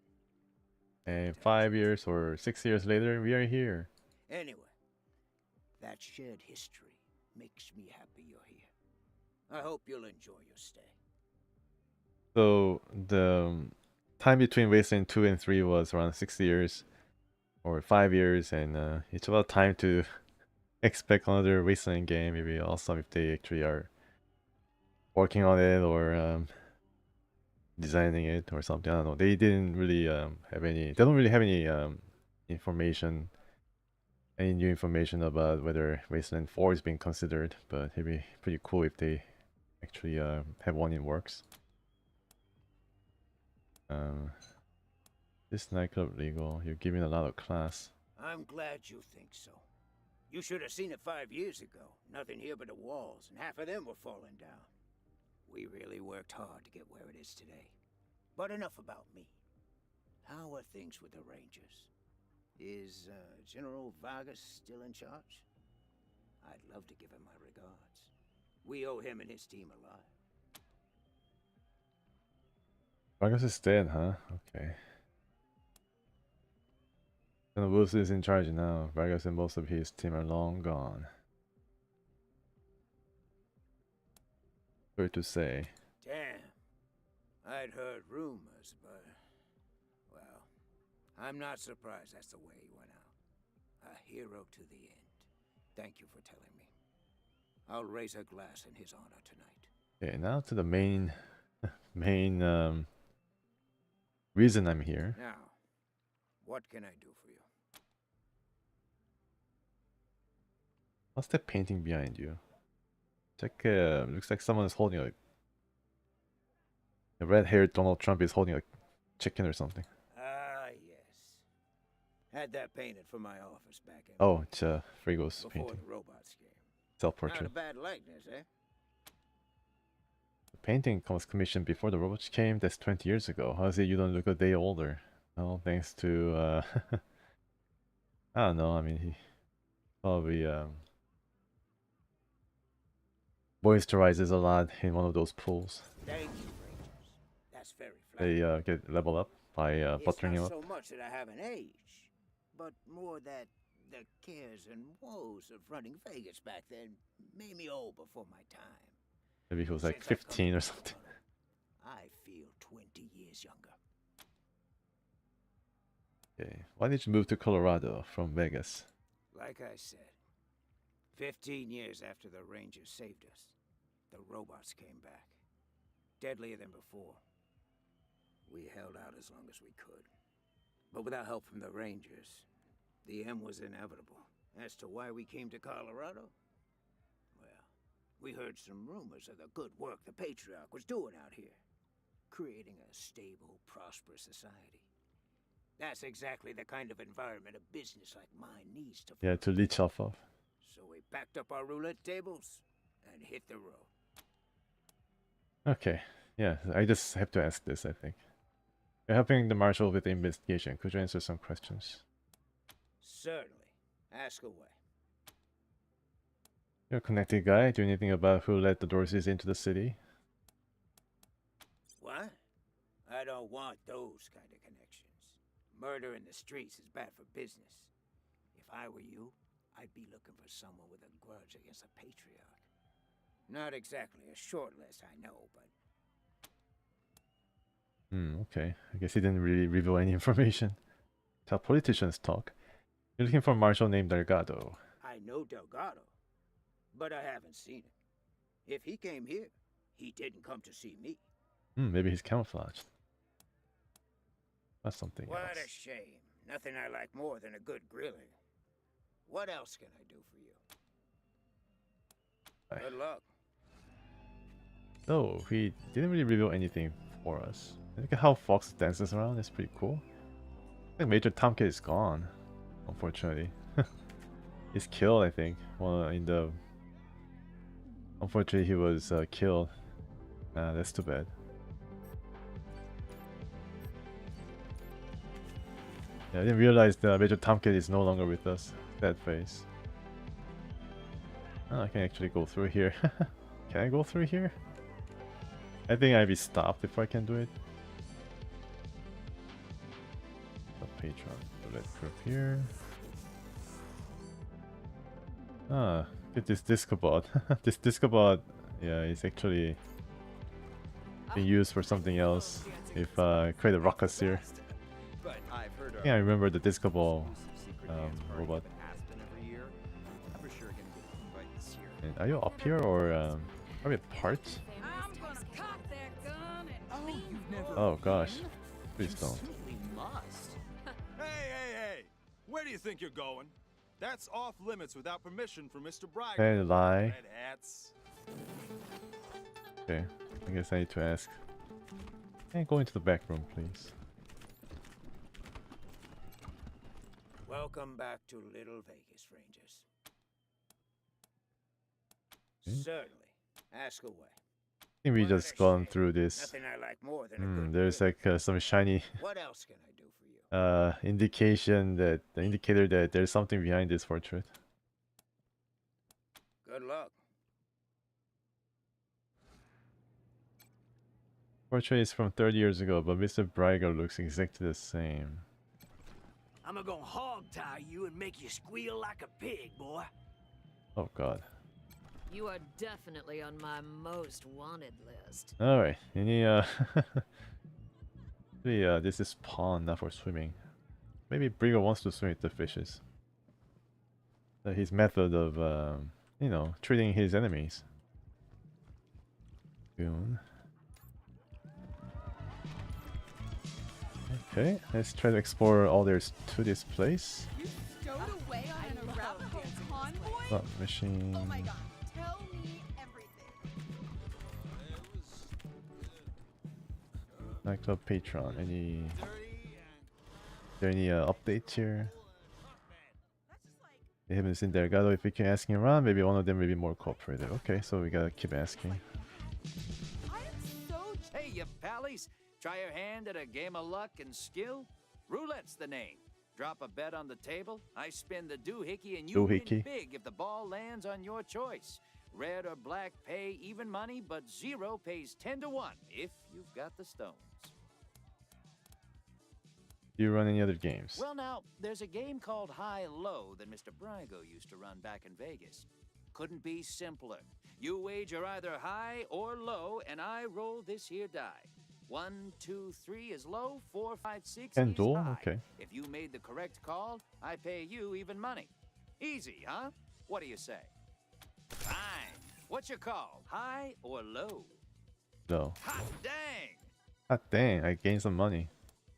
And 5 years or 6 years later, we are here. Anyway, that shared history makes me happy you're here. I hope you'll enjoy your stay. So the time between Wasteland 2 and 3 was around 6 years or 5 years, and it's about time to expect another Wasteland game. Maybe also if they actually are working on it or designing it or something. I don't know. They didn't really have any. They don't really have any information, any new information about whether Wasteland 4 is being considered. But it'd be pretty cool if they actually have one in works. This nightclub legal. You're giving a lot of class. I'm glad you think so. You should have seen it 5 years ago. Nothing here but the walls, and half of them were falling down. We really worked hard to get where it is today. But enough about me. How are things with the Rangers? Is General Vargas still in charge? I'd love to give him my regards. We owe him and his team a lot. Vargas is dead, huh? Okay. General Wolves is in charge now. Vargas and most of his team are long gone. Sorry to say. Damn. I'd heard rumors, but... well, I'm not surprised that's the way he went out. A hero to the end. Thank you for telling me. I'll raise a glass in his honor tonight. Okay, now to the main reason I'm here. Now, what can I do for you? What's that painting behind you? It's like, looks like someone is holding a red-haired Donald Trump is holding a chicken or something. Ah, yes. Had that painted for my office back in... Oh, it's Frigo's before painting. the robots came. Self-portrait. Not a bad likeness, eh? The painting was commissioned before the robots came. That's 20 years ago. How is it you don't look a day older? Well, thanks to I don't know. I mean, he probably moisturizes a lot in one of those pools. Thank you, Rangers. That's very flattering. They get level up by It's buttering him not up. so much that I haven't aged, but more that the cares and woes of running Vegas back then made me old before my time. Maybe he was like Since I've come 15 to or something. I feel 20 years younger. Okay. Why did you move to Colorado from Vegas? Like I said, 15 years after the Rangers saved us, the robots came back. Deadlier than before. We held out as long as we could. But without help from the Rangers, the end was inevitable. As to why we came to Colorado? Well, we heard some rumors of the good work the Patriarch was doing out here. Creating a stable, prosperous society. That's exactly the kind of environment a business like mine needs to... Yeah, to leech off of. So we packed up our roulette tables and hit the road. Okay. Yeah, I just have to ask this, I think. You're helping the marshal with the investigation. Could you answer some questions? Certainly. Ask away. You're a connected guy. Do you know anything about who let the Dorseys into the city? What? I don't want those kind of connections. Murder in the streets is bad for business. If I were you, I'd be looking for someone with a grudge against a patriarch. Not exactly a short list, I know, but... Okay. I guess he didn't really reveal any information. That's how politicians talk. You're looking for a marshal named Delgado. I know Delgado, but I haven't seen him. If he came here, he didn't come to see me. Maybe he's camouflaged. That's something What else. a shame. Nothing I like more than a good grilling. What else can I do for you? Good luck. So, he didn't really reveal anything for us. Look at how Fox dances around. It's pretty cool. I think Major Tomcat is gone, unfortunately. He's killed, I think. Well, in the... Unfortunately, he was killed. That's too bad. Yeah, I didn't realize that Major Tomcat is no longer with us. Sad face. Oh, I can actually go through here. Can I go through here? I think I'd be stopped if I can do it. The patron. So let's go here. Ah, get this Discobot. This Discobot, yeah, is actually being used for something else. If I create a ruckus here. Yeah, I remember the Discobot robot. And are you up here or are we a part? Oh gosh, please don't. Hey! Where do you think you're going? That's off limits without permission from Mr. Bragg. Hey, lie. Red hats. Okay, I guess I need to ask. Can I go into the back room, please? Welcome back to Little Vegas, Rangers. Okay. Certainly. Ask away. I think we just gone through this. Nothing I like more than a good There's like some shiny What else can I do for you? indication that the indicator that there's something behind this portrait. Good luck. Portrait is from 30 years ago, but Mr. Bragger looks exactly the same. I'm gonna hog tie you and make you squeal like a pig, boy. Oh god. You are definitely on my most wanted list. Alright, any this is pond, not for swimming. Maybe Brigger wants to swim with the fishes. His method of you know, treating his enemies. Goon. Okay, let's try to explore all there is to this place. You stowed away on an Arapaho convoy? Slot machine. Oh my god, tell me everything. Nightclub patron. Any? Is there any updates here? They haven't seen Delgado. If we keep asking around, maybe one of them will be more cooperative. Okay, so we gotta keep asking. Hey, you pallies! Try your hand at a game of luck and skill? Roulette's the name. Drop a bet on the table, I spin the doohickey, and you win Doohickey. big if the ball lands on your choice. Red or black pay even money, but zero pays 10 to 1 if you've got the stones. Do you run any other games? Well, now, there's a game called High-Low that Mr. Brygo used to run back in Vegas. Couldn't be simpler. You wager either high or low, and I roll this here die. 1, 2, 3 is low, 4, 5, 6 And is duel? high. Okay. If you made the correct call, I pay you even money. Easy, huh? What do you say? Fine. What's your call? High or low? No. Hot dang! Ah, dang, I gained some money.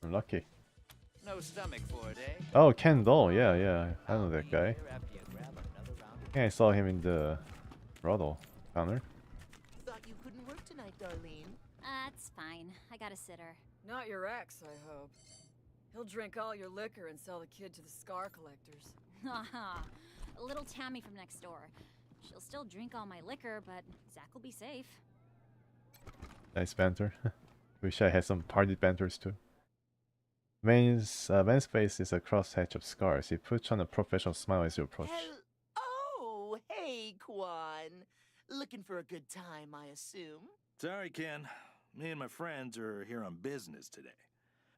I'm lucky. No stomach for it, eh? Oh, Kendall. Yeah. I know that guy. Yeah, I saw him in the brothel counter. Thought you couldn't work tonight, Darlene. It's fine. I got a sitter. Not your ex, I hope. He'll drink all your liquor and sell the kid to the scar collectors. Haha. Little Tammy from next door. She'll still drink all my liquor, but Zach will be safe. Nice banter. Wish I had some party banters too. Man's face is a crosshatch of scars. He puts on a professional smile as you approach. Oh, hey, Quan. Looking for a good time, I assume. Sorry, Ken. Me and my friends are here on business today.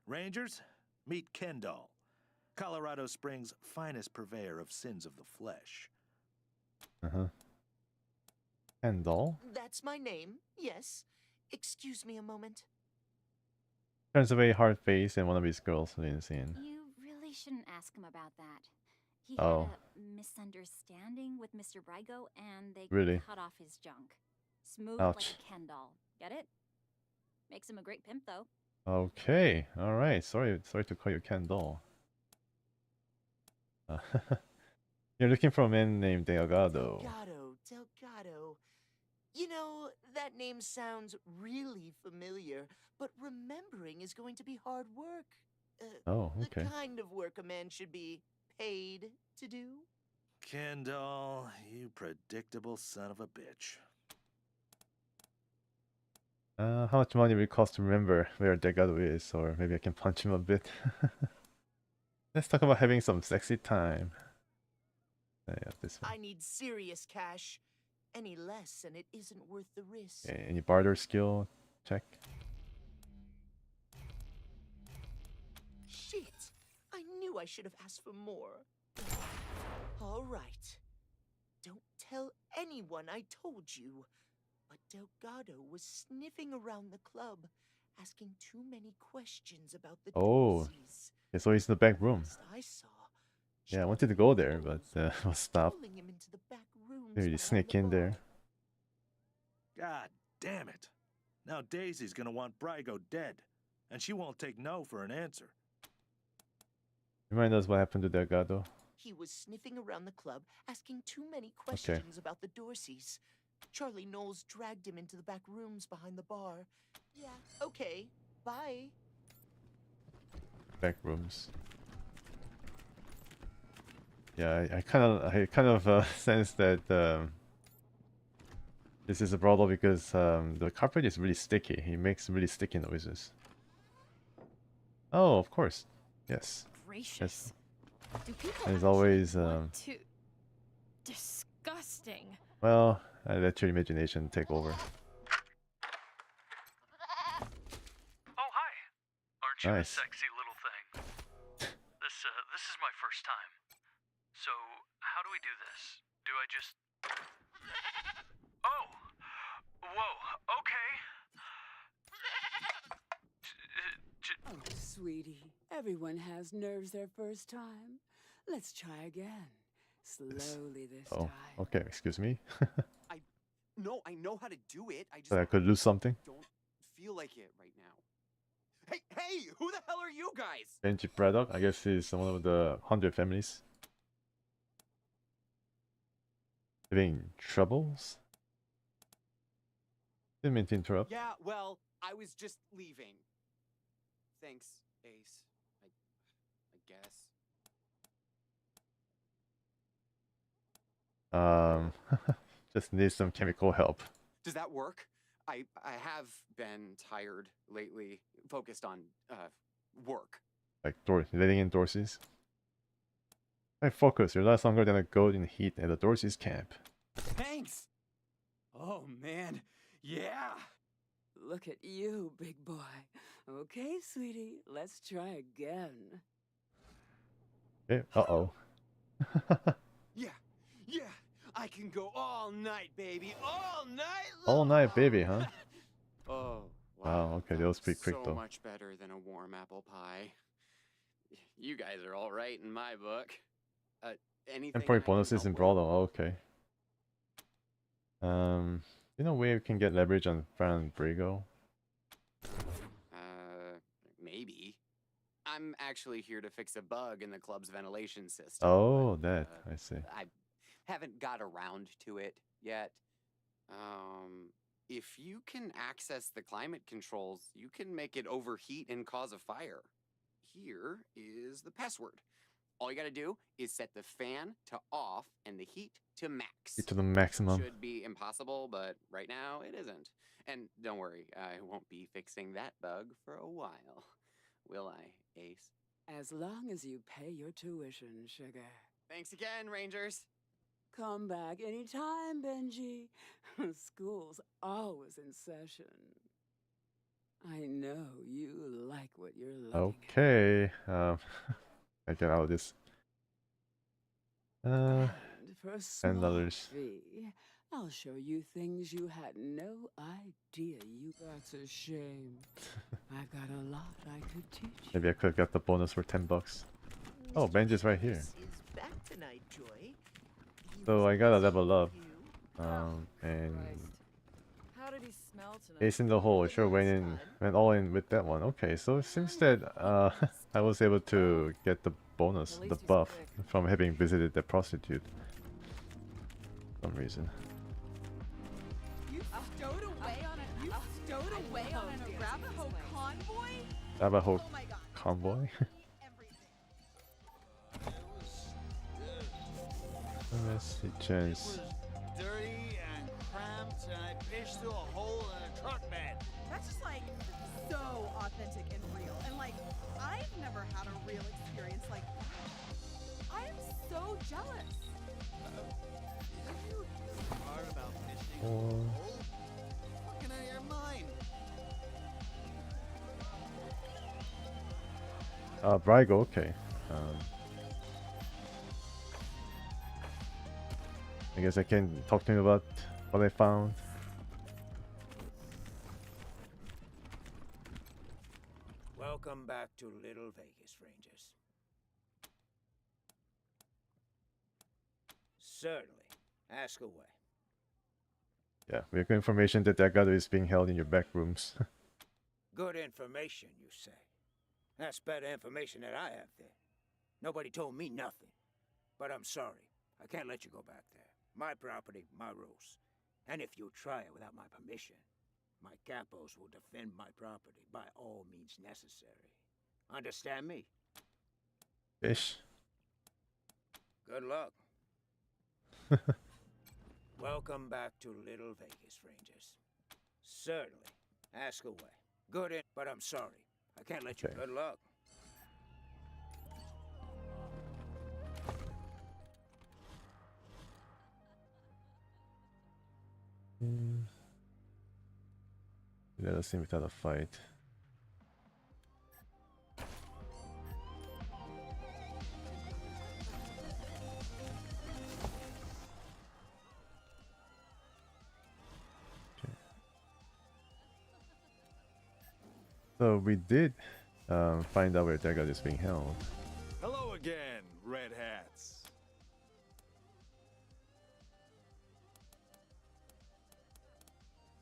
Rangers, meet Kendall, Colorado Springs' finest purveyor of sins of the flesh. Kendall? That's my name, yes. Excuse me a moment. Turns away, hard face, and one of his girls leans in. You really shouldn't ask him about that. He Oh. had a misunderstanding with Mr. Brygo, and they Really? cut off his junk. Smooth Ouch. like a Ken doll. Get it? Makes him a great pimp, though. Okay, alright. Sorry to call you Kendall. You're looking for a man named Delgado. Delgado. You know, that name sounds really familiar, but remembering is going to be hard work. Oh, okay. The kind of work a man should be paid to do. Kendall, you predictable son of a bitch. How much money will it cost to remember where Delgado is? Or maybe I can punch him a bit. Let's talk about having some sexy time. Yeah, this one. I need serious cash. Any less, and it isn't worth the risk. Okay, any barter skill check? Shit! I knew I should have asked for more. All right. Don't tell anyone I told you. But Delgado was sniffing around the club, asking too many questions about the Oh, Dorseys. okay, so he's in the back room. I saw Yeah, I wanted to go there, but was stopped. pulling him into the back rooms Maybe behind sneak the in there. God damn it. Now Daisy's gonna want Brygo dead, and she won't take no for an answer. Remind us what happened to Delgado. He was sniffing around the club, asking too many questions about the Dorseys. Charlie Knowles dragged him into the back rooms behind the bar. Yeah, okay, bye. Back rooms. Yeah, I kind of sense that this is a brothel because the carpet is really sticky. He makes really sticky noises. Oh, of course. Yes. Gracious. Do people As actually always, want to... Disgusting. well, I let your imagination take over. Oh, hi. Aren't you Nice. a sexy little thing? This is my first time. So, how do we do this? Do I just... Oh! Whoa, okay. Oh, sweetie, everyone has nerves their first time. Let's try again. Slowly this Oh, time. okay. Excuse me. No, I know how to do it. I just So I could lose something. don't feel like it right now. Hey, who the hell are you guys? Benji Braddock. I guess he's one of the 100 families. Having troubles? Didn't mean to interrupt. Yeah, well, I was just leaving. Thanks, Ace. I guess. Just need some chemical help. Does that work? I have been tired lately, focused on work. Like letting in Dorsey's. Hey, focus. You're less longer than a goat in heat at the Dorsey's camp. Thanks. Oh man, yeah. Look at you, big boy. Okay, sweetie, let's try again. Okay. Uh-oh. Yeah, I can go all night, baby, all night All night, baby, huh? Oh, Wow. Okay, that was pretty quick so though. much better than a warm apple pie. You guys are all right in my book. Anything Temporary I can bonuses help in with? Brawler. Oh, okay. You know where we can get leverage on Fran and Brigo? Maybe. I'm actually here to fix a bug in the club's ventilation system. Oh, that. I see. I haven't got around to it yet. If you can access the climate controls, you can make it overheat and cause a fire. Here is the password. All you gotta do is set the fan to off and the heat to max. Get to the maximum. Should be impossible, but right now it isn't. And don't worry, I won't be fixing that bug for a while. Will I, Ace? As long as you pay your tuition, sugar. Thanks again, Rangers. Come back anytime, Benji. School's always in session. I know you like what you're looking Okay. I get out of this. And for a small $10. fee, I'll show you things you had no idea you got. That's a shame. I've got a lot I could teach. Maybe I could have got the bonus for $10. Oh, Benji's right here. Is back tonight, Joy. So I gotta level up. And How did he smell tonight? Ace in the hole. Sure went all in with that one. Okay, so it seems that I was able to get the bonus, the buff from having visited the prostitute. For some reason. You stowed away on an Arapaho convoy? Navajo Oh my God. convoy. Let's see, chance. Dirty and cramped, and I pitched through a hole in a truck bed. That's just like so authentic and real. And like, I've never had a real experience like that. I am so jealous. You smart about pitching Oh. through a hole? Fucking out of your mind. Brigo, okay. I guess I can talk to him about what I found. Welcome back to Little Vegas, Rangers. Certainly. Ask away. Yeah, we have information that Dagado is being held in your back rooms. Good information, you say. That's better information than I have there. Nobody told me nothing. But I'm sorry. I can't let you go back there. My property, my rules. And if you try it without my permission, my capos will defend my property by all means necessary. Understand me? Ish. Good luck. Welcome back to Little Vegas, Rangers. Certainly. Ask away. But I'm sorry. I can't let you. Okay. Good luck. Let us see without a fight. Okay. So we did find out where Dagger is being held. Hello again, red hats.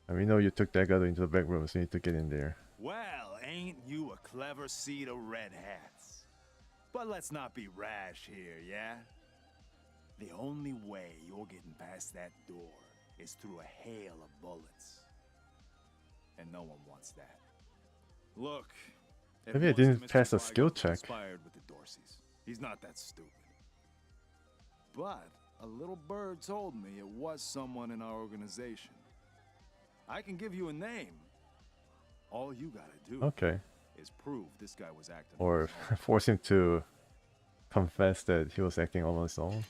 And we know you took Dagger into the back room, so you need to get in there. Well, ain't you a clever seed of red hats? But let's not be rash here, yeah? The only way you're getting past that door is through a hail of bullets. And no one wants that. Look, it Maybe I was didn't Mr. pass a Brygo skill who check. conspired with the Dorseys. He's not that stupid. But a little bird told me it was someone in our organization. I can give you a name. All you gotta do Okay. is prove this guy was acting. Or force him to confess that he was acting on his own.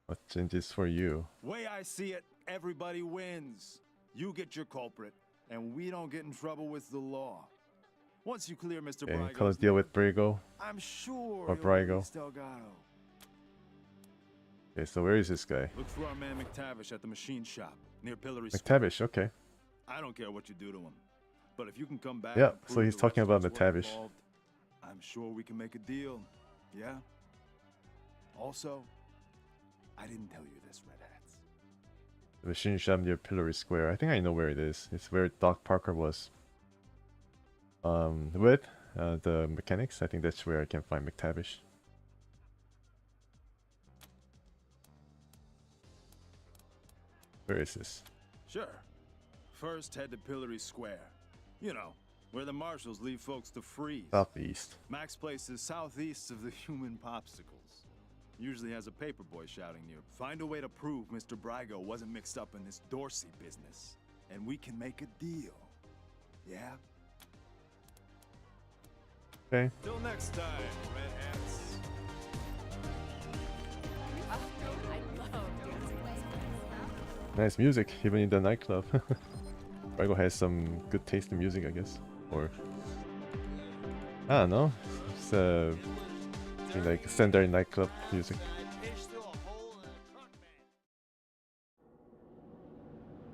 What changes for you? Way I see it, everybody wins. You get your culprit, and we don't get in trouble with the law. Once you clear Mr. Okay, Brygo's close deal name, with Brigo. I'm sure Or he'll Brygo. release Delgado. Okay, so where is this guy? Look for our man McTavish at the machine shop near Pillory McTavish, okay. I don't care what you do to him, but if you can come back. Yeah, and so prove he's the talking about restaurants were McTavish. involved, I'm sure we can make a deal. Yeah. Also, I didn't tell you this, Red Hats. The machine shop near Pillory Square. I think I know where it is. It's where Doc Parker was. With the mechanics. I think that's where I can find McTavish. Where is this? Sure. First, head to Pillory Square. You know, where the marshals leave folks to freeze. Southeast. Mac's place is southeast of the human popsicles. Usually has a paperboy shouting near. Find a way to prove Mr. Brygo wasn't mixed up in this Dorsey business, and we can make a deal. Yeah? Okay. Till next time, Red Hats. Nice music, even in the nightclub. Brygo has some good taste in music, I guess. Or I don't know. It's like standard nightclub music.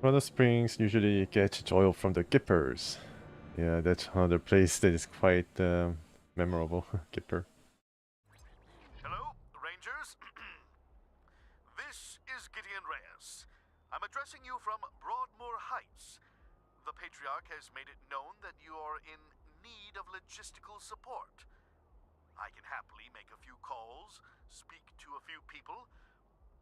Colorado Springs usually gets its oil from the Gippers. Yeah, that's another place that is quite memorable. Gipper. Hello, Rangers. This is Gideon Reyes. I'm addressing you from Broadmoor Heights. The Patriarch has made it known that you are in need of logistical support. I can happily make a few calls, speak to a few people.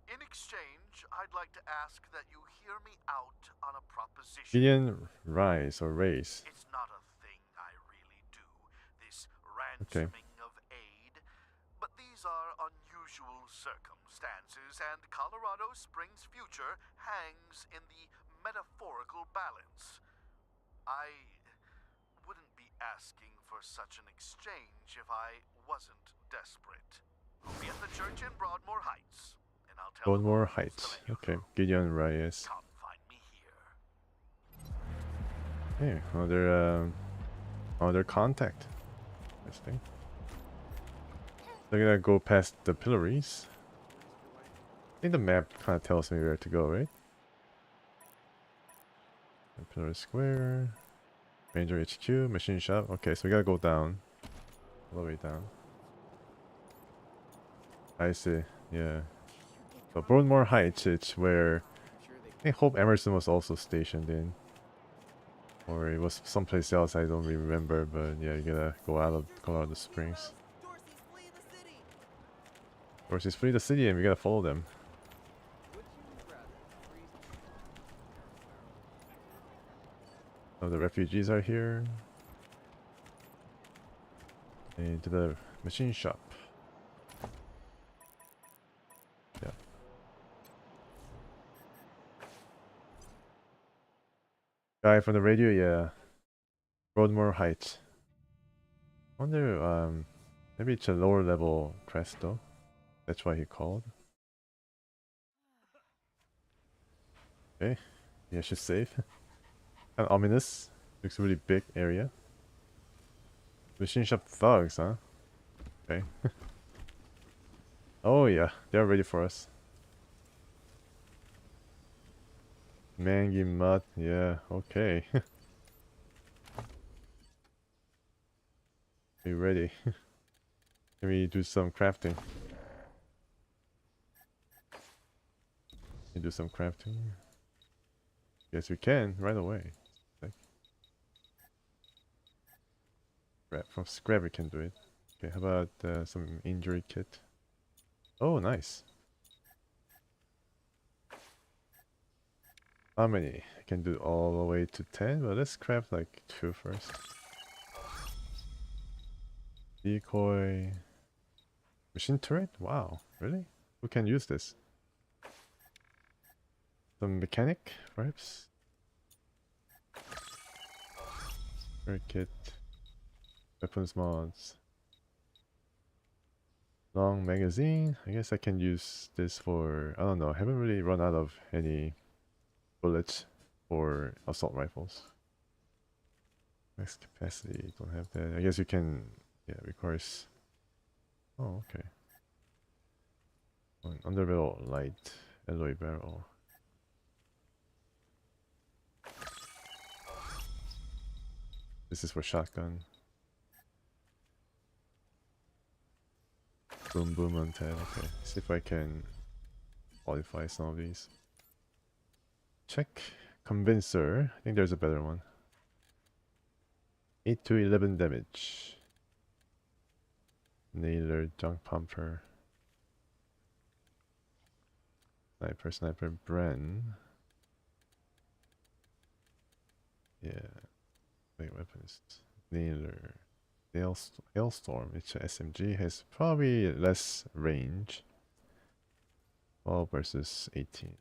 In exchange, I'd like to ask that you hear me out on a proposition. Gideon Rise or Race. It's not a thing I really do, this Okay. ransoming of aid, but these are unusual circumstances, and Colorado Springs' future hangs in the metaphorical balance. I wouldn't be asking for such an exchange if I wasn't desperate. I'll be at the church in Broadmoor Heights, and I'll tell Broadmoor Heights. Okay, Gideon Reyes. Hey, another contact. Interesting. They're gonna go past the pillories. I think the map kind of tells me where to go, right? Pillar Square, Ranger HQ, Machine Shop. Okay, so we gotta go down, all the way down. I see. Yeah. So Broadmoor Heights, it's where I think Hope Emerson was also stationed in, or it was someplace else. I don't really remember, but yeah, you gotta go out of Colorado Springs. Dorsey's flee the city, and we gotta follow them. Oh, the refugees are here. Into the machine shop. Yeah. Guy from the radio, yeah. Broadmoor Heights. Wonder, maybe it's a lower level crest though. That's why he called. Okay, yeah, she's safe. Kind of ominous. Looks a really big area. Machine shop thugs, huh? Okay. Oh yeah, they're ready for us. Mangy mud, yeah, okay. Be ready. Can we do some crafting? Do some crafting. Yes, we can right away. From scrap we can do it. Okay, how about some injury kit? Oh, nice. How many? I can do all the way to 10, but let's craft like 2 first. Decoy. Machine turret? Wow, really? Who can use this? Some mechanic, perhaps? Turret kit. Weapons mods. Long magazine. I guess I can use this for, I don't know, I haven't really run out of any bullets for assault rifles. Max capacity, don't have that. I guess you can, yeah, requires. Oh, okay. An underbarrel light alloy barrel. This is for shotgun. Boom boom on tab. Okay, see if I can qualify some of these. Check convincer. I think there's a better one. 8 to 11 damage. Nailer, junk pumper. Sniper, Bren. Yeah. Wait, weapons. Nailer. Hailstorm, which SMG has probably less range. 12 versus 18.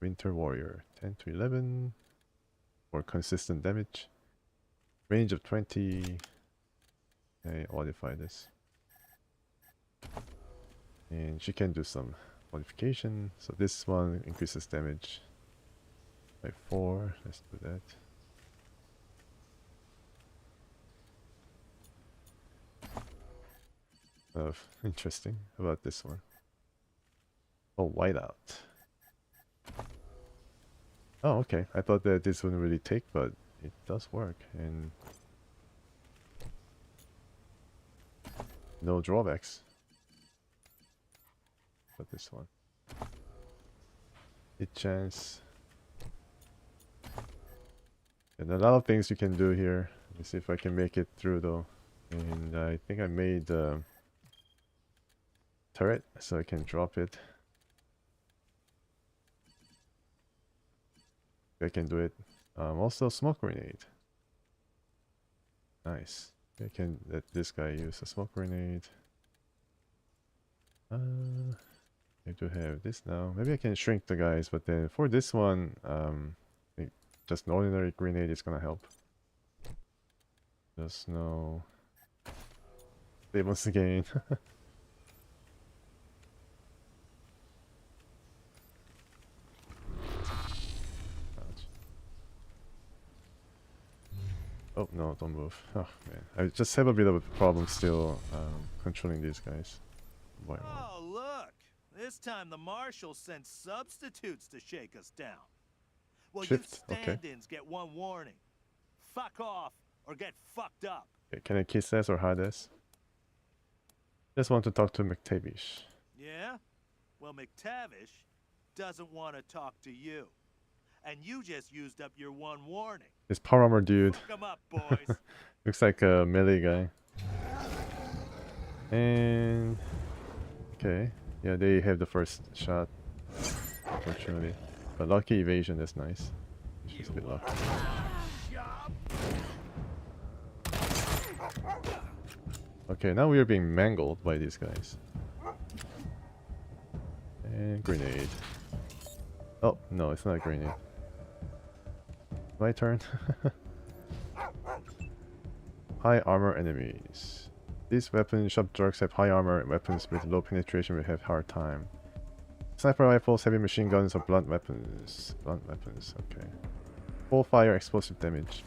Winter Warrior, 10 to 11. More consistent damage. Range of 20. I modify this. And she can do some modification. So this one increases damage by 4. Let's do that. Interesting. How about this one? Oh, whiteout. Oh, okay. I thought that this wouldn't really take, but it does work. And no drawbacks. But this one. Hit chance. And a lot of things you can do here. Let me see if I can make it through though. And I think I made turret so I can drop it. I can do it. Also smoke grenade. Nice. I can let this guy use a smoke grenade. I do have this now. Maybe I can shrink the guys, but then for this one, just an ordinary grenade is gonna help. Just no. Save once again. Oh no, don't move. Oh man, I just have a bit of a problem still controlling these guys. Why not? Oh, look! This time the marshal sent substitutes to shake us down. Well, Shift? you Okay. stand-ins get one warning. Fuck off or get fucked up. Okay, can I kiss ass or hide ass? Just want to talk to McTavish. Yeah? Well, McTavish doesn't want to talk to you. And you just used up your one warning. This power armor dude. Fuck 'em up, boys. Looks like a melee guy. And okay, yeah, they have the first shot. Unfortunately, but lucky evasion. That's nice. She's a bit lucky. Okay, now we are being mangled by these guys. And grenade. Oh no, it's not a grenade. My turn. High armor enemies. These weapon shop drugs have high armor, and weapons with low penetration will have hard time. Sniper rifles, heavy machine guns, or blunt weapons. Blunt weapons, okay. Full fire explosive damage.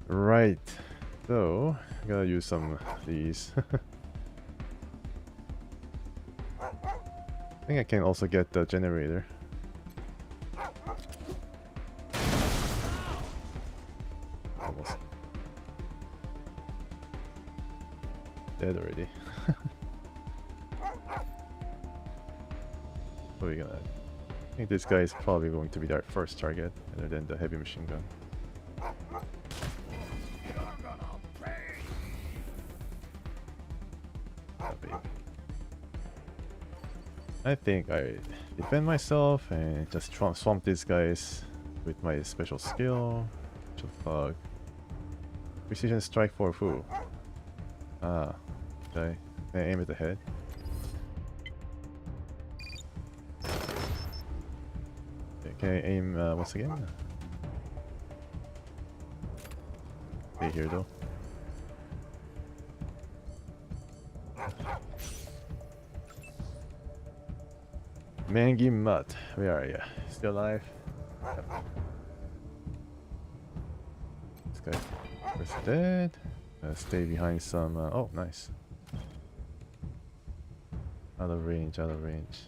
Right. So, I gotta use some of these. I think I can also get the generator. Almost. Dead already. What are we gonna... I think this guy is probably going to be our first target, other than the heavy machine gun. Oh, baby. I think I defend myself and just swamp these guys with my special skill. Bug. Precision strike for who? Ah, okay. Can I aim at the head? Okay, can I aim once again? Stay here though. Mangy Mutt, where are you? Still alive? Yep. This guy was dead. Stay behind some. Oh, nice. Out of range, out of range.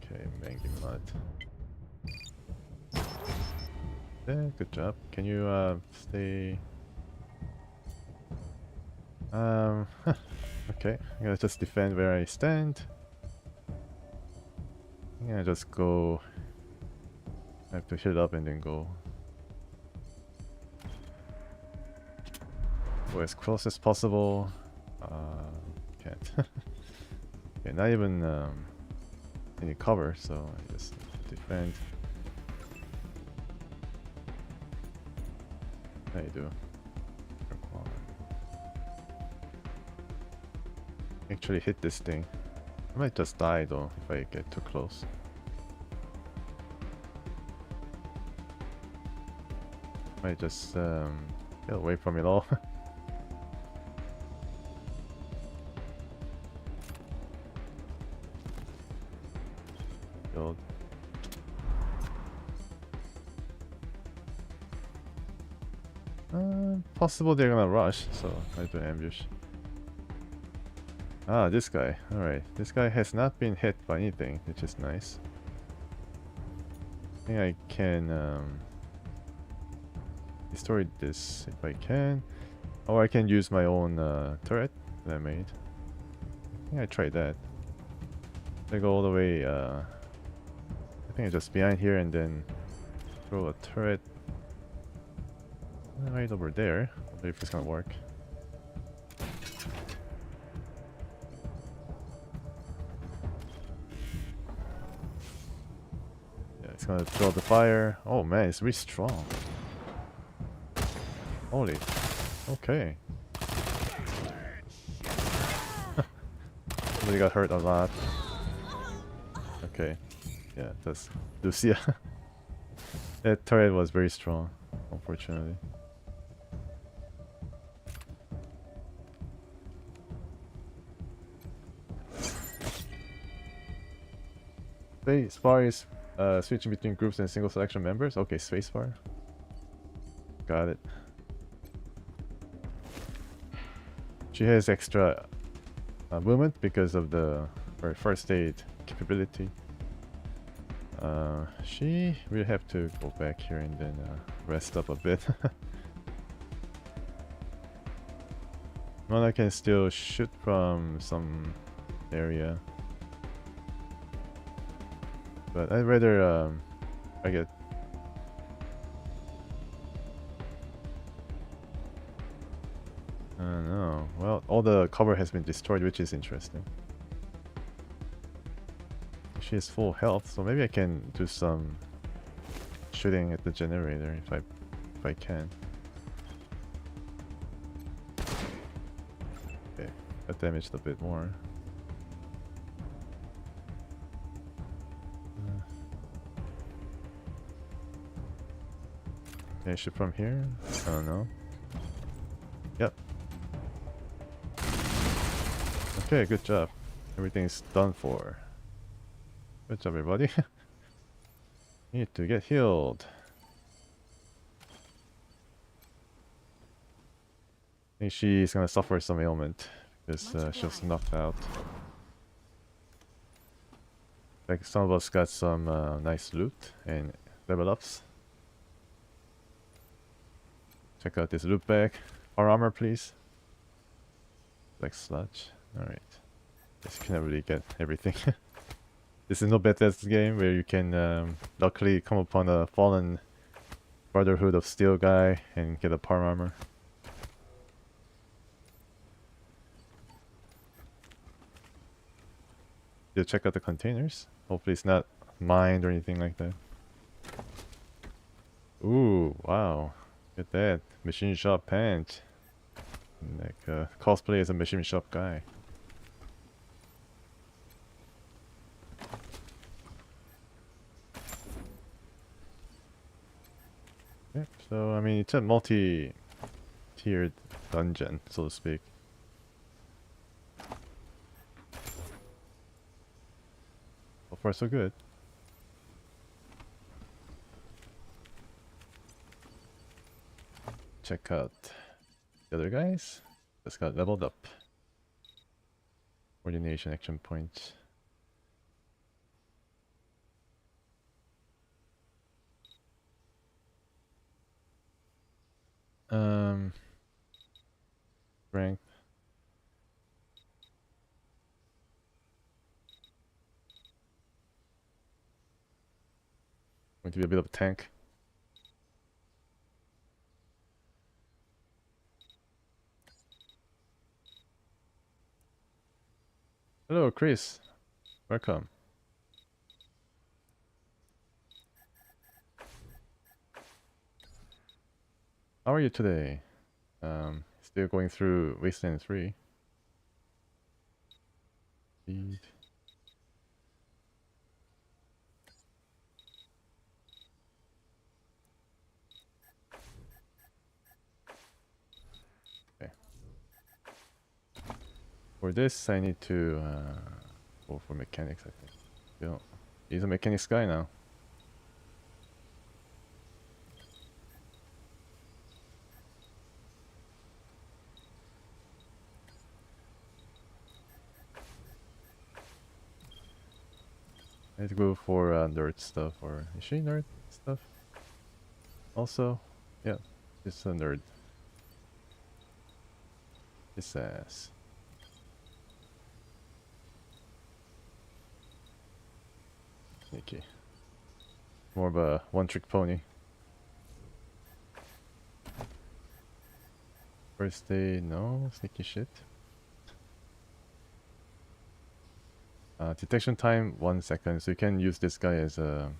Okay, Mangy Mutt. Yeah, good job. Can you stay? Okay, I'm gonna just defend where I stand. I'm gonna just go. I have to hit up and then go. Go as close as possible. Can't. Okay, not even any cover, so I just defend. How you do? Actually hit this thing. I might just die though if I get too close. Might just get away from it all. Build. Possible they're gonna rush, so I do ambush. Ah, this guy. Alright. This guy has not been hit by anything, which is nice. I think I can destroy this if I can. Or I can use my own turret that I made. I think I tried that. I go all the way, I think just behind here and then throw a turret right over there. I wonder if it's gonna work. Yeah, it's gonna throw the fire. Oh man, it's really strong. Holy. Okay. Somebody got hurt a lot. Okay. Yeah, that's Lucia. That turret was very strong, unfortunately. Spacebar is switching between groups and single selection members. Okay, spacebar. Got it. She has extra movement because of the her first aid capability. She will have to go back here and then rest up a bit. Mona can still shoot from some area. But I'd rather I get I don't know. Well, all the cover has been destroyed, which is interesting. She has full health, so maybe I can do some shooting at the generator if I can. Okay, that damaged a bit more. Can I shoot from here? I don't know. Yep. Okay, good job. Everything's done for. Good job, everybody. Need to get healed. I think she's gonna suffer some ailment because she was knocked out. Like some of us got some nice loot and level ups. Check out this loot bag. Our armor, please. Like sludge. Alright. Guess you can never really get everything. This is no Bethesda game where you can luckily come upon a fallen Brotherhood of Steel guy and get a palm armor. You check out the containers. Hopefully it's not mined or anything like that. Ooh, wow. Look at that. Machine shop pant. Like cosplay as a machine shop guy. Yep, so I mean it's a multi-tiered dungeon, so to speak. So far so good. check out the other guys. Just got leveled up. Coordination action points. Strength. Going to be a bit of a tank. Hello, Chris. Welcome. How are you today? Still going through Wasteland 3. Speed. Okay. For this, I need to go for mechanics, I think. Yeah, he's a mechanics guy now. Let's go for nerd stuff, or is she nerd stuff? Also, yeah, it's a nerd. This ass. Sneaky. More of a one-trick pony. First day, no sneaky shit. Detection time 1 second, so you can use this guy as a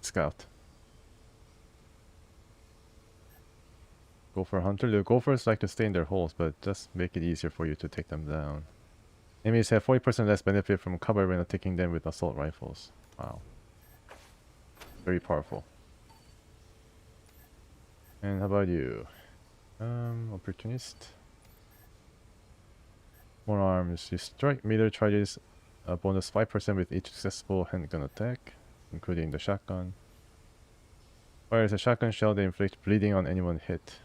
scout. Gopher hunter. The gophers like to stay in their holes, but just make it easier for you to take them down. Enemies have 40% less benefit from cover when attacking them with assault rifles. Wow. Very powerful. And how about you? Opportunist. More arms. You strike meter charges a bonus 5% with each successful handgun attack, including the shotgun. Fires a shotgun shell that inflicts bleeding on anyone hit.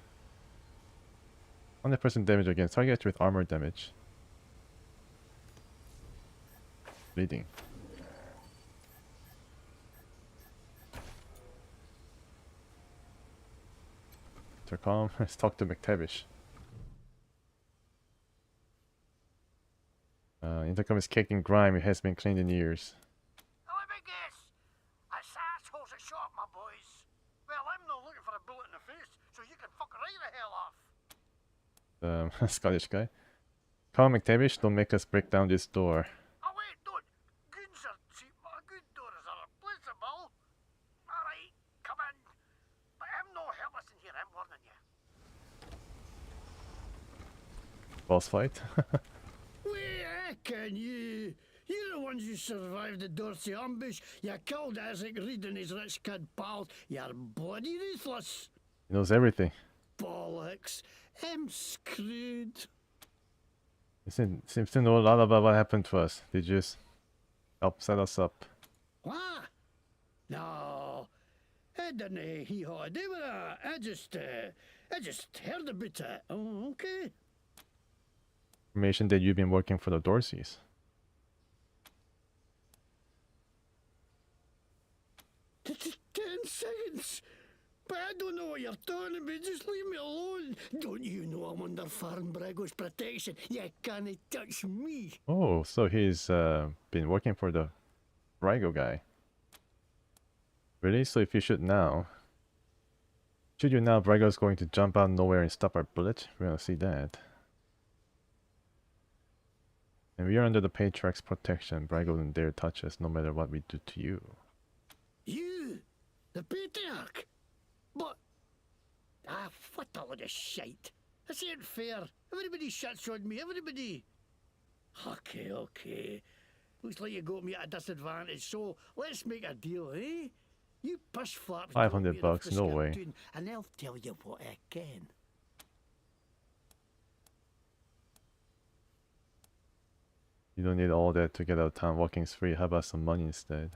100% damage against targets with armor damage. Bleeding. Intercom. Let's talk to McTavish. Intercom is caked in grime. It has been cleaned in years. Let me guess. It's assholes at shop, my boys. Well, I'm not looking for a bullet in the face, so you can fuck right the hell off. Scottish guy. Call McTavish, don't make us break down this door. Oh wait, don't. Goons are cheap, but a good door is irreplaceable. Alright, come in. But I'm no helpless in here, I'm warning you. Boss fight. Wait, can you? You're the ones who survived the Dorsey ambush. You killed Isaac Reed and his rich kid pals. You're bloody ruthless. He knows everything. Bollocks. I'm screwed. He seems to know a lot about what happened to us. Did you just help set us up? What? No. I didn't hee-haw do with that. I just heard about it. Oh, okay. Information that you've been working for the Dorseys. 10 seconds. But I don't know what you're talking about. Just leave me alone. Don't you know I'm under Farm Brago's protection? You can't touch me. Oh, so he's been working for the Brago guy. Really? So if you shoot now, Brago's going to jump out of nowhere and stop our bullet? We're gonna see that. And we are under the Patriarch's protection. Brago wouldn't dare touch us no matter what we do to you. You? The Patriarch? But... what a load of shite. This ain't fair. Everybody shuts on me, everybody. Okay. Looks like you got me at a disadvantage, so let's make a deal, eh? You push flaps. $500, no way. And I'll tell you what I can. You don't need all that to get out of town. Walking's free. How about some money instead?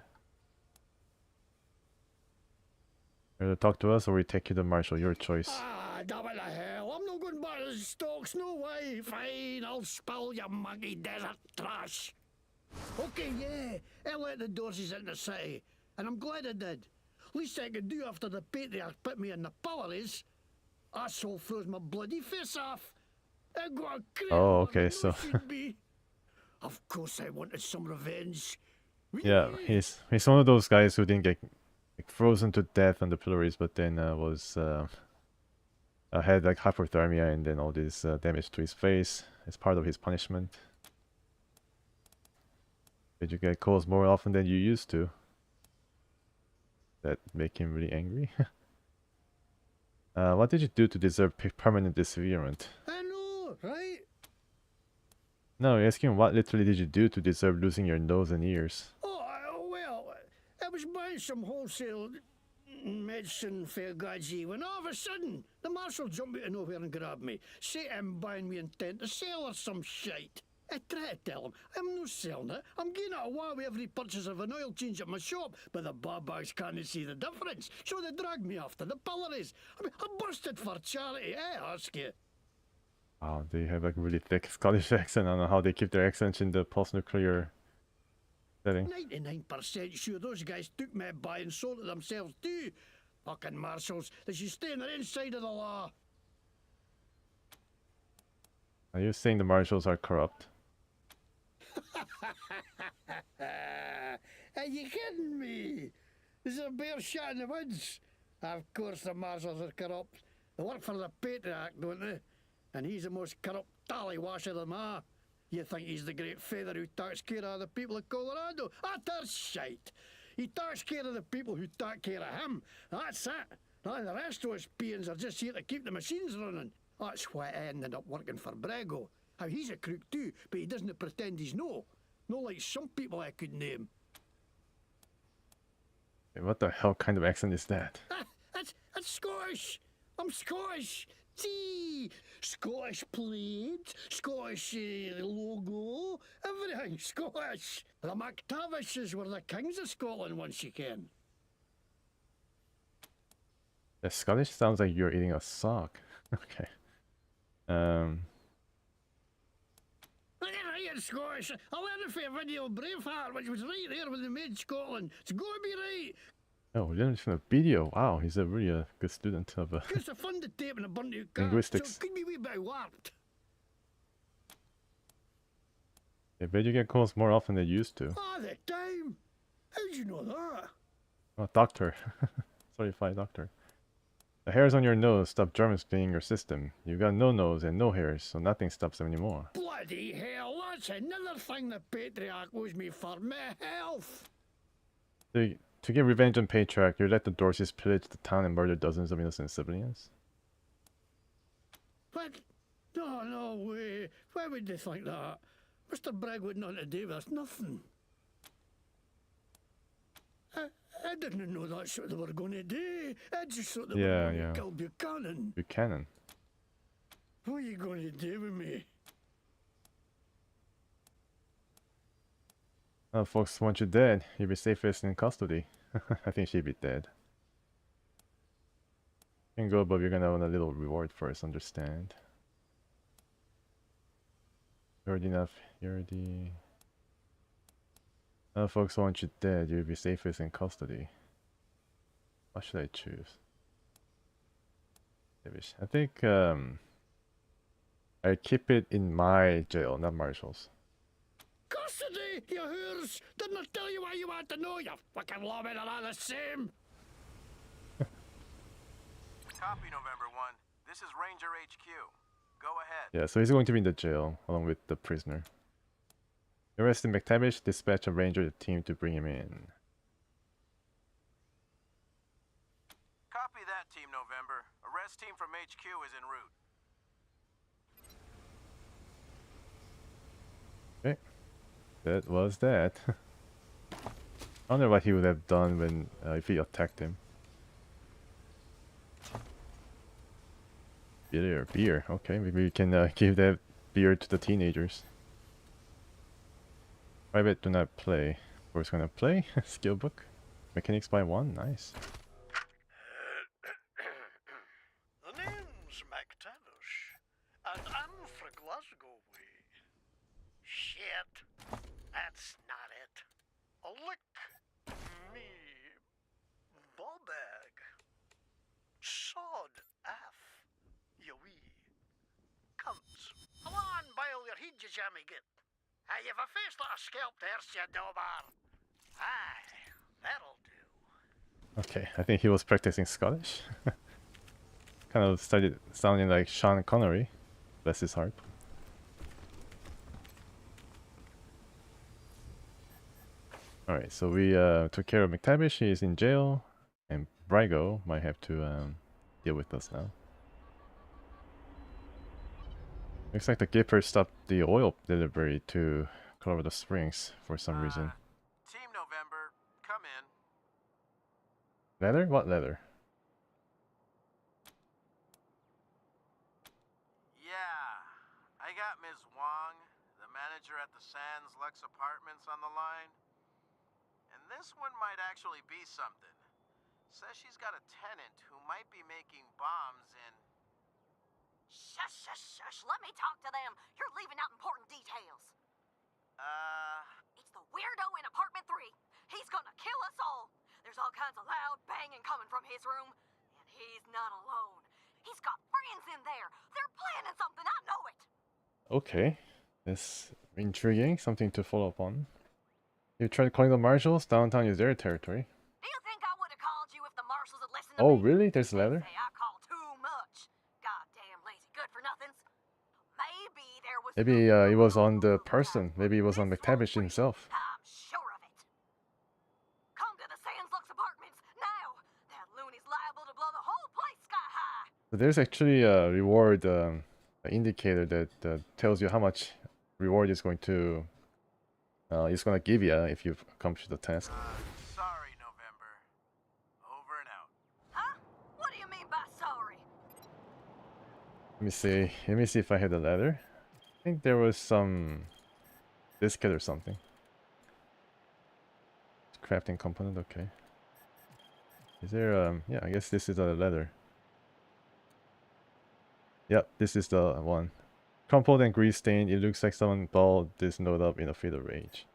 Either talk to us or we take you to Marshall. Your choice. Ah, damn it, the hell. I'm not going back to the stocks, no way. Fine, I'll spill your muggy desert trash. Okay, yeah, I let the Dorseys into the city, and I'm glad I did. Least I could do after the patriarch put me in the pillories. Asshole froze my bloody face off. I got a crazy Oh, okay, so should be. Of course I wanted some revenge. yeah, he's one of those guys who didn't get like, frozen to death on the pillories, but then had like hypothermia and then all this damage to his face as part of his punishment. Did you get calls more often than you used to? That make him really angry. What did you do to deserve permanent disfigurement? I know, right? No, you're asking what literally did you do to deserve losing your nose and ears? Oh, well, I was buying some wholesale medicine for Gaji when all of a sudden the marshal jumped out of nowhere and grabbed me. Say I'm buying me intent to sell or some shite. I try to tell him I'm not selling it. I'm getting it away with every purchase of an oil change at my shop, but the babags can't see the difference, so they dragged me off to the pillories. I mean, I busted for charity, I ask you. Wow, they have like really thick Scottish accent. I don't know how they keep their accents in the post-nuclear setting. 99% sure those guys took me by and sold it themselves too. Fucking marshals, they should stay on their inside of the law. Are you saying the marshals are corrupt? Are you kidding me? There's a bear shot in the woods. Of course the marshals are corrupt. They work for the patriarch, don't they? And he's the most corrupt tallywasher of them all. You think he's the great feather who takes care of the people of Colorado? That's shite. He takes care of the people who take care of him. That's it. And the rest of us peons are just here to keep the machines running. That's why I ended up working for Brago. How he's a crook too, but he doesn't pretend he's no. No like some people I could name. Hey, what the hell kind of accent is that? That's Scottish. I'm Scottish. See, Scottish plaid, Scottish logo, everything Scottish. The McTavishes were the kings of Scotland once you can. The Scottish sounds like you're eating a sock. Okay. Right, Scottish. I learned it for a video Braveheart, which was right there when they made Scotland. It's got to be right. Oh, we learned from a video. Wow, he's a really good student of Just a fun to tape and a burnt out car, linguistics. so it could be a wee bit warped. I bet you get calls more often than you used to. All the time. How'd you know that? Oh, doctor. Certified doctor. The hairs on your nose stop germs being in your system. You've got no nose and no hairs, so nothing stops them anymore. Bloody hell, that's another thing the patriarch owes me for my health. To get revenge on Patriarch, you let the Dorseys pillage the town and murder dozens of innocent civilians? What? No way. Why would they think that? Mr. Bragg would not to do with us, nothing. I didn't know that's what they were going to do. I just thought they were going to kill Buchanan. Buchanan? What are you going to do with me? Well, folks want you dead. You'll be safest in custody. I think she'd be dead. You can go, but you're gonna want a little reward first, understand? You already enough. You already... Well, folks want you dead. You'll be safest in custody. What should I choose? I think I keep it in my jail, not Marshall's. Custody, you whores! Didn't I tell you why you want to know? You fucking lawmen are all the same! Copy, November 1. This is Ranger HQ. Go ahead. Yeah, so he's going to be in the jail, along with the prisoner. Arrested McTavish, dispatch a ranger team to bring him in. Copy that, Team November. Arrest team from HQ is en route. Okay. That was that. I wonder what he would have done when if he attacked him. Beer. Okay, maybe we can give that beer to the teenagers. Private do not play. We're gonna play. Skill book. Mechanics by 1. Nice. The name's you, Jammigan? You've a face like a scalp there, Dobar. Aye, that'll do. Okay, I think he was practicing Scottish. Kind of started sounding like Sean Connery. Bless his heart. Alright, so we took care of McTavish. He is in jail. And Brygo might have to deal with us now. Looks like the Gipper stopped the oil delivery to Colorado Springs for some reason. Team November, come in. Leather? What leather? Yeah, I got Ms. Wong, the manager at the Sands Lux Apartments, on the line. And this one might actually be something. Says she's got a tenant who might be making bombs in... Shush, shush, shush. Let me talk to them. You're leaving out important details. It's the weirdo in apartment 3. He's gonna kill us all. There's all kinds of loud banging coming from his room. And he's not alone. He's got friends in there. They're planning something. I know it. Okay. That's intriguing. Something to follow up on. You tried calling the marshals? Downtown is their territory. Do you think I would have called you if the marshals had listened to Oh, me? really? There's leather? Say I call too much. Goddamn lazy good-for-nothings. Maybe there was... Maybe it was on the person. Maybe it was on McTavish himself. I'm sure of it. Come to the Sands Lux Apartments now. That loony's liable to blow the whole place sky high. But there's actually a reward indicator that tells you how much reward is going to give you if you accomplish the task. Sorry, November. Over and out. Huh? What do you mean by sorry? Let me see. Let me see if I have the letter. I think there was some biscuit or something. Crafting component. Okay. Is there yeah, I guess this is the leather. Yep, this is the one. Crumpled and grease stained. It looks like someone balled this note up in a fit of rage.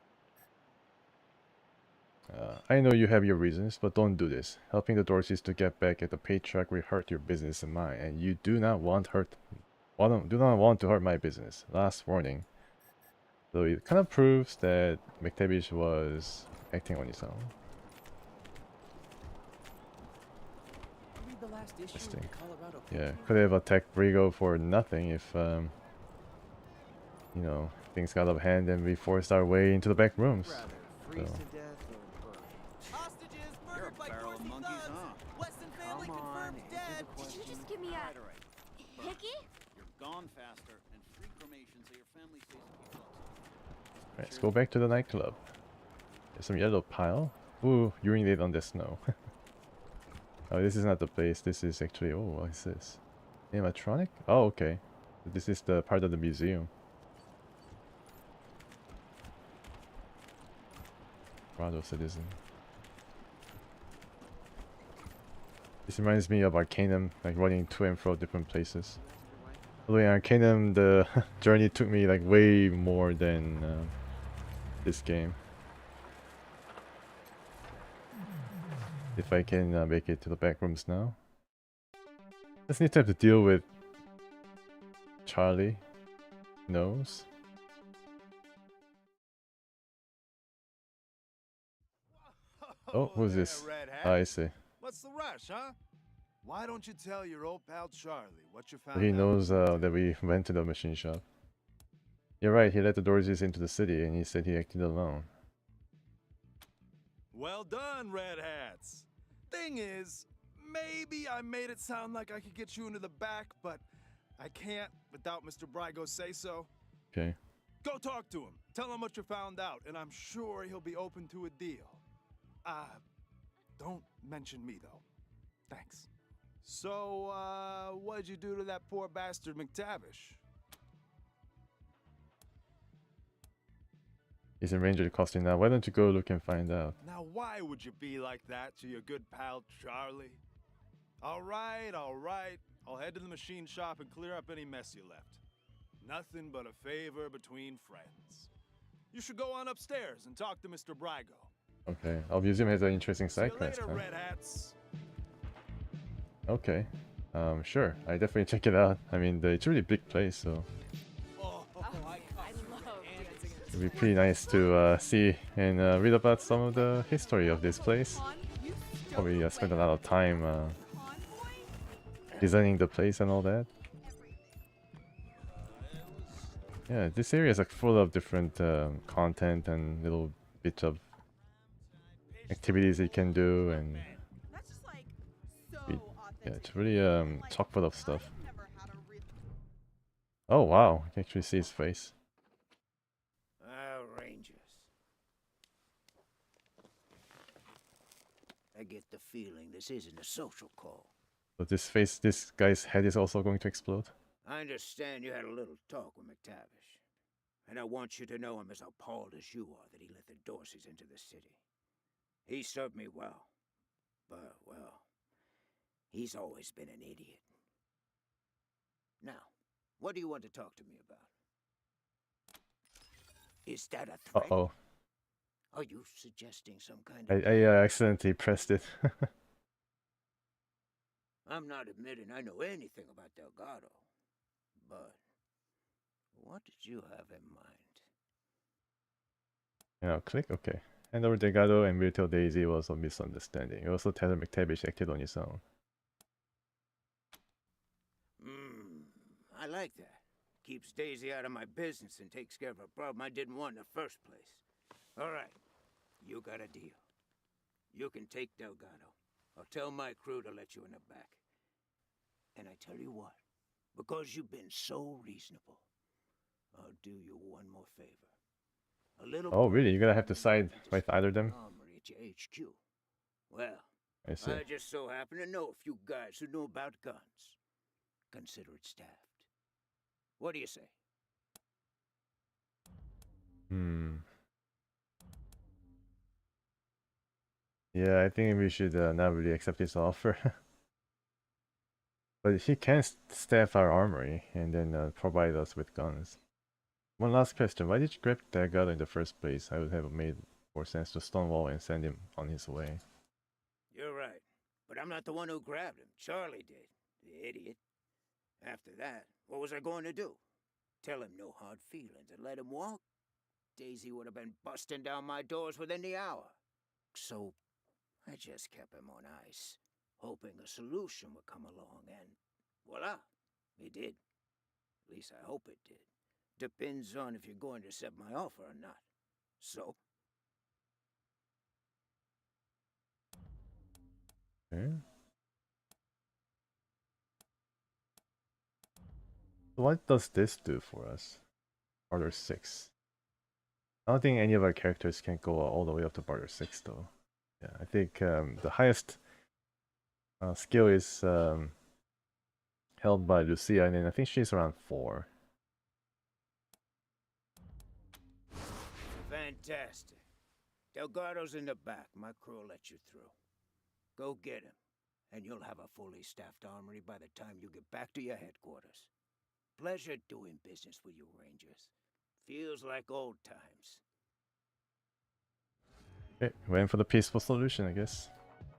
I know you have your reasons, but don't do this. Helping the Dorseys to get back at the patriarch will hurt your business and mine, and you do not want to hurt my business. Last warning. So it kind of proves that McTavish was acting on his own. Read the last issue of Interesting. the Colorado Yeah, Patriot? could have attacked Brigo for nothing if you know, things got out of hand and we forced our way into the back rooms. So. Hostages murdered by Dorsey thugs. Weston family confirmed dead. Did you just give me a hickey? You're gone faster, and free cremation so your family stays a few blocks. Alright, let's go back to the nightclub. There's some yellow pile. Ooh, urinate on the snow. Oh, this is not the place. This is actually... Oh, what is this? Animatronic? Oh, okay. This is the part of the museum. Colorado citizen. This reminds me of Arcanum, like running to and fro different places. Although in Arcanum, the journey took me like way more than this game. If I can make it to the back rooms now. Just need to have to deal with Charlie. Knows. Oh, who's this? Red Hat. Ah, I see. What's the rush, huh? Why don't you tell your old pal Charlie what you So found he out? knows that we went to the machine shop. You're right, he let the Dorseys into the city and he said he acted alone. Well done, Red Hats. Thing is, maybe I made it sound like I could get you into the back, but I can't without Mr. Brygo's say-so. Okay. Go talk to him. Tell him what you found out, and I'm sure he'll be open to a deal. Don't mention me, though. Thanks. So, what'd you do to that poor bastard McTavish? He's in range of the costume now. Why don't you go look and find out? Now, why would you be like that to your good pal Charlie? All right, all right. I'll head to the machine shop and clear up any mess you left. Nothing but a favor between friends. You should go on upstairs and talk to Mr. Brygo. Okay, our museum has an interesting See you side quest. later, Huh? Red Hats. Okay, sure. I definitely check it out. I mean, it's a really big place, so. I It'd be pretty nice to see and read about some of the history of this place. Probably spend a lot of time designing the place and all that. Yeah, this area is like full of different content and little bits of activities you can do, and yeah, it's really chock full of stuff. Oh wow, you can actually see his face. Rangers. I get the feeling this isn't a social call. So this guy's head is also going to explode. I understand you had a little talk with McTavish, and I want you to know I'm as appalled as you are that he let the Dorseys into the city. He served me well, but, well, he's always been an idiot. Now, what do you want to talk to me about? Is that a threat? Uh-oh. Are you suggesting some kind of... I accidentally pressed it. I'm not admitting I know anything about Delgado, but what did you have in mind? And I'll click OK. Hand over Delgado and we'll tell Daisy was a misunderstanding. You also tell her McTavish acted on his own. I like that. Keeps Daisy out of my business and takes care of a problem I didn't want in the first place. All right, you got a deal. You can take Delgado. I'll tell my crew to let you in the back. And I tell you what, because you've been so reasonable, I'll do you one more favor. A little... Oh really? You're gonna have to side with either of them? At your HQ. Well, I see. I just so happen to know a few guys who know about guns. Consider it staffed. What do you say? Yeah, I think we should not really accept this offer. But he can staff our armory and then provide us with guns. One last question. Why did you grab Delgado in the first place? I would have made more sense to stonewall and send him on his way. You're right. But I'm not the one who grabbed him. Charlie did. The idiot. After that, what was I going to do? Tell him no hard feelings and let him walk? Daisy would have been busting down my doors within the hour. So, I just kept him on ice, hoping a solution would come along, and voila, it did. At least I hope it did. Depends on if you're going to accept my offer or not. So? Okay. What does this do for us? Barter 6. I don't think any of our characters can go all the way up to Barter 6 though. Yeah, I think the highest skill is held by Lucia, and then I think she's around 4. Fantastic. Delgado's in the back. My crew will let you through. Go get him, and you'll have a fully staffed armory by the time you get back to your headquarters. Pleasure doing business with you, Rangers. Feels like old times. Okay, waiting for the peaceful solution, I guess.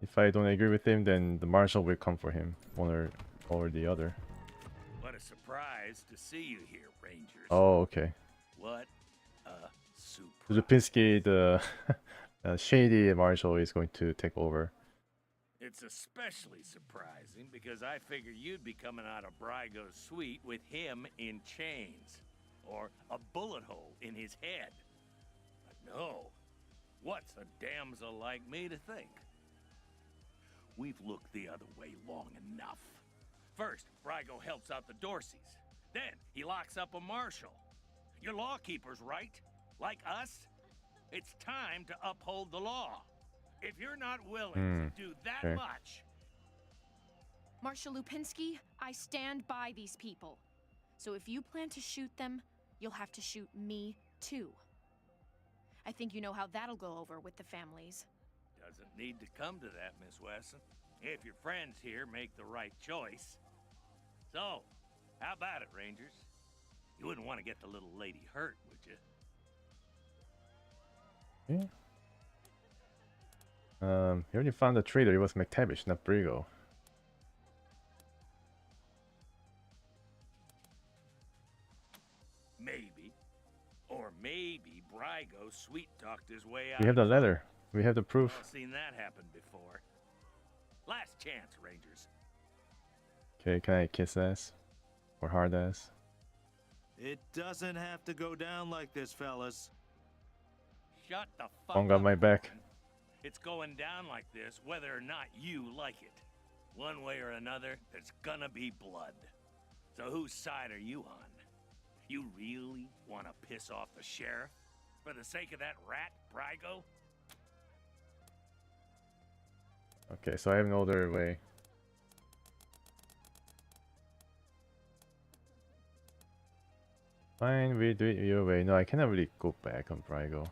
If I don't agree with him, then the marshal will come for him, one or the other. What a surprise to see you here, Rangers. Oh, okay. What a surprise. Lupinski, the shady marshal, is going to take over. It's especially surprising because I figured you'd be coming out of Brygo's suite with him in chains. Or a bullet hole in his head. But no. What's a damsel like me to think? We've looked the other way long enough. First, Brygo helps out the Dorseys. Then, he locks up a marshal. You're lawkeepers, right? Like us? It's time to uphold the law. If you're not willing to do that much... Marshal Lupinski, I stand by these people. So if you plan to shoot them, you'll have to shoot me, too. I think you know how that'll go over with the families. Doesn't need to come to that, Miss Wesson. If your friends here make the right choice. So, how about it, Rangers? You wouldn't want to get the little lady hurt, would you? Yeah. You already found the traitor. It was McTavish, not Brygo. Maybe. Or maybe Brygo sweet-talked his way out. We have the letter. We have the proof. I've seen that happen before. Last chance, Rangers. Okay, can I kiss ass? Or hard ass? It doesn't have to go down like this, fellas. Shut the fuck One got up. my back. It's going down like this whether or not you like it. One way or another, there's gonna be blood. So whose side are you on? You really want to piss off the sheriff? For the sake of that rat, Brygo? Okay, so I have no other way. Fine, we do it your way. No, I cannot really go back on Brygo.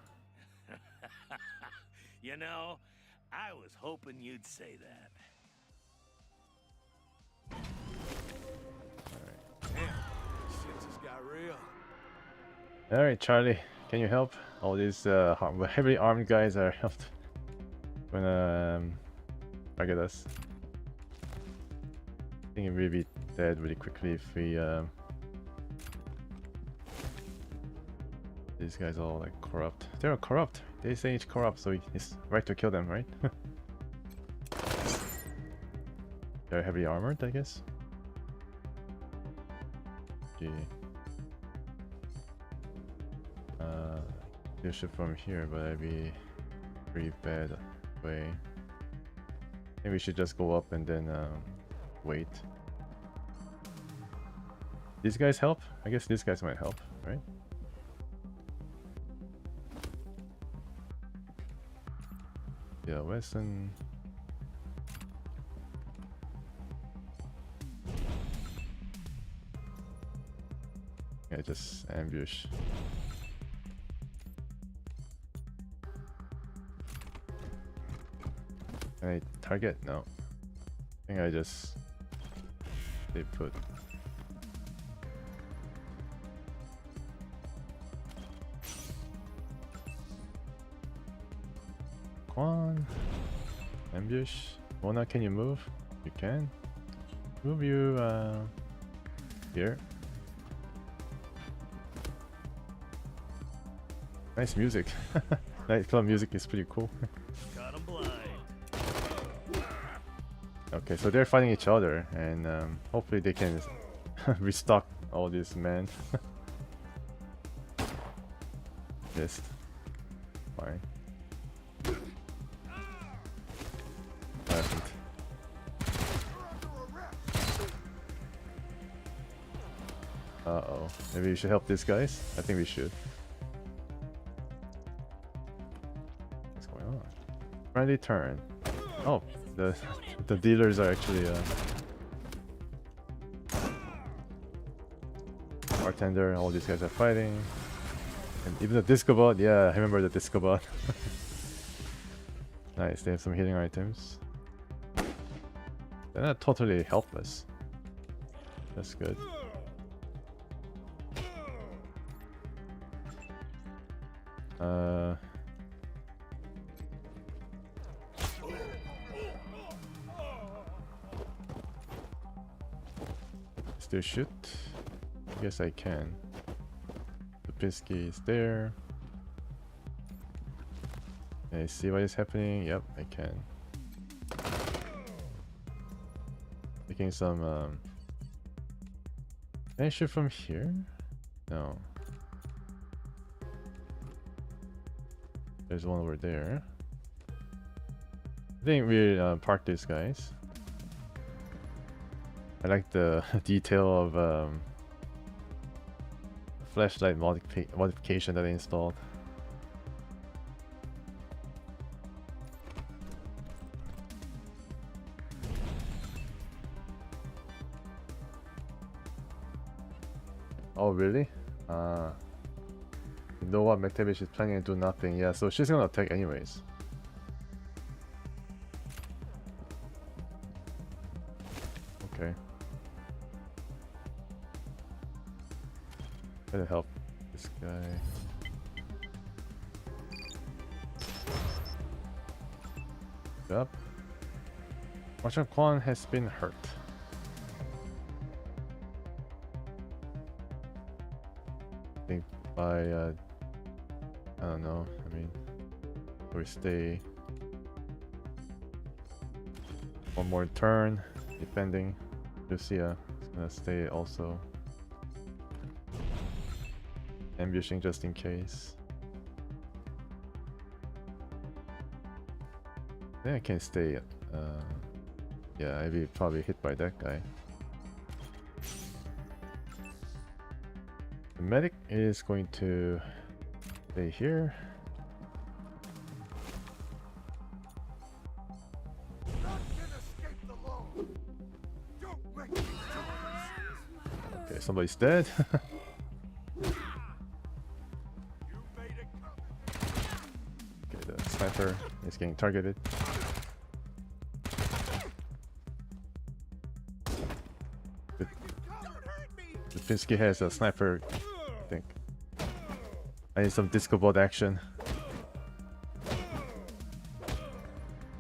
You know, I was hoping you'd say that. Damn, shit just got real. Alright, Charlie, can you help? All these heavily armed guys are helped. Gonna target us. I think we'll be dead really quickly if we these guys are all like corrupt. They're corrupt. They say it's corrupt, so it's right to kill them, right? They're heavily armored, I guess. Gee. You should from here, but that'd be pretty bad way. Maybe we should just go up and then wait. These guys help? I guess these guys might help, right? Yeah, Wasteland. Yeah, just ambush. Can I target? No. I think I just... They put... Quan. Ambush. Mona, can you move? You can. Move you here. Nice music. Nightclub music is pretty cool. Got 'em blind. Okay, so they're fighting each other, and hopefully they can restock all these men. Missed. Fine. What happened? Uh-oh. Maybe we should help these guys? I think we should. What's going on? Friendly turn. Oh, the dealers are actually bartender. All these guys are fighting, and even the disco bot. Yeah, I remember the disco bot. Nice. They have some healing items. They're not totally helpless. That's good. Still shoot? I guess I can. Lupinski is there. Can I see what is happening? Yep, I can. Making some can I shoot from here? No. There's one over there. I think we park these guys. I like the detail of flashlight modification that I installed. Oh really? You know what, McTavish is planning to do nothing. Yeah, so she's gonna attack anyways. Okay. Gotta help this guy. Yep. Marshal Quan has been hurt. I think by I don't don't know. I mean, we stay one more turn, defending. Lucia is gonna stay also ambushing just in case. Then I can stay. Yeah, I'll be probably hit by that guy. The medic is going to stay here. Okay, somebody's dead. Okay, the sniper is getting targeted. Lipinski has a sniper, I think. I need some disco ball action.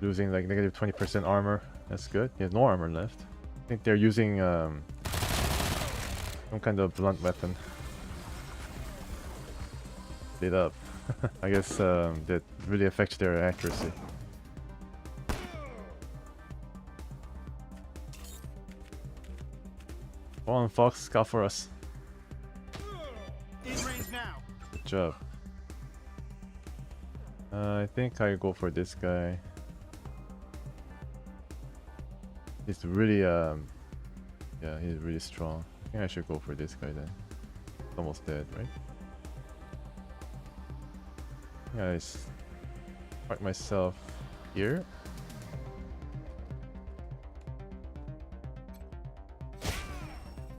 Losing like negative 20% armor. That's good. He has no armor left. I think they're using some kind of blunt weapon. Lit up. I guess that really affects their accuracy. Come on, Fox, scout for us. Good job. I think I go for this guy. He's really yeah, he's really strong. I think I should go for this guy then. He's almost dead, right? Yeah, I park myself here.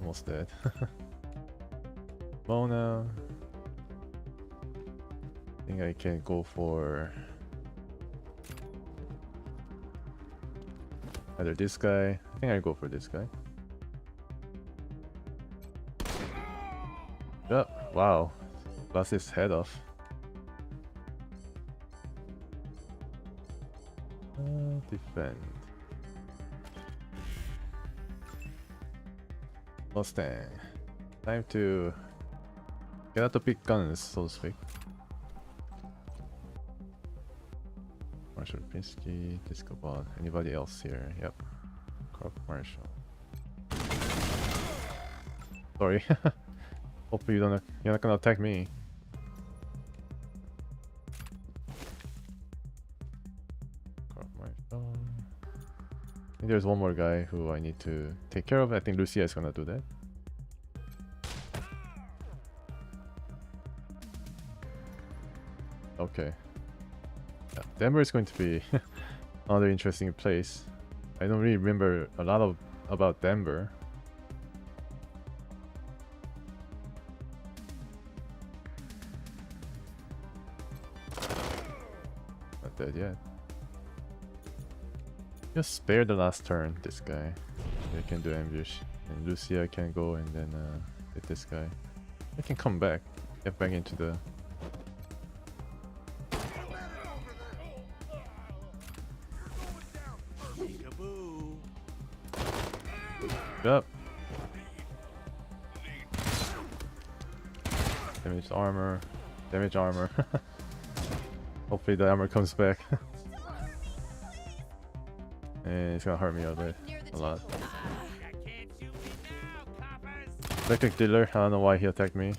Almost dead. Mona. I think I can go for either this guy. I think I go for this guy. Yep. Wow. Blast his head off. Defend. Mustang. Time to get out the big guns, so to speak. Marshall Pinsky, Disco Bot. Anybody else here? Yep. Corp Marshall. Sorry. Hopefully you're not gonna attack me. Corp Marshall. I think there's one more guy who I need to take care of. I think Lucia is gonna do that. Okay. Yeah, Denver is going to be another interesting place. I don't really remember a lot about Denver. Not dead yet. Just spare the last turn, this guy. They can do ambush. And Lucia can go and then hit this guy. I can come back. Get back into the... Yep. Damaged armor. Damaged armor. Hopefully the armor comes back. And it's gonna hurt me a lot. Electric dealer, I don't know why he attacked me.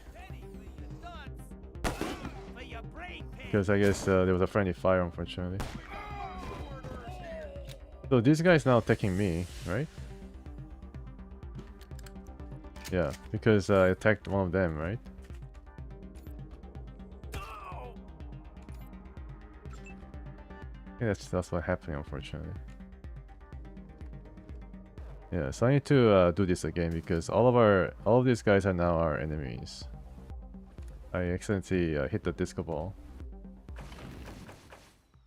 Because I guess there was a friendly fire, unfortunately. So this guy is now attacking me, right? Yeah, because I attacked one of them, right? Yeah, that's what happened, unfortunately. Yeah, so I need to do this again because all of these guys are now our enemies. I accidentally hit the disco ball,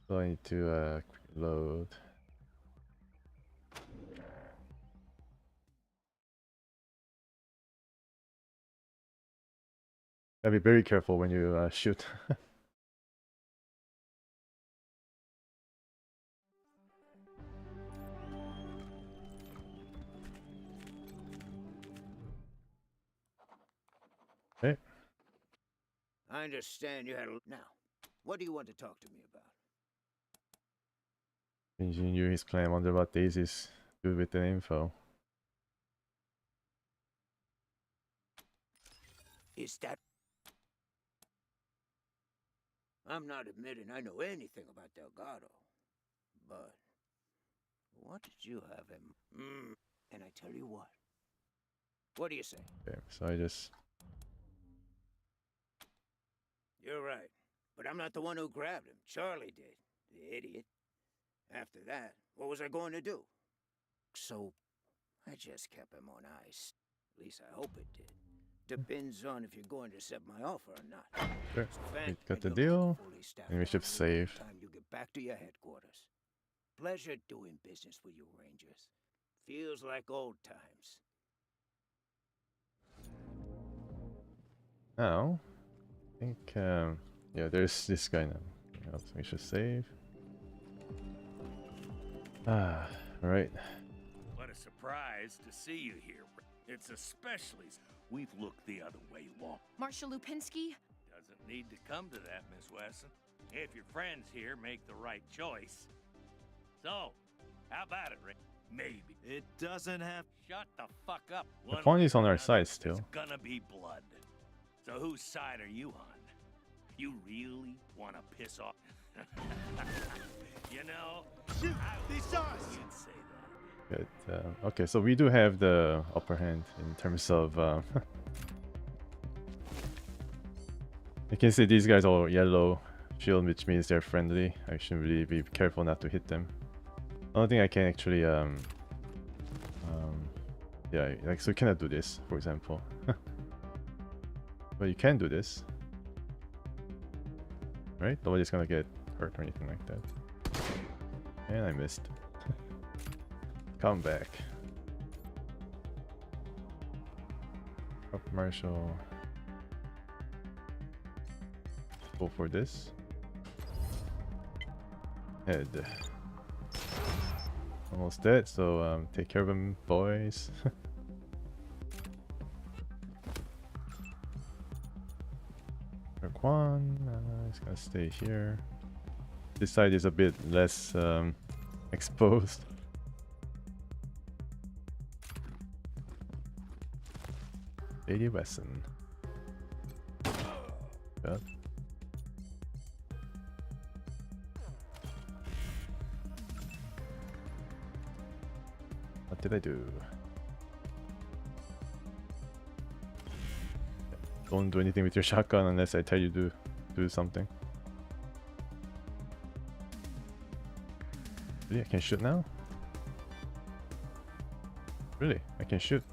so I need to load. Gotta be very careful when you shoot. Okay. I understand you had a... Now, What do you want to talk to me about? Benji knew his plan. Wonder what Daisy's good with the info. Is that... I'm not admitting I know anything about Delgado, but what did you have him? And I tell you what. What do you say? Okay, so I just... You're right, but I'm not the one who grabbed him. Charlie did, the idiot. After that, what was I going to do? So, I just kept him on ice. At least I hope it did. Depends on if you're going to accept my offer or not. Sure. So We thank got the you. deal, Fully staffed and we should out save. Time you get back to your headquarters. Pleasure doing business with you Rangers. Feels like old times. Now, I think, yeah, there's this guy now. What else we should save? Ah, right. What a surprise to see you here. It's especially we've looked the other way long. Marshal Lupinski? Doesn't need to come to that, Miss Wesson. If your friends here make the right choice. So, how about it, Rick? Maybe. It doesn't have... Shut the fuck up. The One pony's way on or our another, side still. There's gonna be blood. So whose side are you on? You really want to piss off? You know, Shoot! They saw us! you'd say that. But, okay, so we do have the upper hand in terms of... you can see these guys are yellow shield, which means they're friendly. I should really be careful not to hit them. I don't think I can actually... yeah, like, so you cannot do this, for example. But you can do this. Right? Nobody's gonna get hurt or anything like that. And I missed. Come back. Up Marshall. Go for this. Head. Almost dead, so take care of him, boys. Quan, he's gonna stay here. This side is a bit less exposed. Lady Wesson. Yep. What did I do? Don't do anything with your shotgun unless I tell you to do something. Really? I can shoot now? Really? I can shoot.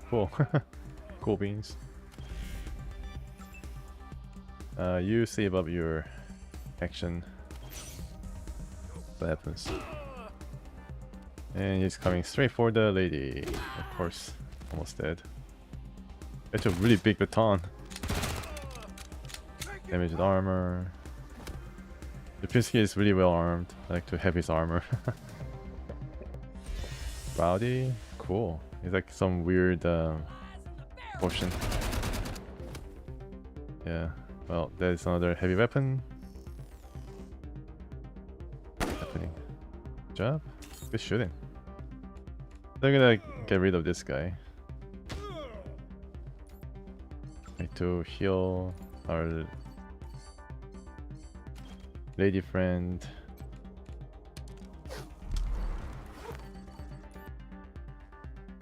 Cool. Cool beans. You save up your action. What happens? And he's coming straight for the lady. Of course. Almost dead. It's a really big baton. Damaged armor. Lupinski is really well armed. I like to have his armor. Rowdy? Cool. He's like some weird potion. Yeah. Well, there's another heavy weapon. What's happening? Good job. Good shooting. They're gonna get rid of this guy. To heal our lady friend.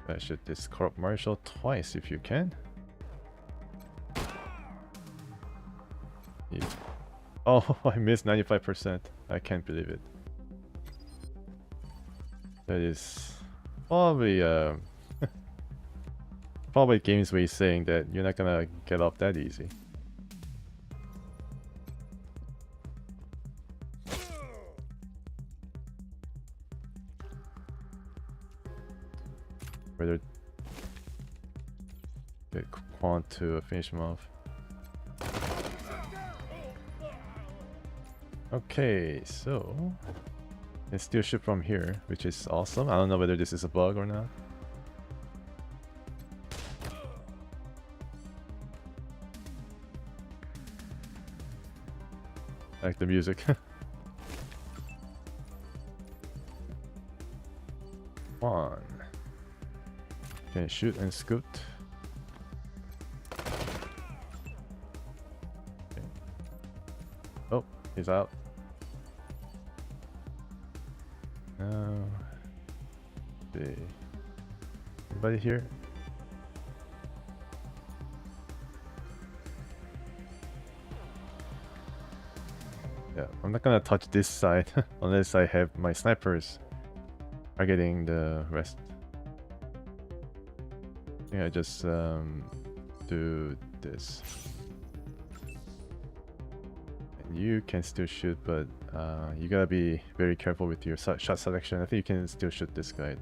I should discorrupt Marshall twice if you can. Yeah. Oh, I missed 95%. I can't believe it. That is probably probably games way saying that you're not gonna get up that easy. Whether get Quan to finish him off. Okay, so it's still ship from here, which is awesome. I don't know whether this is a bug or not. like the music. One. Can shoot and scoot. Okay. Oh, he's out. Now, see. Anybody here? Yeah, I'm not gonna touch this side unless I have my snipers targeting the rest. I think I just do this. And you can still shoot, but you gotta be very careful with your shot selection. I think you can still shoot this guy.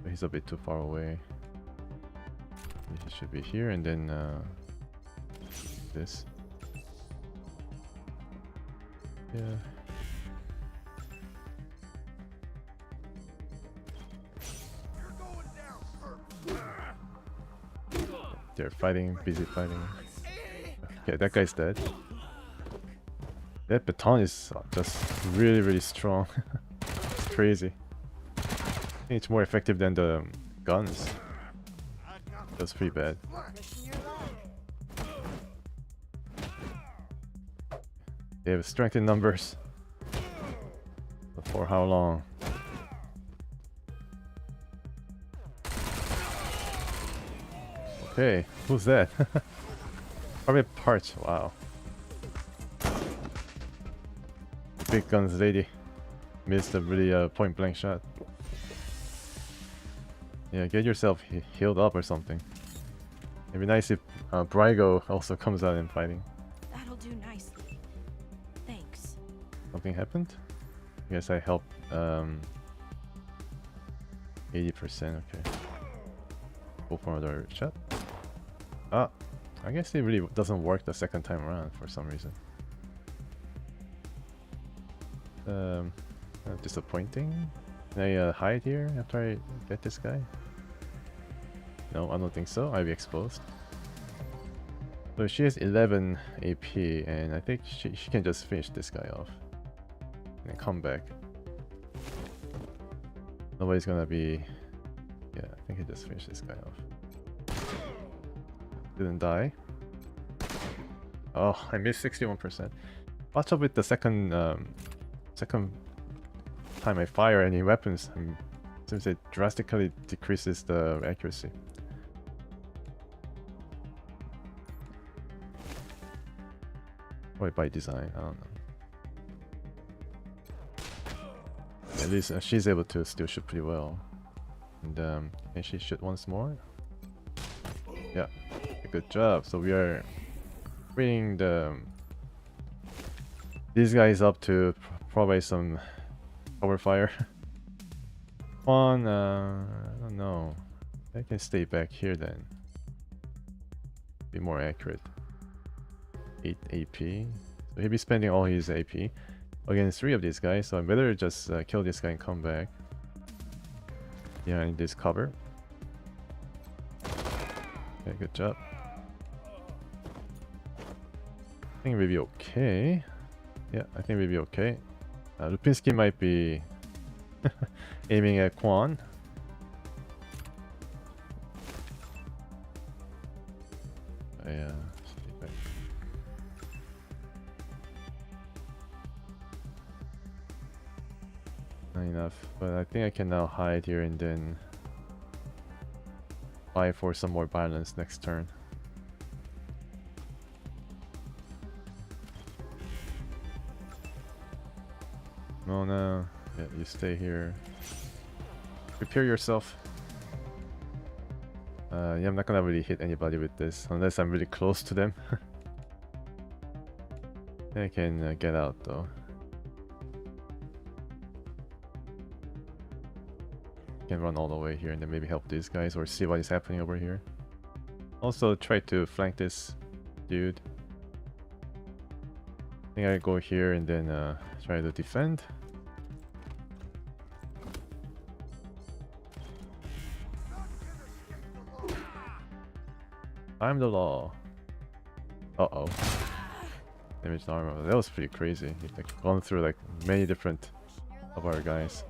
But he's a bit too far away. He should be here, and then this. Yeah. They're fighting, busy fighting. Okay, that guy's dead. That baton is just really strong. It's crazy. I think it's more effective than the guns. That's pretty bad. They have strength in numbers. But for how long? Okay, who's that? Probably parts. Wow. Big guns lady. Missed a really point blank shot. Yeah, get yourself healed up or something. It'd be nice if Brygo also comes out and fighting. That'll do nicely. Thanks. Something happened? I guess I helped 80%, okay. Go for another shot. Ah, I guess it really doesn't work the second time around for some reason. Disappointing. Can I hide here after I get this guy? No, I don't think so. I'll be exposed. So she has 11 AP, and I think she can just finish this guy off. And come back. Nobody's gonna be... Yeah, I think I just finished this guy off. Didn't die. Oh, I missed 61%. Watch out with the second time I fire any weapons. Seems it drastically decreases the accuracy. Or by design, I don't know. At least she's able to still shoot pretty well. And can she shoot once more? Yeah, good job. So we are bringing these guys up to provide some cover fire. I don't know. I can stay back here then. Be more accurate. 8 AP. So he'll be spending all his AP against 3 of these guys, so I better just kill this guy and come back. Yeah, I need this cover. Okay, good job. I think we'll be okay. Yeah, I think we'll be okay. Lupinski might be aiming at Quan. Yeah. Not enough, but I think I can now hide here and then buy for some more balance next turn. Oh no, yeah, you stay here. Prepare yourself. Yeah, I'm not gonna really hit anybody with this unless I'm really close to them. I can get out though. Can run all the way here and then maybe help these guys or see what is happening over here. Also try to flank this dude. I think I go here and then try to defend. I'm the law. Uh-oh. damaged armor. That was pretty crazy. He's like gone through like many different of our guys.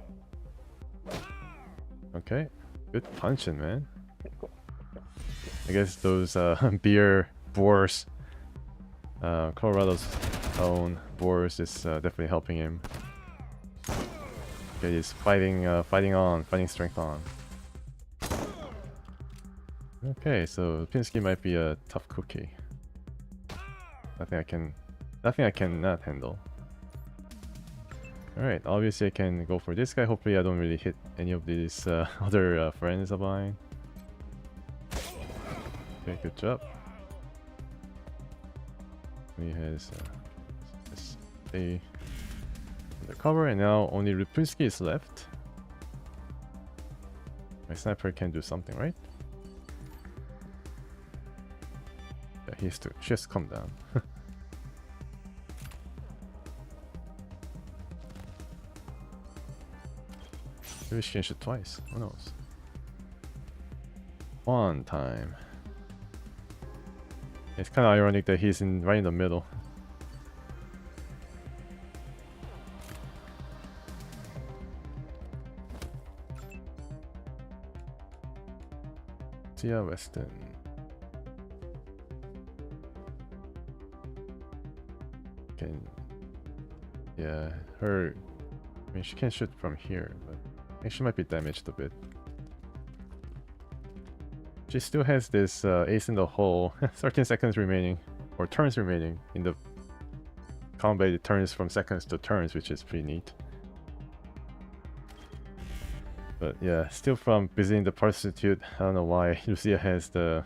Okay, good punching, man. I guess those beer boars, Colorado's own boars, is definitely helping him. Okay, he's fighting strength on. Okay, so Pinsky might be a tough cookie. Nothing I cannot handle. Alright, obviously I can go for this guy. Hopefully I don't really hit any of these other friends of mine. Okay, good job. He has stay under cover, and now only Rupinsky is left. My sniper can do something, right? Yeah, he has to just come down. Maybe she can shoot twice. Who knows? One time. It's kind of ironic that he's right in the middle. Lucia Weston. Yeah, her. I mean, she can shoot from here, but I think she might be damaged a bit. She still has this ace in the hole. 13 seconds remaining, or turns remaining in the combat. It turns from seconds to turns, which is pretty neat. But yeah, still from visiting the prostitute. I don't know why Lucia has the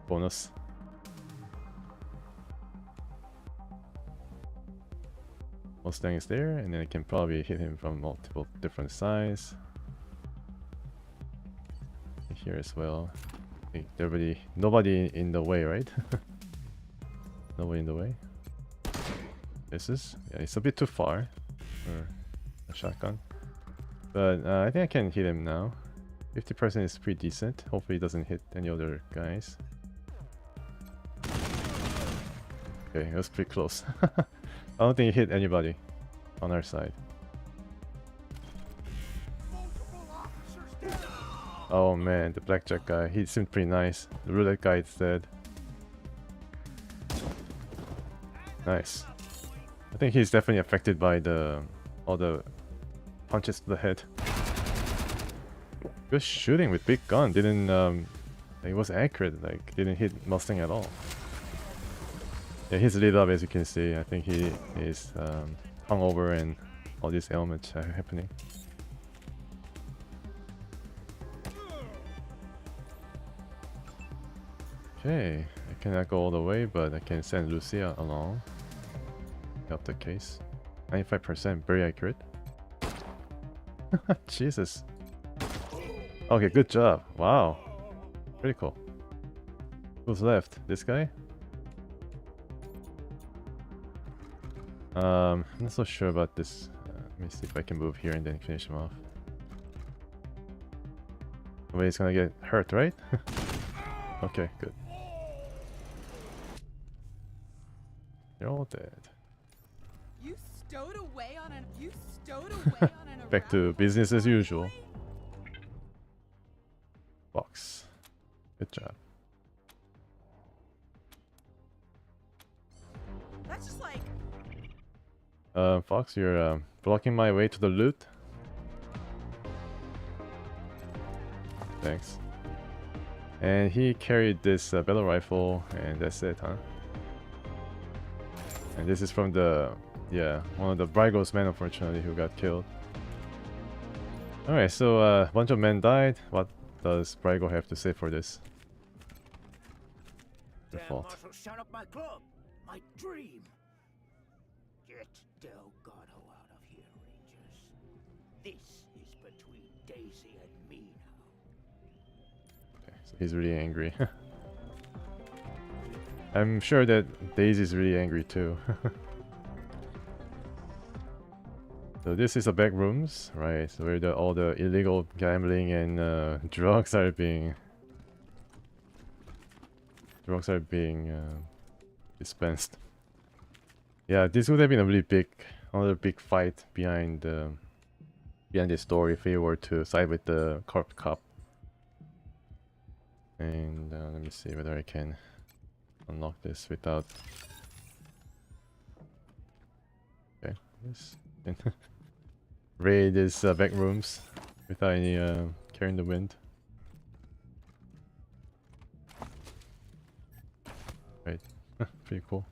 bonus. Mustang is there, and then I can probably hit him from multiple different sides. Here as well. I think nobody in the way, right? Nobody in the way. Yeah, it's a bit too far for a shotgun. But I think I can hit him now. 50% is pretty decent. Hopefully he doesn't hit any other guys. Okay, that was pretty close. I don't think he hit anybody on our side. Oh man, the blackjack guy, he seemed pretty nice. The roulette guy is dead. Nice. I think he's definitely affected by all the punches to the head. Good shooting with big gun. It was accurate, like didn't hit Mustang at all. Yeah, he's lit up as you can see. I think he is hungover and all these ailments are happening. Okay, I cannot go all the way, but I can send Lucia along. Help the case. 95%, very accurate. Jesus. Okay, good job. Wow. Pretty cool. Who's left? This guy? I'm not so sure about this. Let me see if I can move here and then finish him off. Nobody's gonna get hurt, right? Okay, good. They're all dead. You stowed away on an Back to business as usual. Box. Good job. That's just like Fox, you're blocking my way to the loot. Thanks. And he carried this battle rifle, and that's it, huh? And this is from one of the Brygos men, unfortunately, who got killed. Alright, so a bunch of men died. What does Brygo have to say for this? Their fault. Marshal shot up my club, my dream. Get Delgado out of here, Rangers. This is between Daisy and me now. Okay, so he's really angry. I'm sure that Daisy's really angry too. So this is the back rooms, right? So where all the illegal gambling and drugs are being dispensed. Yeah, this would have been a really big, another big fight behind the story if he were to side with the corrupt cop. And let me see whether I can unlock this without. Okay, yes. Raid his back rooms without any carrying the wind. Right, pretty cool.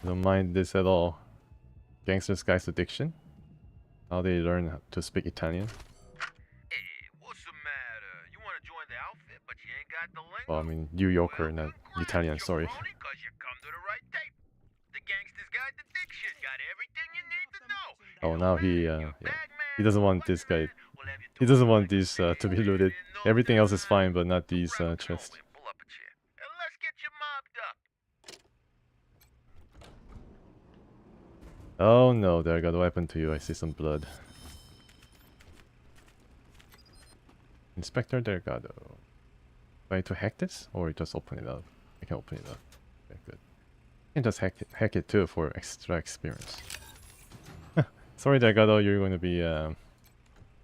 Don't mind this at all. Gangster's Guy's Addiction. How they learn to speak Italian. Well, I mean New Yorker, not Italian. Sorry. Oh, now he yeah. He doesn't want this guy. He doesn't want these to be looted. Everything else is fine, but not these chests. Oh no, there I got a weapon to you. I see some blood. Inspector Delgado. Do I need to hack this? Or just open it up? I can open it up. Okay, good. I can just hack it too for extra experience. Sorry Delgado, you're going to be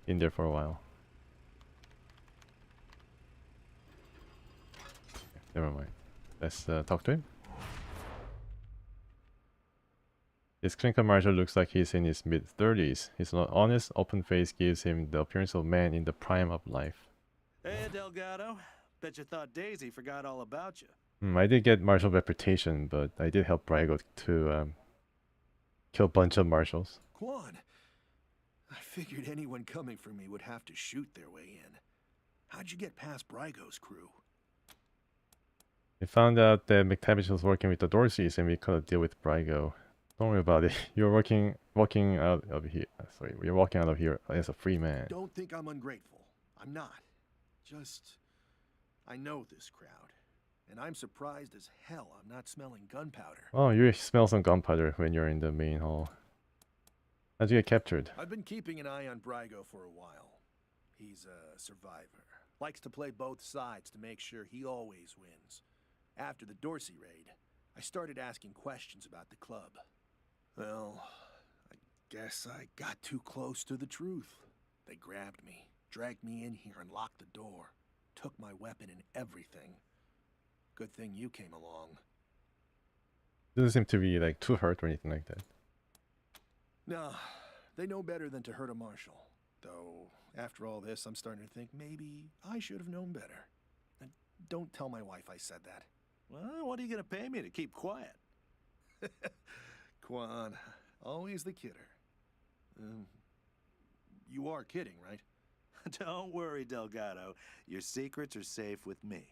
in there for a while. Never mind. Let's talk to him. This clinker marshal looks like he's in his mid-30s. His honest, open face gives him the appearance of a man in the prime of life. Hey, Delgado. Bet you thought Daisy forgot all about you. I did get marshal reputation, but I did help Brygo to kill a bunch of marshals. Quan, I figured anyone coming for me would have to shoot their way in. How'd you get past Brygo's crew? We found out that McTavish was working with the Dorseys and we couldn't deal with Brygo. Don't worry about it. You're walking out of here. Sorry, we're walking out of here as a free man. Don't think I'm ungrateful. I'm not. Just, I know this crowd, and I'm surprised as hell I'm not smelling gunpowder. Oh, you smell some gunpowder when you're in the main hall. How'd you get captured? I've been keeping an eye on Brygo for a while. He's a survivor. Likes to play both sides to make sure he always wins. After the Dorsey raid, I started asking questions about the club. Well, I guess I got too close to the truth. They grabbed me, dragged me in here and locked the door. Took my weapon and everything. Good thing you came along. Doesn't seem to be like too hurt or anything like that. No, they know better than to hurt a marshal. Though, after all this, I'm starting to think maybe I should have known better. And don't tell my wife I said that. Well, what are you going to pay me to keep quiet? Quan, always the kidder. You are kidding, right? Don't worry, Delgado. Your secrets are safe with me.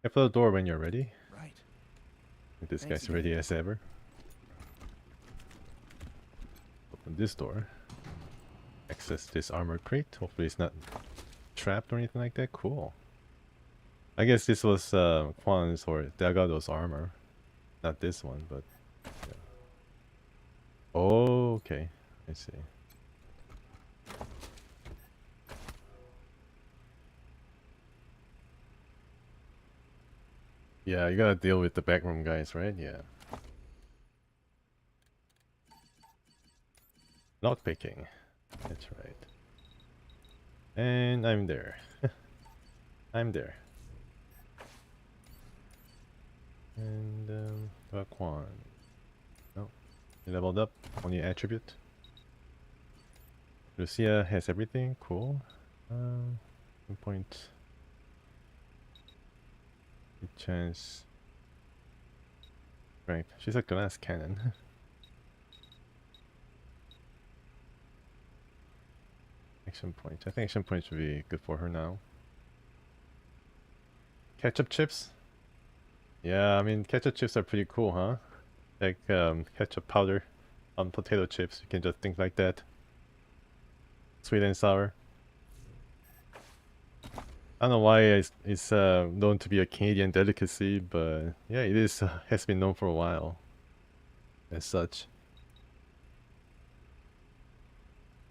Open the door when you're ready. Right. This Thanks guy's ready as ever. Open this door. Access this armor crate. Hopefully it's not trapped or anything like that. Cool. I guess this was Quan's or Delgado's armor. Not this one, but... Yeah. Oh, okay. I see. Yeah, you gotta deal with the backroom guys, right? Yeah. Lockpicking. That's right. And I'm there. I'm there. And Quan. No, you leveled up. Only attribute. Lucia has everything. Cool. 1 point. Good chance. Right. She's a glass cannon. Action point. I think action point should be good for her now. Ketchup chips. Yeah, I mean, ketchup chips are pretty cool, huh? Like, ketchup powder on potato chips. You can just think like that. Sweet and sour. I don't know why it's known to be a Canadian delicacy, but yeah, it is has been known for a while. As such.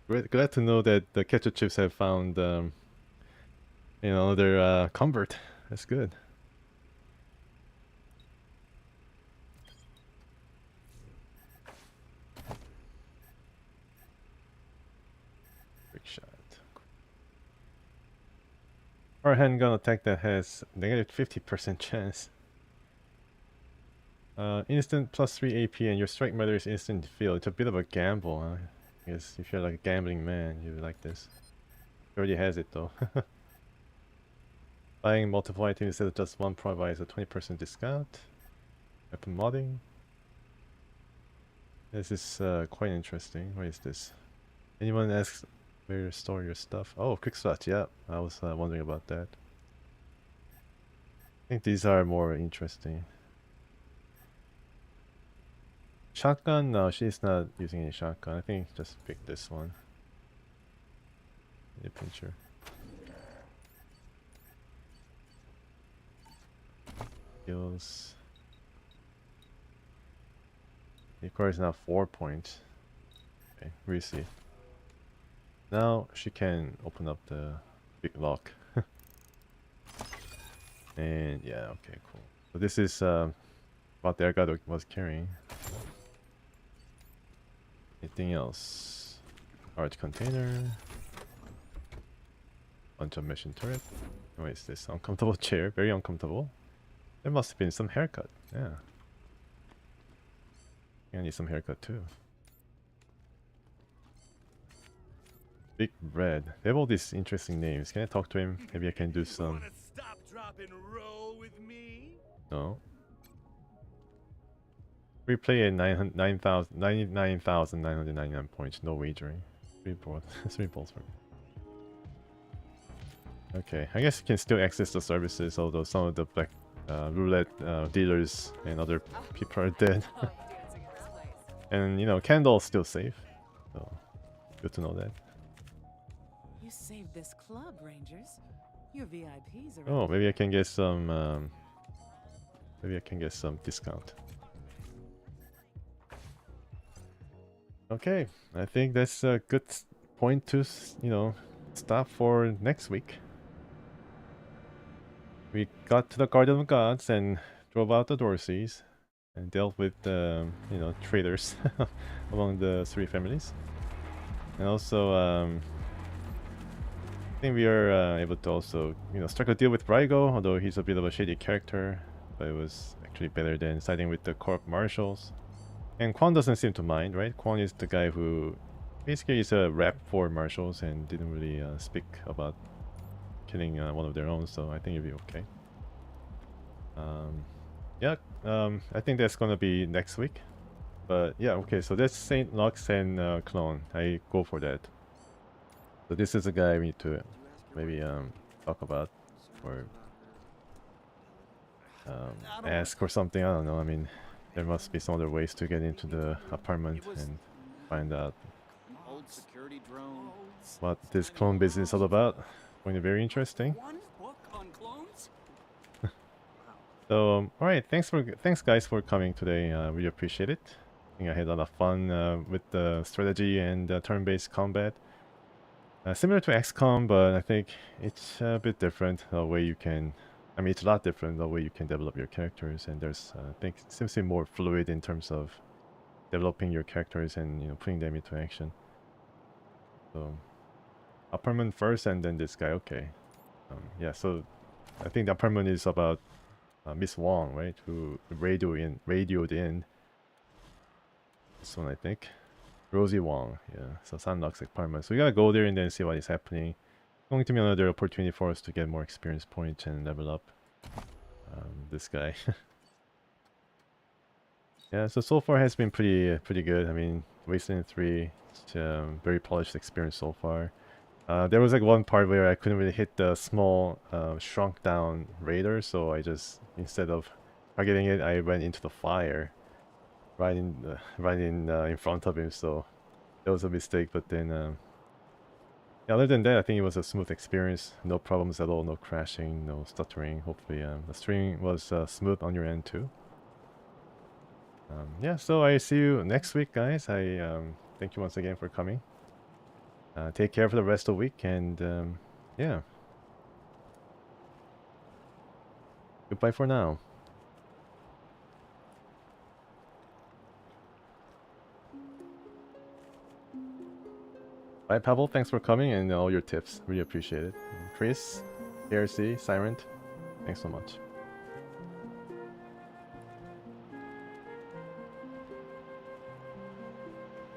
Glad to know that the ketchup chips have found, you know, their comfort. That's good. trick shot. Or handgun attack that has negative 50% chance. Instant plus 3 AP and your strike meter is instant field. It's a bit of a gamble, huh? I guess if you're like a gambling man, you would like this. He already has it though. Buying multiple items instead of just one provides a 20% discount. Weapon modding. This is quite interesting. What is this? Anyone asks where you store your stuff? Oh, quick slots. Yeah, I was wondering about that. I think these are more interesting. Shotgun? No, she's not using any shotgun. I think just pick this one. The pincher. Skills. It requires now 4 points. Okay, we see. Now she can open up the big lock. And yeah, okay, cool. So this is what the Elgato was carrying. Anything else? Large container. Bunch of mission turret. What is this? Uncomfortable chair. Very uncomfortable. There must have been some haircut. Yeah. I need some haircut too. Big Red. They have all these interesting names. Can I talk to him? Maybe I can do some. Stop, drop, and roll with me? No. Replay at 99,999 points. No wagering. 3 balls. 3 balls for me. Okay, I guess you can still access the services, although some of the black roulette dealers and other people are dead. And you know, Candle's still safe, so good to know that. You saved this club, Rangers. Your VIPs are. Oh, maybe I can get some. Maybe I can get some discount. Okay, I think that's a good point to, you know, stop for next week. We got to the Garden of Gods and drove out the Dorseys and dealt with you know, traders among the 3 families. And also, I think we are able to also, you know, strike a deal with Brygo, although he's a bit of a shady character, but it was actually better than siding with the corp marshals. And Quan doesn't seem to mind, right? Quan is the guy who basically is a rep for marshals and didn't really speak about killing one of their own, so I think it'll be okay. Yeah, I think that's gonna be next week. But yeah, okay, so that's Saint Lux and Clone. I go for that. So this is a guy we need to maybe talk about or ask or something. I don't know. I mean, there must be some other ways to get into the apartment and find out Old security drone. what this clone business is all about. Going to be very interesting. So alright, thanks guys for coming today. Really appreciate it. I think I had a lot of fun with the strategy and turn-based combat. Similar to XCOM, but I think it's a bit different the way you can. I mean, it's a lot different the way you can develop your characters, and there's I think it seems to be more fluid in terms of developing your characters and, you know, putting them into action. So apartment first, and then this guy. Okay, yeah. So I think the apartment is about Miss Wong, right? Who radioed in. This one, I think. Rosie Wong, yeah. So San Lux apartment. So we gotta go there and then see what is happening. Going to be another opportunity for us to get more experience points and level up this guy. Yeah, so far has been pretty good. I mean, Wasteland 3, it's very polished experience so far. There was like one part where I couldn't really hit the small shrunk down raider, so I just, instead of targeting it, I went into the fire right in front of him. So that was a mistake. But then yeah, other than that, I think it was a smooth experience. No problems at all, no crashing, no stuttering. Hopefully the stream was smooth on your end too. Yeah, so I see you next week, guys. I thank you once again for coming. Take care for the rest of the week, and yeah. Goodbye for now. Bye, Pavel. Thanks for coming and all your tips. Really appreciate it. Chris, KRC, Siren, thanks so much.